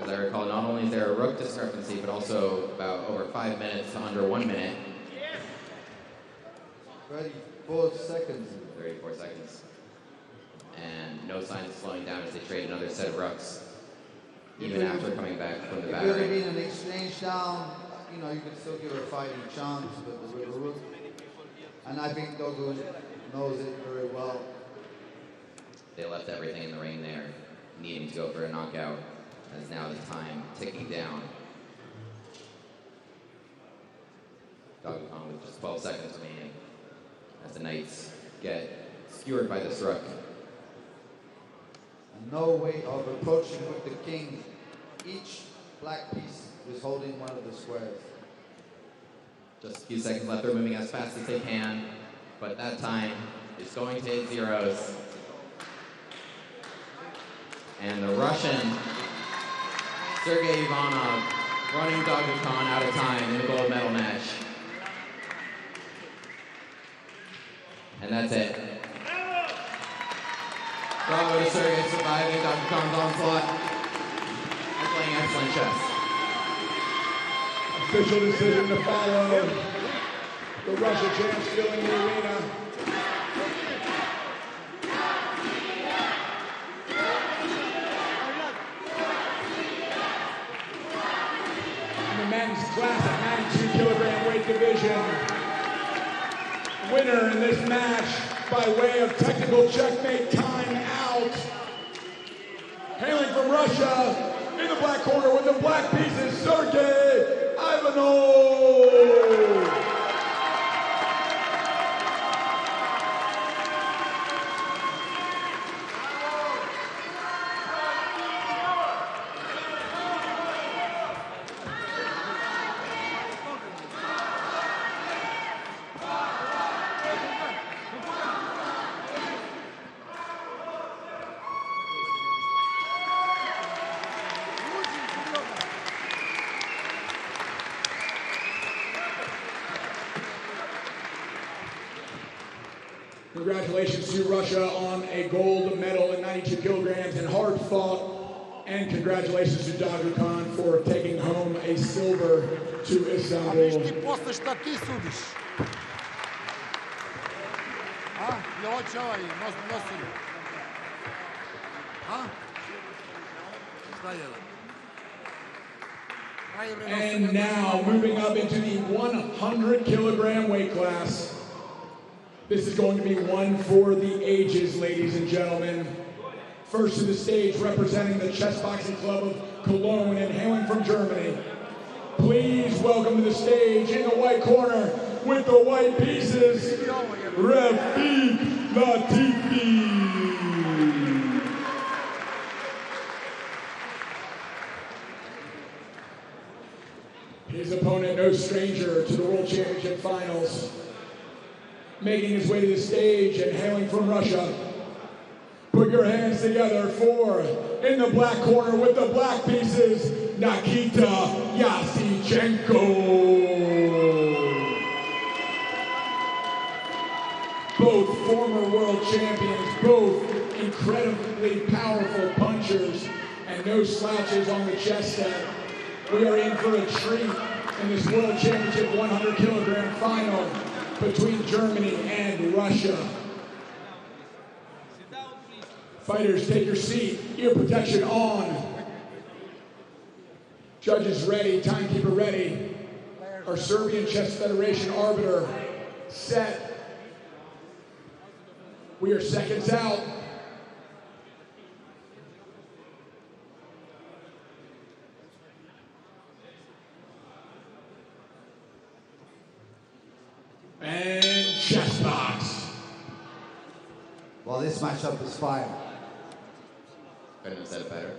As I recall, not only is there a rook discrepancy, but also about over 5 minutes to under 1 minute. 34 seconds. 34 seconds. And no signs of slowing down as they trade another set of rooks, even after coming back from the battery. If it would have been an exchange down, you know, you could still give it a fighting chance, but with the rook. And I think Dogu knows it very well. They left everything in the ring there, needing to go for a knockout, as now the time ticking down. Dagupan with just 12 seconds remaining, as the Knights get skewered by this rook. No way of approaching with the king. Each black piece is holding one of the squares. Just a few seconds left. They're moving as fast as they can, but that time is going to hit zeros. And the Russian, Sergey Ivanov, running Dr. Khan out of time in the gold medal match. And that's it. Bravo to Sergey surviving Dr. Khan's onslaught and playing excellent chess. Official decision to follow. The Russian champ still in the arena. In the men's class at 92 kilogram weight division. Winner in this match by way of technical checkmate, time out. Hailing from Russia, in the black corner with the black pieces, Sergey Ivanov. Congratulations to Russia on a gold medal in 92 kilograms and hard fought. And congratulations to Dr. Khan for taking home a silver to Istanbul. And now moving up into the 100 kilogram weight class. This is going to be one for the ages, ladies and gentlemen. First to the stage, representing the Chessboxing Club of Cologne and hailing from Germany. Please welcome to the stage, in the white corner, with the white pieces, Rafik Latifi. His opponent, no stranger to the World Championship Finals. Making his way to the stage and hailing from Russia. Put your hands together for, in the black corner with the black pieces, Nikita Yasichenko. Both former world champions, both incredibly powerful punchers, and no slouches on the chess set. We are in for a treat in this World Championship 100 kilogram final between Germany and Russia. Fighters, take your seat. Ear protection on. Judges ready. Timekeeper ready. Our Serbian Chess Federation arbiter set. We are seconds out. And chess box. Well, this matchup is fire. Couldn't have said it better.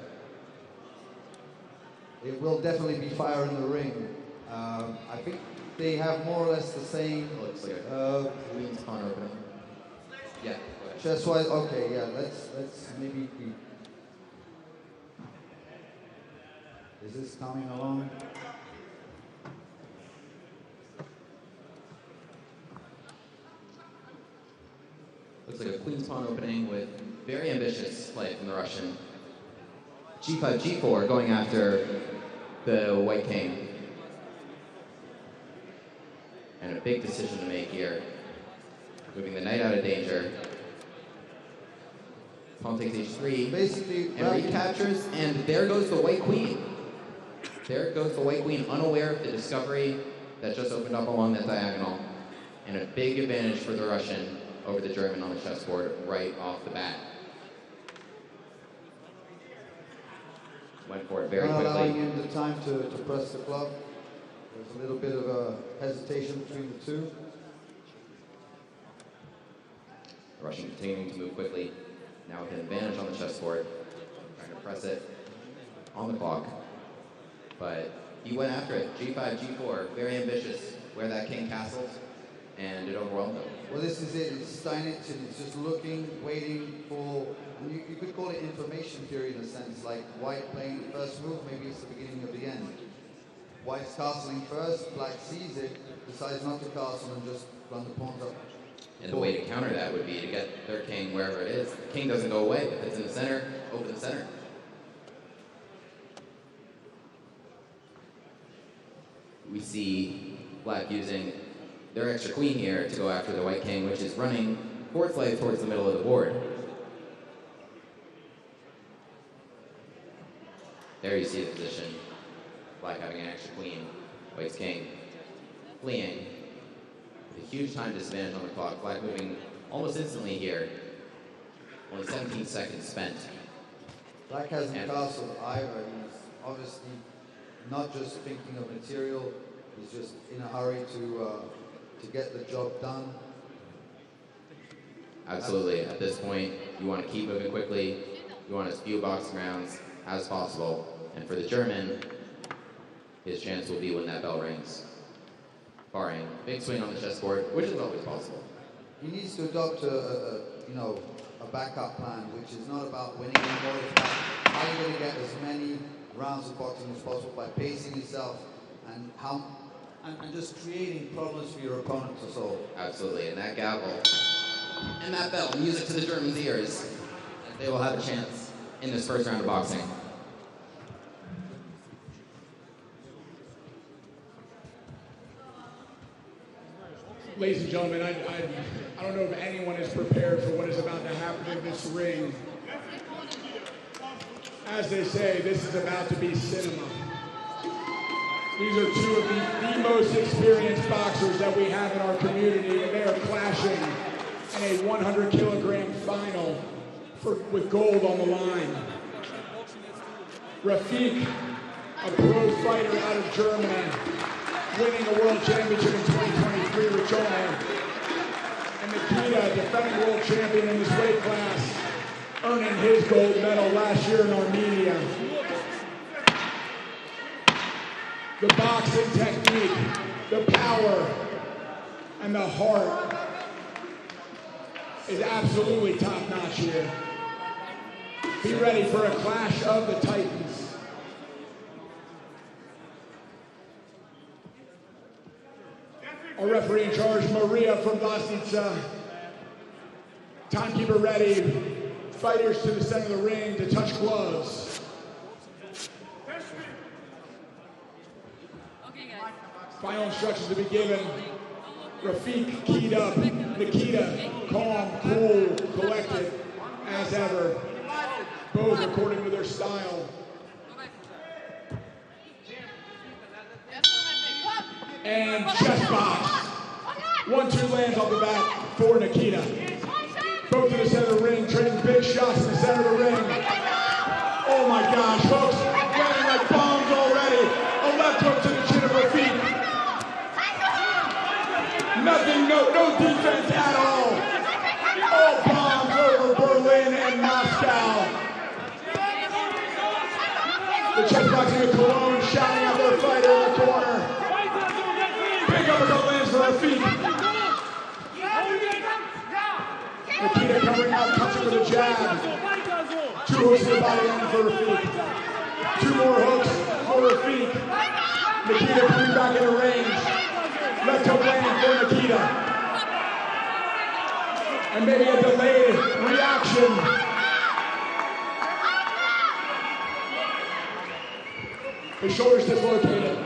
It will definitely be fire in the ring. I think they have more or less the same. Looks like Queen's pawn opening. Yeah. Chess-wise, okay, yeah. Let's maybe. Is this coming along? Looks like a Queen's pawn opening with very ambitious play from the Russian. G5, G4 going after the white king. And a big decision to make here. Moving the knight out of danger. Pawn takes h3. Basically, and recaptures, and there goes the white queen. There goes the white queen, unaware of the discovery that just opened up along that diagonal. And a big advantage for the Russian over the German on the chessboard right off the bat. Went for it very quickly. Allowing him the time to press the club. There's a little bit of a hesitation between the two. The Russian continuing to move quickly. Now with an advantage on the chessboard. Trying to press it on the clock. But he went after it. G5, G4, very ambitious. Where that king castles. And it overwhelmed him. Well, this is it. It's Steinitz, and it's just looking, waiting for, and you could call it information theory in a sense, like white playing the first move, maybe it's the beginning of the end. White's castling first, black sees it, decides not to castle and just run the pawns up. And the way to counter that would be to get their king wherever it is. The king doesn't go away. If it's in the center, open the center. We see black using their extra queen here to go after the white king, which is running forward slightly towards the middle of the board. There you see the position. Black having an extra queen, white's king fleeing. A huge time disadvantage on the clock. Black moving almost instantly here. Only 17 seconds spent. Black hasn't castled either. He's obviously not just thinking of material. He's just in a hurry to get the job done. Absolutely. At this point, you want to keep moving quickly. You want as few boxing rounds as possible. And for the German, his chance will be when that bell rings. Barring big swing on the chessboard, which is always possible. He needs to adopt a backup plan, which is not about winning anymore. It's about how you're going to get as many rounds of boxing as possible by pacing yourself and just creating problems for your opponent to solve. Absolutely, and that gavel and that bell, music to the Germans' ears. They will have a chance in this first round of boxing. Ladies and gentlemen, I don't know if anyone is prepared for what is about to happen in this ring. As they say, this is about to be cinema. These are two of the most experienced boxers that we have in our community, and they are clashing in a 100-kilogram final with gold on the line. Rafik, a pro fighter out of Germany, winning a world championship in 2023 with Chona. And Nikita, defending world champion in this weight class, earning his gold medal last year in Armenia. The boxing technique, the power, and the heart is absolutely top-notch here. Be ready for a clash of the titans. Our referee in charge, Maria from Losnica. Timekeeper ready. Fighters to the center of the ring to touch gloves. Final instructions to be given. Rafik keyed up. Nikita, calm, cool, collected, as ever. Both according to their style. And chest box. 1-2 lands off the bat for Nikita. Both to the center of the ring, trading big shots in the center of the ring. Oh my gosh, hooks landing like bombs already. A left hook to the chin of Rafik. Nothing, no defense at all. All bombs over Berlin and Moscow. The chessboxing of Cologne shouting at their fighter in the corner. Big uppercut lands for Rafik. Nikita covering up, touching with a jab. 2 hooks to the body end for Rafik. 2 more hooks for Rafik. Nikita coming back into range. Left hook landing for Nikita. And maybe a delayed reaction. His shoulder's dislocated.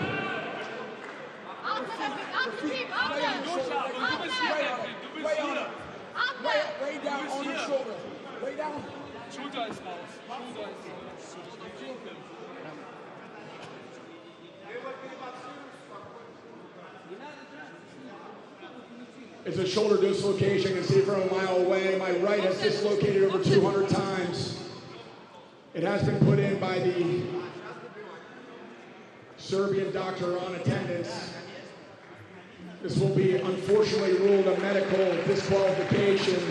Way down on the shoulder. Way down. Schulter ist raus. It's a shoulder dislocation. You can see from a mile away. My right has dislocated over 200 times. It has been put in by the Serbian doctor on attendance. This will be unfortunately ruled a medical disqualification.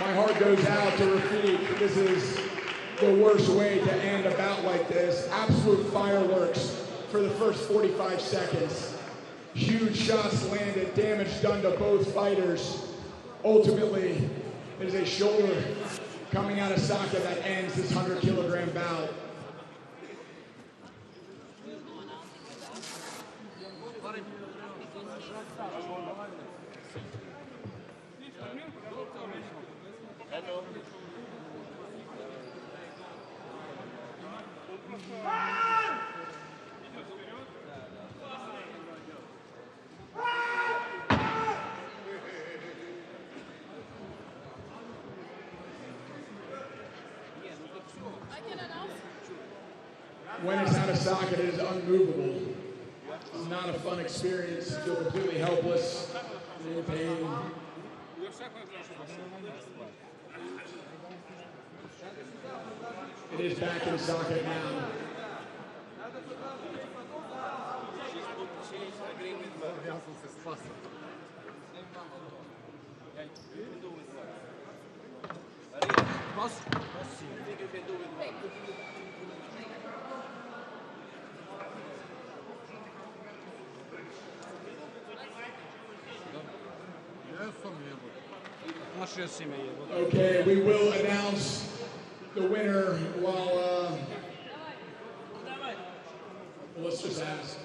My heart goes out to Rafik. This is the worst way to end a bout like this. Absolute fireworks for the first 45 seconds. Huge shots landed, damage done to both fighters. Ultimately, there's a shoulder coming out of socket that ends this 100-kilogram bout. When it's out of socket, it is unmovable. It's not a fun experience. You feel completely helpless, in pain. It is back in socket now. Okay, we will announce the winner while, let's just ask.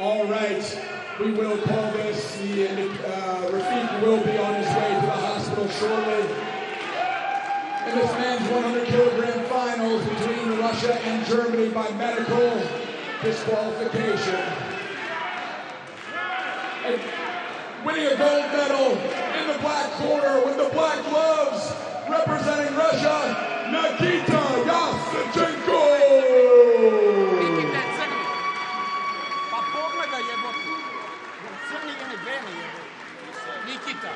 All right, we will call this. Rafik will be on his way to the hospital shortly. In this man's 100-kilogram finals between Russia and Germany by medical disqualification. And winning a gold medal in the black corner with the black gloves, representing Russia, Nikita Yasenchenko. Nikita.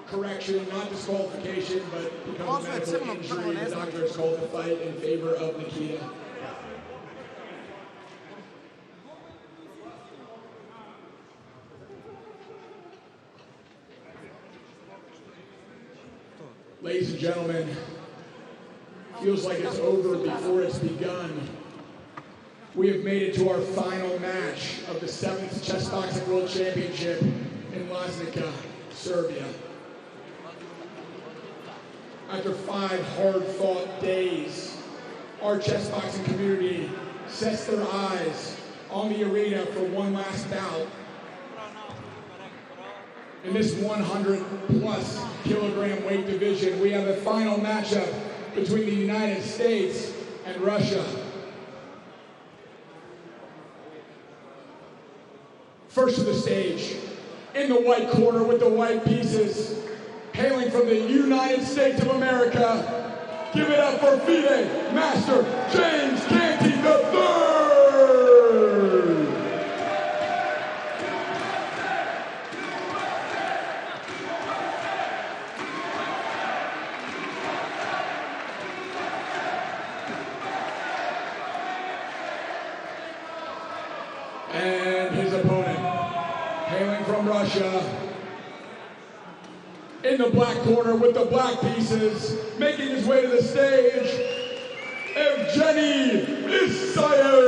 Correction, not disqualification, but because of medical injury, the doctor has called the fight in favor of Nikita. Ladies and gentlemen, feels like it's over before it's begun. We have made it to our final match of the 7th Chessboxing World Championship in Loznica, Serbia. After 5 hard-fought days, our chessboxing community sets their eyes on the arena for one last bout. In this 100-plus kilogram weight division, we have a final matchup between the United States and Russia. First to the stage, in the white corner with the white pieces, hailing from the United States of America, give it up for FIDE Master James Canty III! And his opponent, hailing from Russia, in the black corner with the black pieces, making his way to the stage, Evgeny Isaev.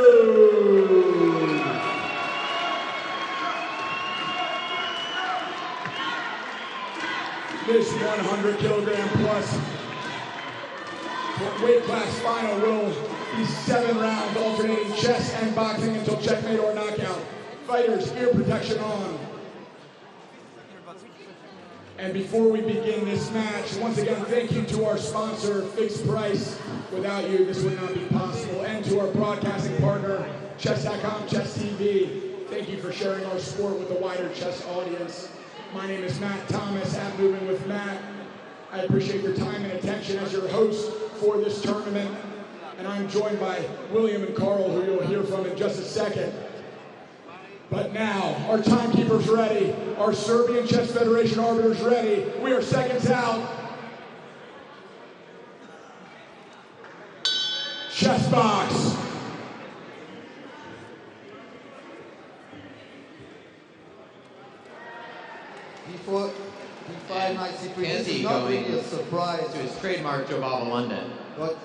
This 100-kilogram plus weight class final will be 7 rounds, alternating chess and boxing until checkmate or knockout. Fighters, ear protection on. And before we begin this match, once again, thank you to our sponsor, Fixed Price. Without you, this would not be possible. And to our broadcasting partner, Chess.com, Chess TV. Thank you for sharing our sport with a wider chess audience. My name is Matt Thomas, at Moving with Matt. I appreciate your time and attention as your host for this tournament. and I'm joined by William and Carl, who you'll hear from in just a second. But now, our timekeeper's ready, our Serbian Chess Federation arbiter's ready. We are seconds out. Chess box. D4, D5, knight C3. This is not really a surprise. To his trademark Jobava London. But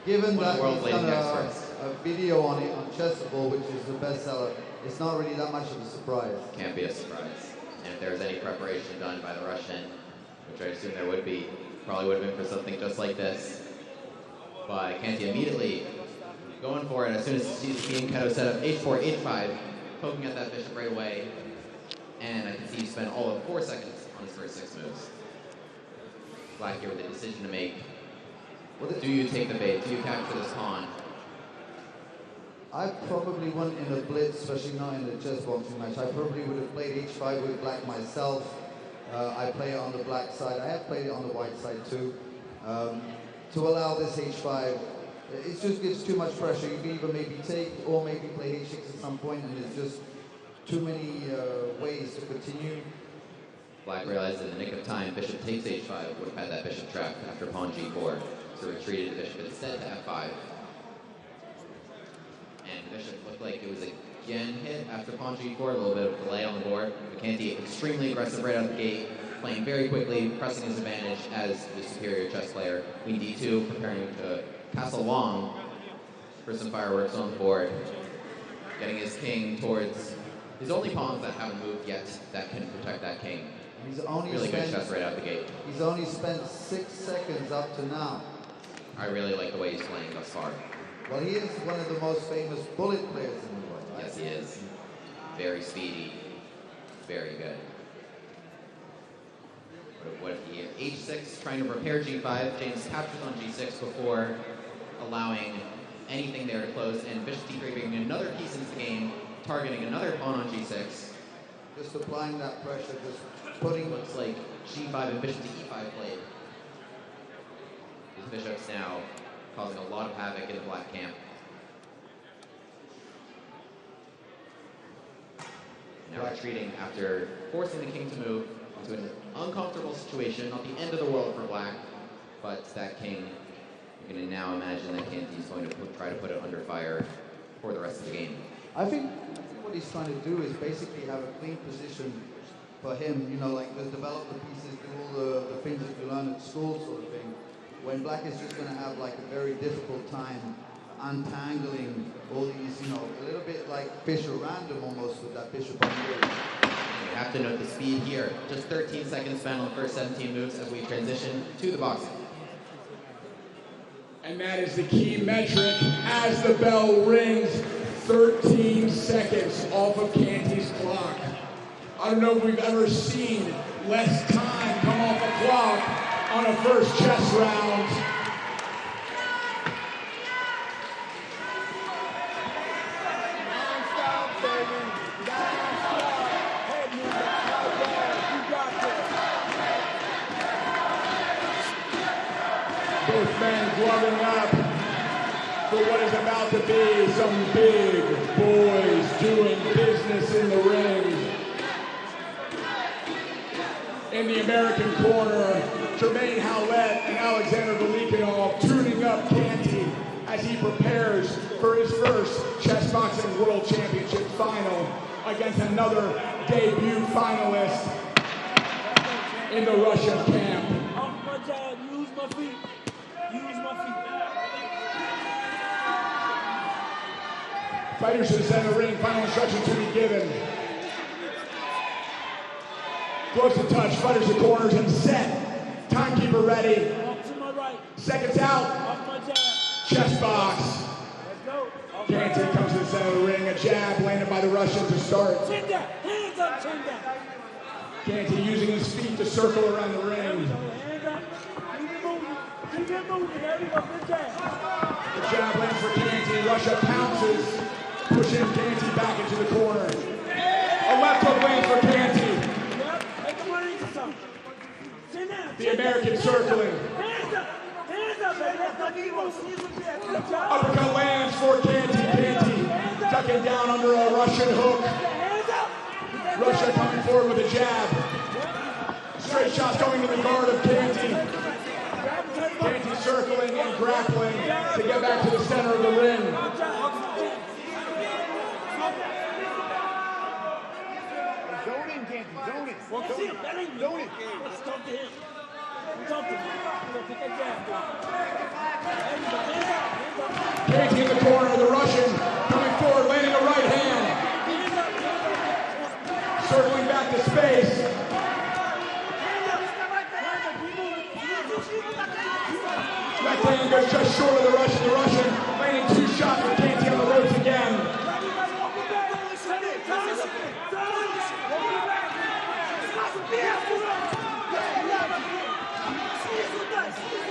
given that he's done a video on it on Chessable, which is the bestseller, it's not really that much of a surprise. Can't be a surprise. And if there was any preparation done by the Russian, which I assume there would be, probably would have been for something just like this. But Canty immediately going for it as soon as he sees the king kind of set up H4, H5, poking at that bishop right away. And I can see he spent all of 4 seconds on his first 6 moves. Black here with a decision to make. Do you take the bait? Do you capture this pawn? I probably wouldn't in a blitz, especially not in a chess boxing match. I probably would have played H5 with black myself. I play it on the black side. I have played it on the white side too. To allow this H5, it just gives too much pressure. You can either maybe take or maybe play H6 at some point, and there's just too many ways to continue. Black realized in the nick of time, bishop takes H5, would have had that bishop trapped after pawn G4. So retreated the bishop instead to F5. And the bishop looked like it was again hit after pawn G4, a little bit of delay on the board. Canty extremely aggressive right out the gate, playing very quickly, pressing his advantage as the superior chess player. Queen D2, preparing to castle long for some fireworks on the board. Getting his king towards his only pawns that haven't moved yet that can protect that king. He's only really good chess right out the gate. He's only spent 6 seconds up to now. I really like the way he's playing thus far. Well, he is one of the most famous bullet players in the world. Right? Yes, he is. Very speedy. Very good. What if he H6, trying to prepare G5. James captures on G6 before allowing anything there to close, and bishop D3 bringing another piece into the game, targeting another pawn on G6. Just applying that pressure, just putting... Looks like G5 and bishop to E5 played. These bishops now causing a lot of havoc in the black camp. Now retreating after forcing the king to move into an uncomfortable situation, not the end of the world for black, but that king, you can now imagine that Canty is going to try to put it under fire for the rest of the game. I think what he's trying to do is basically have a clean position for him, you know, like just develop the pieces, do all the things that you learn at school sort of thing. When black is just going to have like a very difficult time untangling all these, you know, a little bit like Fischer random almost with that bishop on the edge. You have to note the speed here. Just 13 seconds spent on the first 17 moves as we transition to the boxing. And that is the key metric as the bell rings. 13 seconds off of Canty's clock. I don't know if we've ever seen less time come off a clock on a first chess round. Both men gloving up for what is about to be some big boys doing business in the ring. In the American corner, Jermaine Howlett and Alexander Velikanov tuning up Canty as he prepares for his first Chessboxing World Championship final against another debut finalist in the Russian camp. Off my jab, use my feet. Use my feet. Fighters to the center ring, final instructions to be given. Close to touch, fighters to corners and set. Timekeeper ready. Off to my right. Seconds out. Off my jab. Chess box. Let's go. Canty comes to the center of the ring. A jab landed by the Russian to start. Chin down. Hands up, chin down. Canty using his feet to circle around the ring. Hands up. Keep it moving. Keep it moving. There we go. Good jab. The jab lands for Canty. Russia pounces, pushing Canty back into the corner. A left hook lands for Canty. Yep. Make him run into something. Chin down. The American circling. Hands up. Hands up, baby. Let's go. Keep moving. Use the jab. Uppercut lands for Canty. Canty ducking down under a Russian hook. Russia coming forward with a jab. Straight shots going to the guard of Canty. Canty circling and grappling to get back to the center of the ring. Zone in, Canty, zone in. Zone in. Let's talk to him. Talk to him. Take that jab. Canty in the corner, the Russian coming forward, landing a right hand. Circling back to space. Left hand goes just short of the Russian. The Russian landing 2 shots with Canty on the ropes again.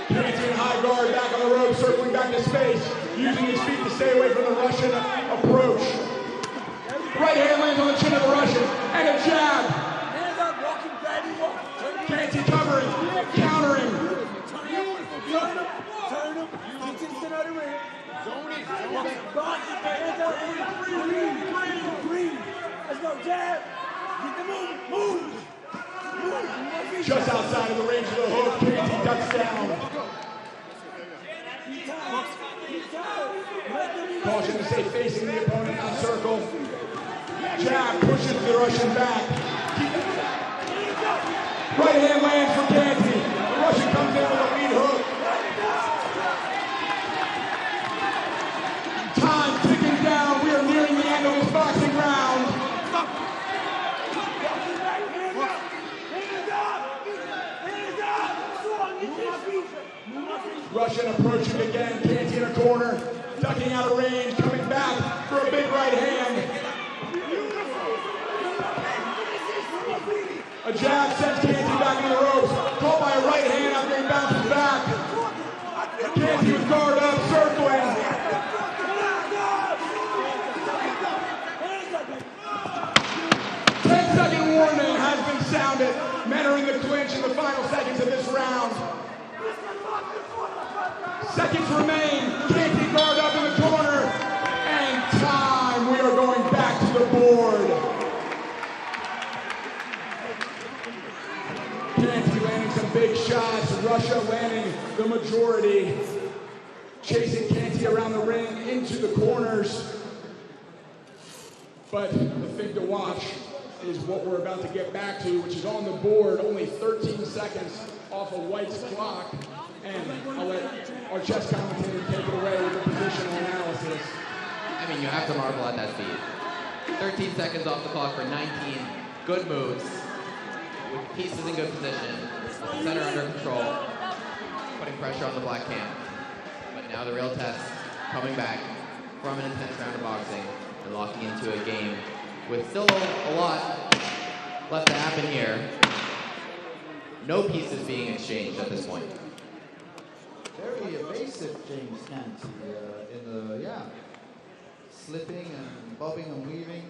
Canty in high guard, back on the ropes, circling back to space, using his feet to stay away from the Russian approach. Right hand lands on the chin of the Russian, and a jab. Canty covering, countering. Turn him. Get to the center of the ring. Zone in. Breathe. Let's go, jab. Get the move. Just outside of the range of the hook, Canty ducks down. Caution to stay facing the opponent in a circle. Jab pushes the Russian back. Right hand lands for Canty. The Russian comes in with a lead hook. Time ticking down. We are nearing the end of this boxing round. Russian approaching again. Canty in a corner. Ducking out of range. Coming back for a big right hand. A jab sends Canty back in the ropes. Caught by a right hand after he bounces back. Canty with guard up, circling. 10-second warning has been sounded. Men are in the clinch in the final seconds of this round. Seconds remain. Canty guard up in the corner. And time. We are going back to the board. Canty landing some big shots. Russia landing the majority. Chasing Canty around the ring into the corners. But the thing to watch is what we're about to get back to, which is on the board, only 13 seconds off of White's clock. And I'll let our chess commentator take it away with the positional analysis. I mean, you have to marvel at that speed. 13 seconds off the clock for 19 good moves, with pieces in good position, center under control, putting pressure on the black camp. But now the real test, coming back from an intense round of boxing and locking into a game with still a lot left to happen here. No pieces being exchanged at this point. Very evasive James Canty in the, slipping and bobbing and weaving.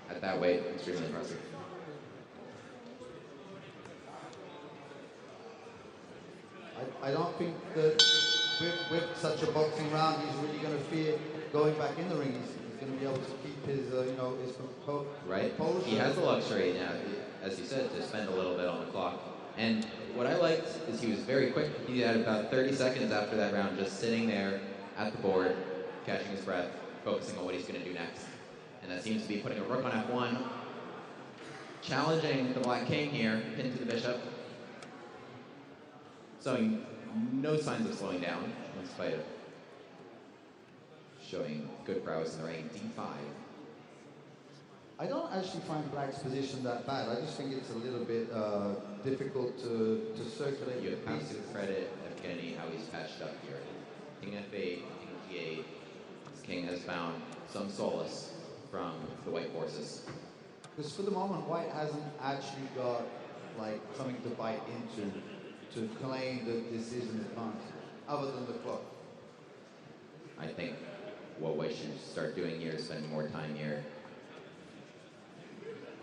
At that weight, extremely impressive. I don't think that with such a boxing round, he's really going to fear going back in the ring. He's going to be able to keep his, his composure. Right. He has the luxury now, as you said, to spend a little bit on the clock. And what I liked is he was very quick. He had about 30 seconds after that round just sitting there at the board, catching his breath, focusing on what he's going to do next. And that seems to be putting a rook on F1, challenging the black king here, pinned to the bishop. Showing no signs of slowing down, in spite of showing good prowess in the ring. D5. I don't actually find Black's position that bad. I just think it's a little bit difficult to circulate. You have to credit Evgeny how he's patched up here. King F8, King G8. This king has found some solace from the white forces. Because for the moment, White hasn't actually got something to bite into to claim that this is an advantage, other than the clock. I think what White should start doing here is spending more time here.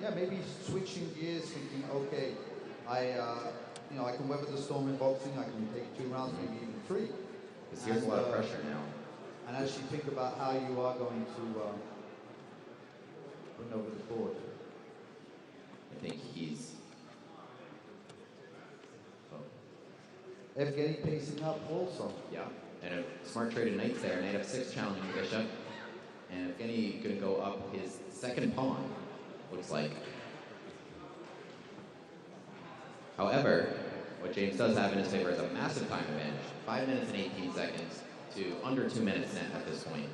Yeah, maybe switching gears, thinking, okay, I can weather the storm in boxing. I can take 2 rounds, maybe even 3. Because here's a lot of pressure now. And as you think about how you are going to bring over the board. I think he's... Evgeny pacing up also. Yeah, and a smart trade of knights there. Knight f6 challenging the bishop. And Evgeny going to go up his second pawn, looks like. However, what James does have in his favor is a massive time advantage. 5 minutes and 18 seconds to under 2 minutes net at this point.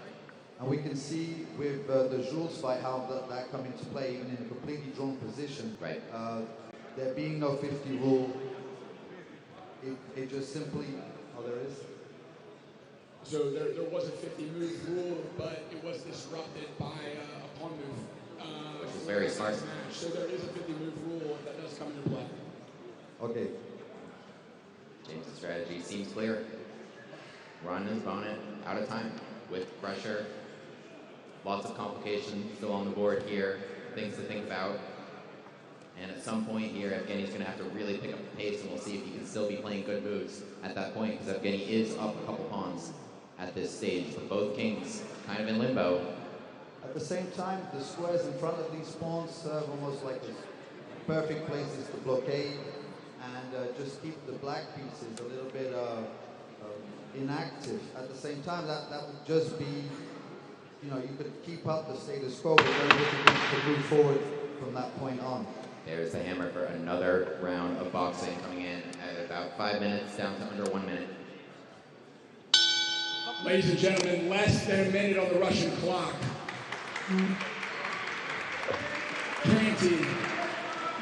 And we can see with the Jules fight how that come into play, even in a completely drawn position. Right. There being no 50 rule, it just simply, there is. So there was a 50-move rule, but it was disrupted by a pawn move. Which is very smart. So there is a 50-move rule that does come into play. Okay. James' strategy seems clear. Run his opponent out of time with pressure. Lots of complications still on the board here. Things to think about. And at some point here, Evgeny's going to have to really pick up the pace, and we'll see if he can still be playing good moves at that point, because Evgeny is up a couple pawns at this stage. But both kings kind of in limbo. At the same time, the squares in front of these pawns serve almost like perfect places to blockade and just keep the black pieces a little bit inactive. At the same time, that would just be, you could keep up the status quo, but very difficult to move forward from that point on. There's the hammer for another round of boxing coming in at about 5 minutes, down to under 1 minute. Ladies and gentlemen, less than a minute on the Russian clock. Canty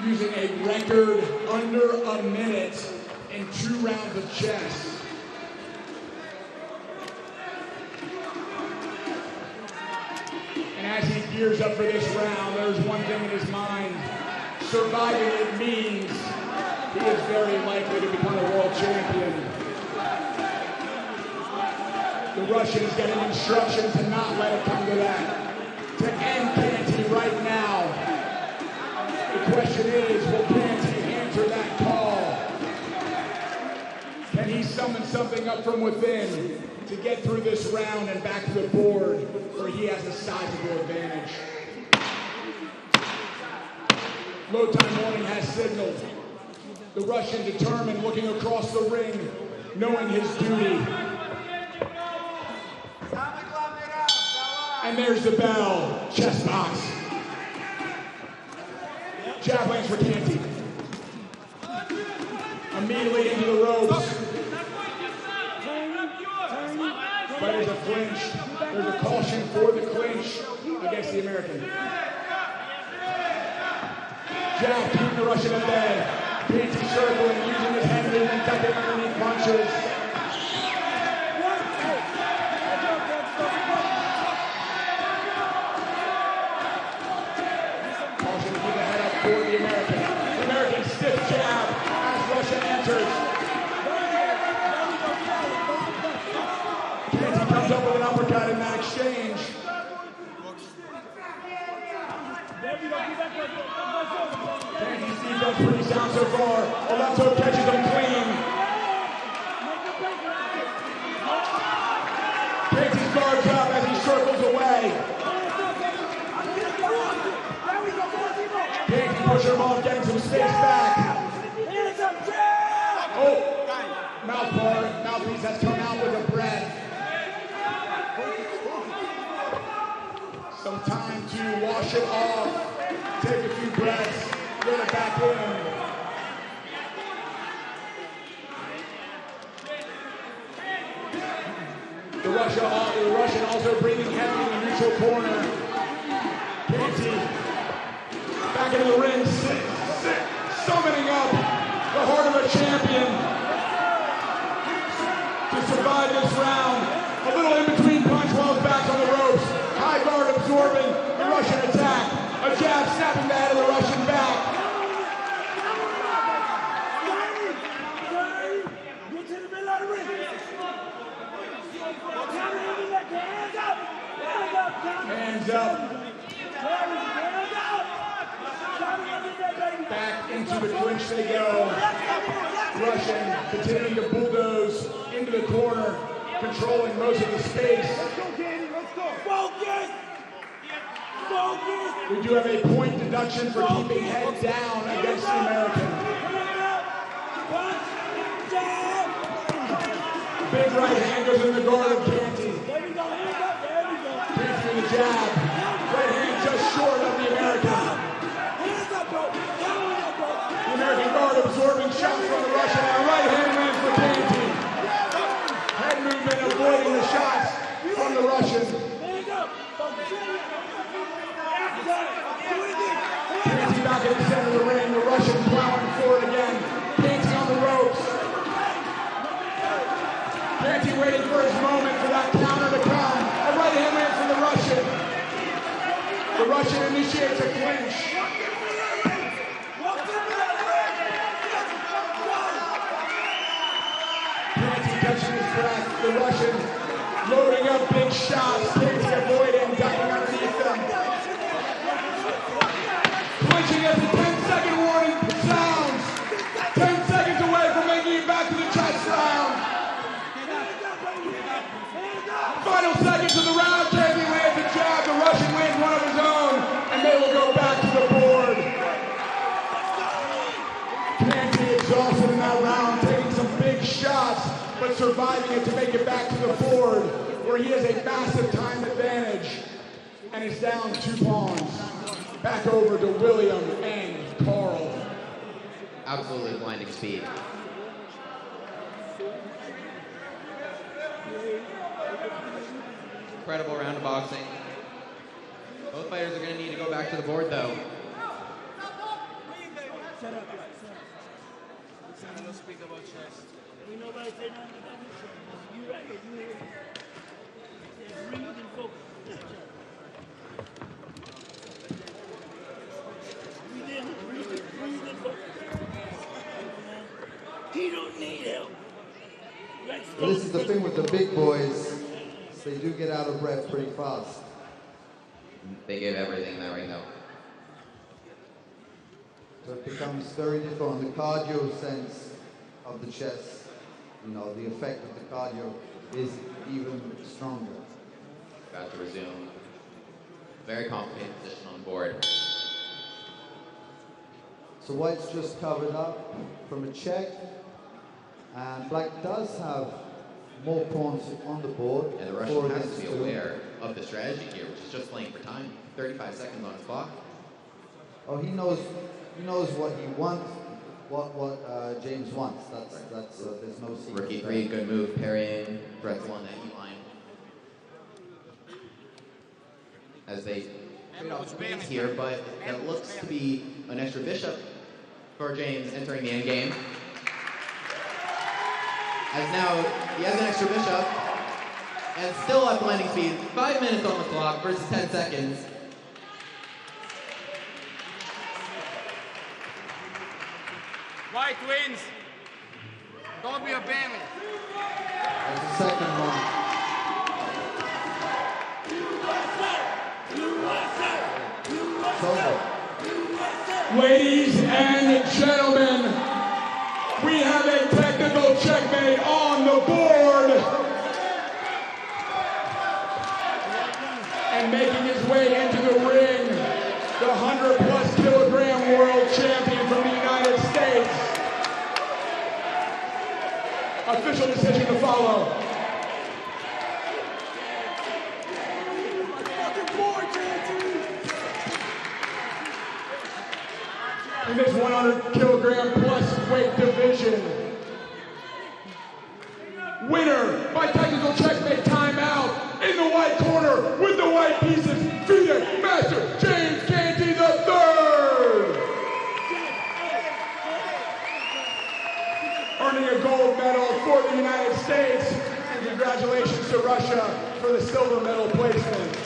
using a record under a minute in 2 rounds of chess. And as he gears up for this round, there's one thing in his mind. Surviving it means he is very likely to become a world champion. The Russian is getting instructions to not let it come to that. To end Canty right now. The question is, will Canty answer that call? Can he summon something up from within to get through this round and back to the board where he has a sizable advantage? Low time warning has signaled. The Russian determined, looking across the ring, knowing his duty. And there's the bell. Chess box. Jab lands for Canty. Immediately into the ropes. Fighters a flinch. There's a caution for the clinch against the American. Jab keeping the Russian at bay. Canty circling, using his head movement, ducking underneath punches. Caution to keep the head up for the American. The American stiff jab as Russia enters. Canty comes up with an uppercut in that exchange. Canty's defense pretty sound so far. The left hook catches him clean. Canty guards up as he circles away. Canty pushing him off, getting some space back. Oh, mouthpiece has come out with a breath. Some time to wash it off, take a few breaths, get it back in. The Russian also breathing heavy in the neutral corner. Canty back into the ring, summoning up the heart of a champion to survive this round. A little in between punch while his back's on the ropes. High guard absorbing the Russian attack. A jab snapping the head of the Russian back. Hands up. Back into the clinch they go. Russian continuing to bulldoze into the corner. controlling most of the space. Let's go, Candy. Let's go. Focus. Focus. We do have a point deduction for keeping head down against the American. Big right hand goes in the guard of Canty. There we go. Hands up. There we go. Canty with the jab. Right hand just short of the American. Hands up, bro. Down up, bro. The American guard absorbing shots from the Russian. And a right hand lands for Canty. Head movement avoiding the shots from the Russian. Hands up. Focus. Canty back in the center of the ring. The Russian plowing forward again. Canty on the ropes. Canty waiting for his moment for that counter to come. A right hand lands from the Russian. The Russian initiates a clinch. Canty catching his breath. The Russian loading up big shots. Canty avoiding, ducking underneath them. Clinching as the 10-second warning sounds. 10 seconds away from making it back to the chess round. Final seconds of the round. Canty lands a jab. The Russian lands one of his own, and they will go back to the board. Canty exhausted in that round, taking some big shots, but surviving it to make it back to the board, where he has a massive time advantage, and is down 2 pawns. Back over to William and Carl. Absolutely blinding speed. Incredible round of boxing. Both fighters are going to need to go back to the board, though. Shut up. We don't speak about chess. We nobody say nothing about chess. You right here. You here. Just breathe and focus. Breathe and focus. He don't need help. Well, this is the thing with the big boys. They do get out of breath pretty fast. They give everything that right now. So it becomes very difficult on the cardio sense of the chess. You know, the effect of the cardio is even stronger. About to resume. Very complicated position on the board. So White's just covered up from a check. And Black does have more pawns on the board. And the Russian has to be aware of the strategy here, which is just playing for time. 35 seconds on his clock. Oh, he knows what he wants, what James wants. That's there's no secret. Rookie 3, good move, parrying, threats along that E line. As they trade off the points here, but that looks to be an extra bishop for James entering the end game. As now he has an extra bishop and still at blinding speed. 5 minutes on the clock versus 10 seconds. White wins. Don't be a bandit. That's the second one. It's over. Ladies and gentlemen, we have a technical checkmate on the board. And making his way into the ring, the 100+ kilogram world champion from the United States. Official decision to follow. In this 100 kilogram plus weight division. Winner by technical checkmate timeout in the white corner with the white pieces, FIDE Master James Canty III. Earning a gold medal for the United States, and congratulations to Russia for the silver medal placement.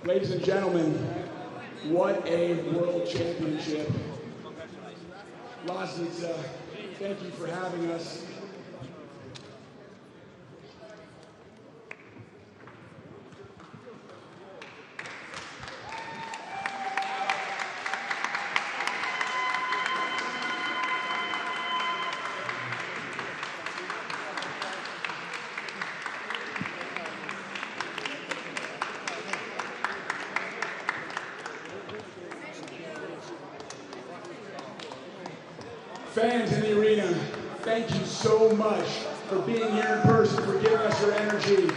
Ladies and gentlemen, what a world championship. Loznica, thank you for having us. Fans in the arena, thank you so much for being here in person, for giving us your energy.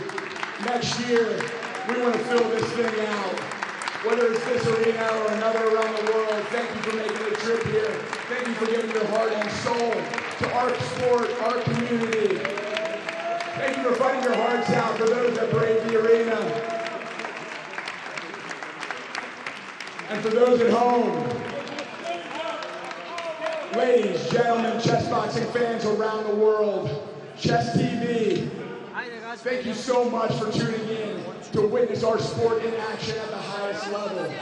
Next year, we want to fill this thing out. Whether it's this arena or another around the world, thank you for making the trip here. Thank you for giving your heart and soul to our sport, our community. Thank you for fighting your hearts out for those that brave the arena. And for those at home, ladies, gentlemen, chess boxing fans around the world, Chess TV, thank you so much for tuning in to witness our sport in action at the highest level.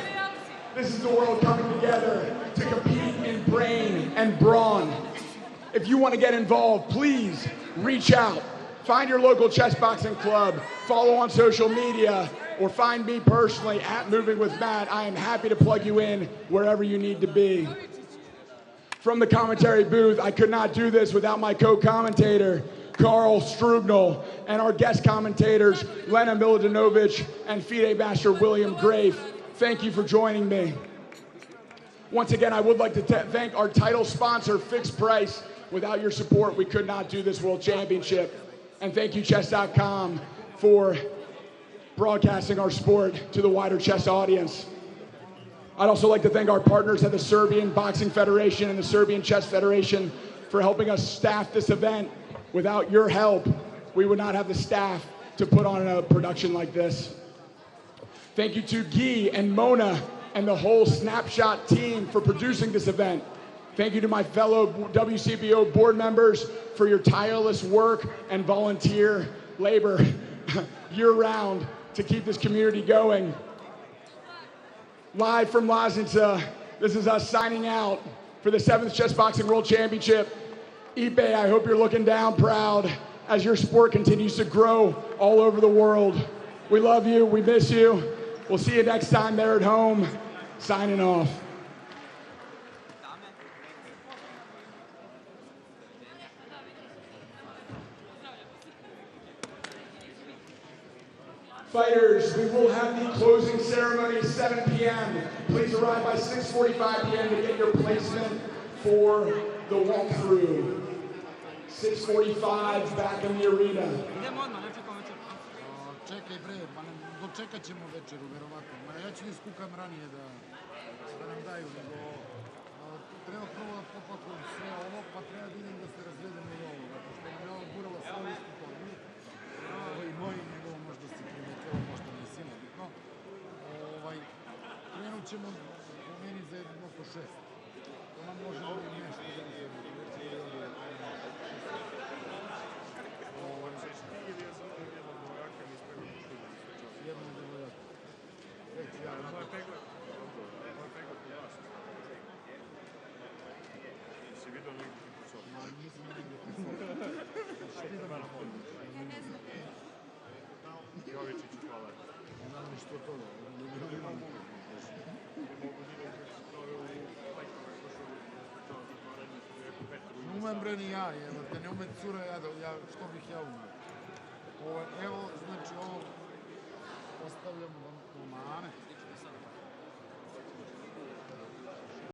This is the world coming together to compete in brain and brawn. If you want to get involved, please reach out. Find your local chess boxing club, follow on social media, or find me personally at Moving with Matt. I am happy to plug you in wherever you need to be. From the commentary booth, I could not do this without my co-commentator, Carl Strugnal, and our guest commentators, Lena Milodinovic and FIDE Master William Grafe. Thank you for joining me. Once again, I would like to thank our title sponsor, Fixed Price. Without your support, we could not do this World Championship. And thank you, Chess.com, for broadcasting our sport to the wider chess audience. I'd also like to thank our partners at the Serbian Boxing Federation and the Serbian Chess Federation for helping us staff this event. Without your help, we would not have the staff to put on a production like this. Thank you to Guy and Mona and the whole Snapshot team for producing this event. Thank you to my fellow WCBO board members for your tireless work and volunteer labor year-round to keep this community going. Live from Loznica, this is us signing out for the 7th Chess Boxing World Championship. Iepe, I hope you're looking down proud as your sport continues to grow all over the world. We love you, we miss you. We'll see you next time there at home. Signing off. Fighters, we will have the closing ceremony at 7 p.m. Please arrive by 6:45 p.m. to get your placement for the walkthrough. 6:45 back in the arena. Čekaj bre, pa dočekat ćemo večeru, verovatno. Ja ću da iskukam ranije da nam daju, nego treba prvo da popakujem sve ovo, pa treba da idem da se razvedemo i ovo, pošto nam je ovo guralo sve u istu torbu. I moji, njegovo možda se primetilo, možda nisi, nebitno. Krenut ćemo po meni za jedno oko 6. To nam može da je nešto da razvedemo. Ne umem bre ni ja, ne umem cura, što bih ja umeo.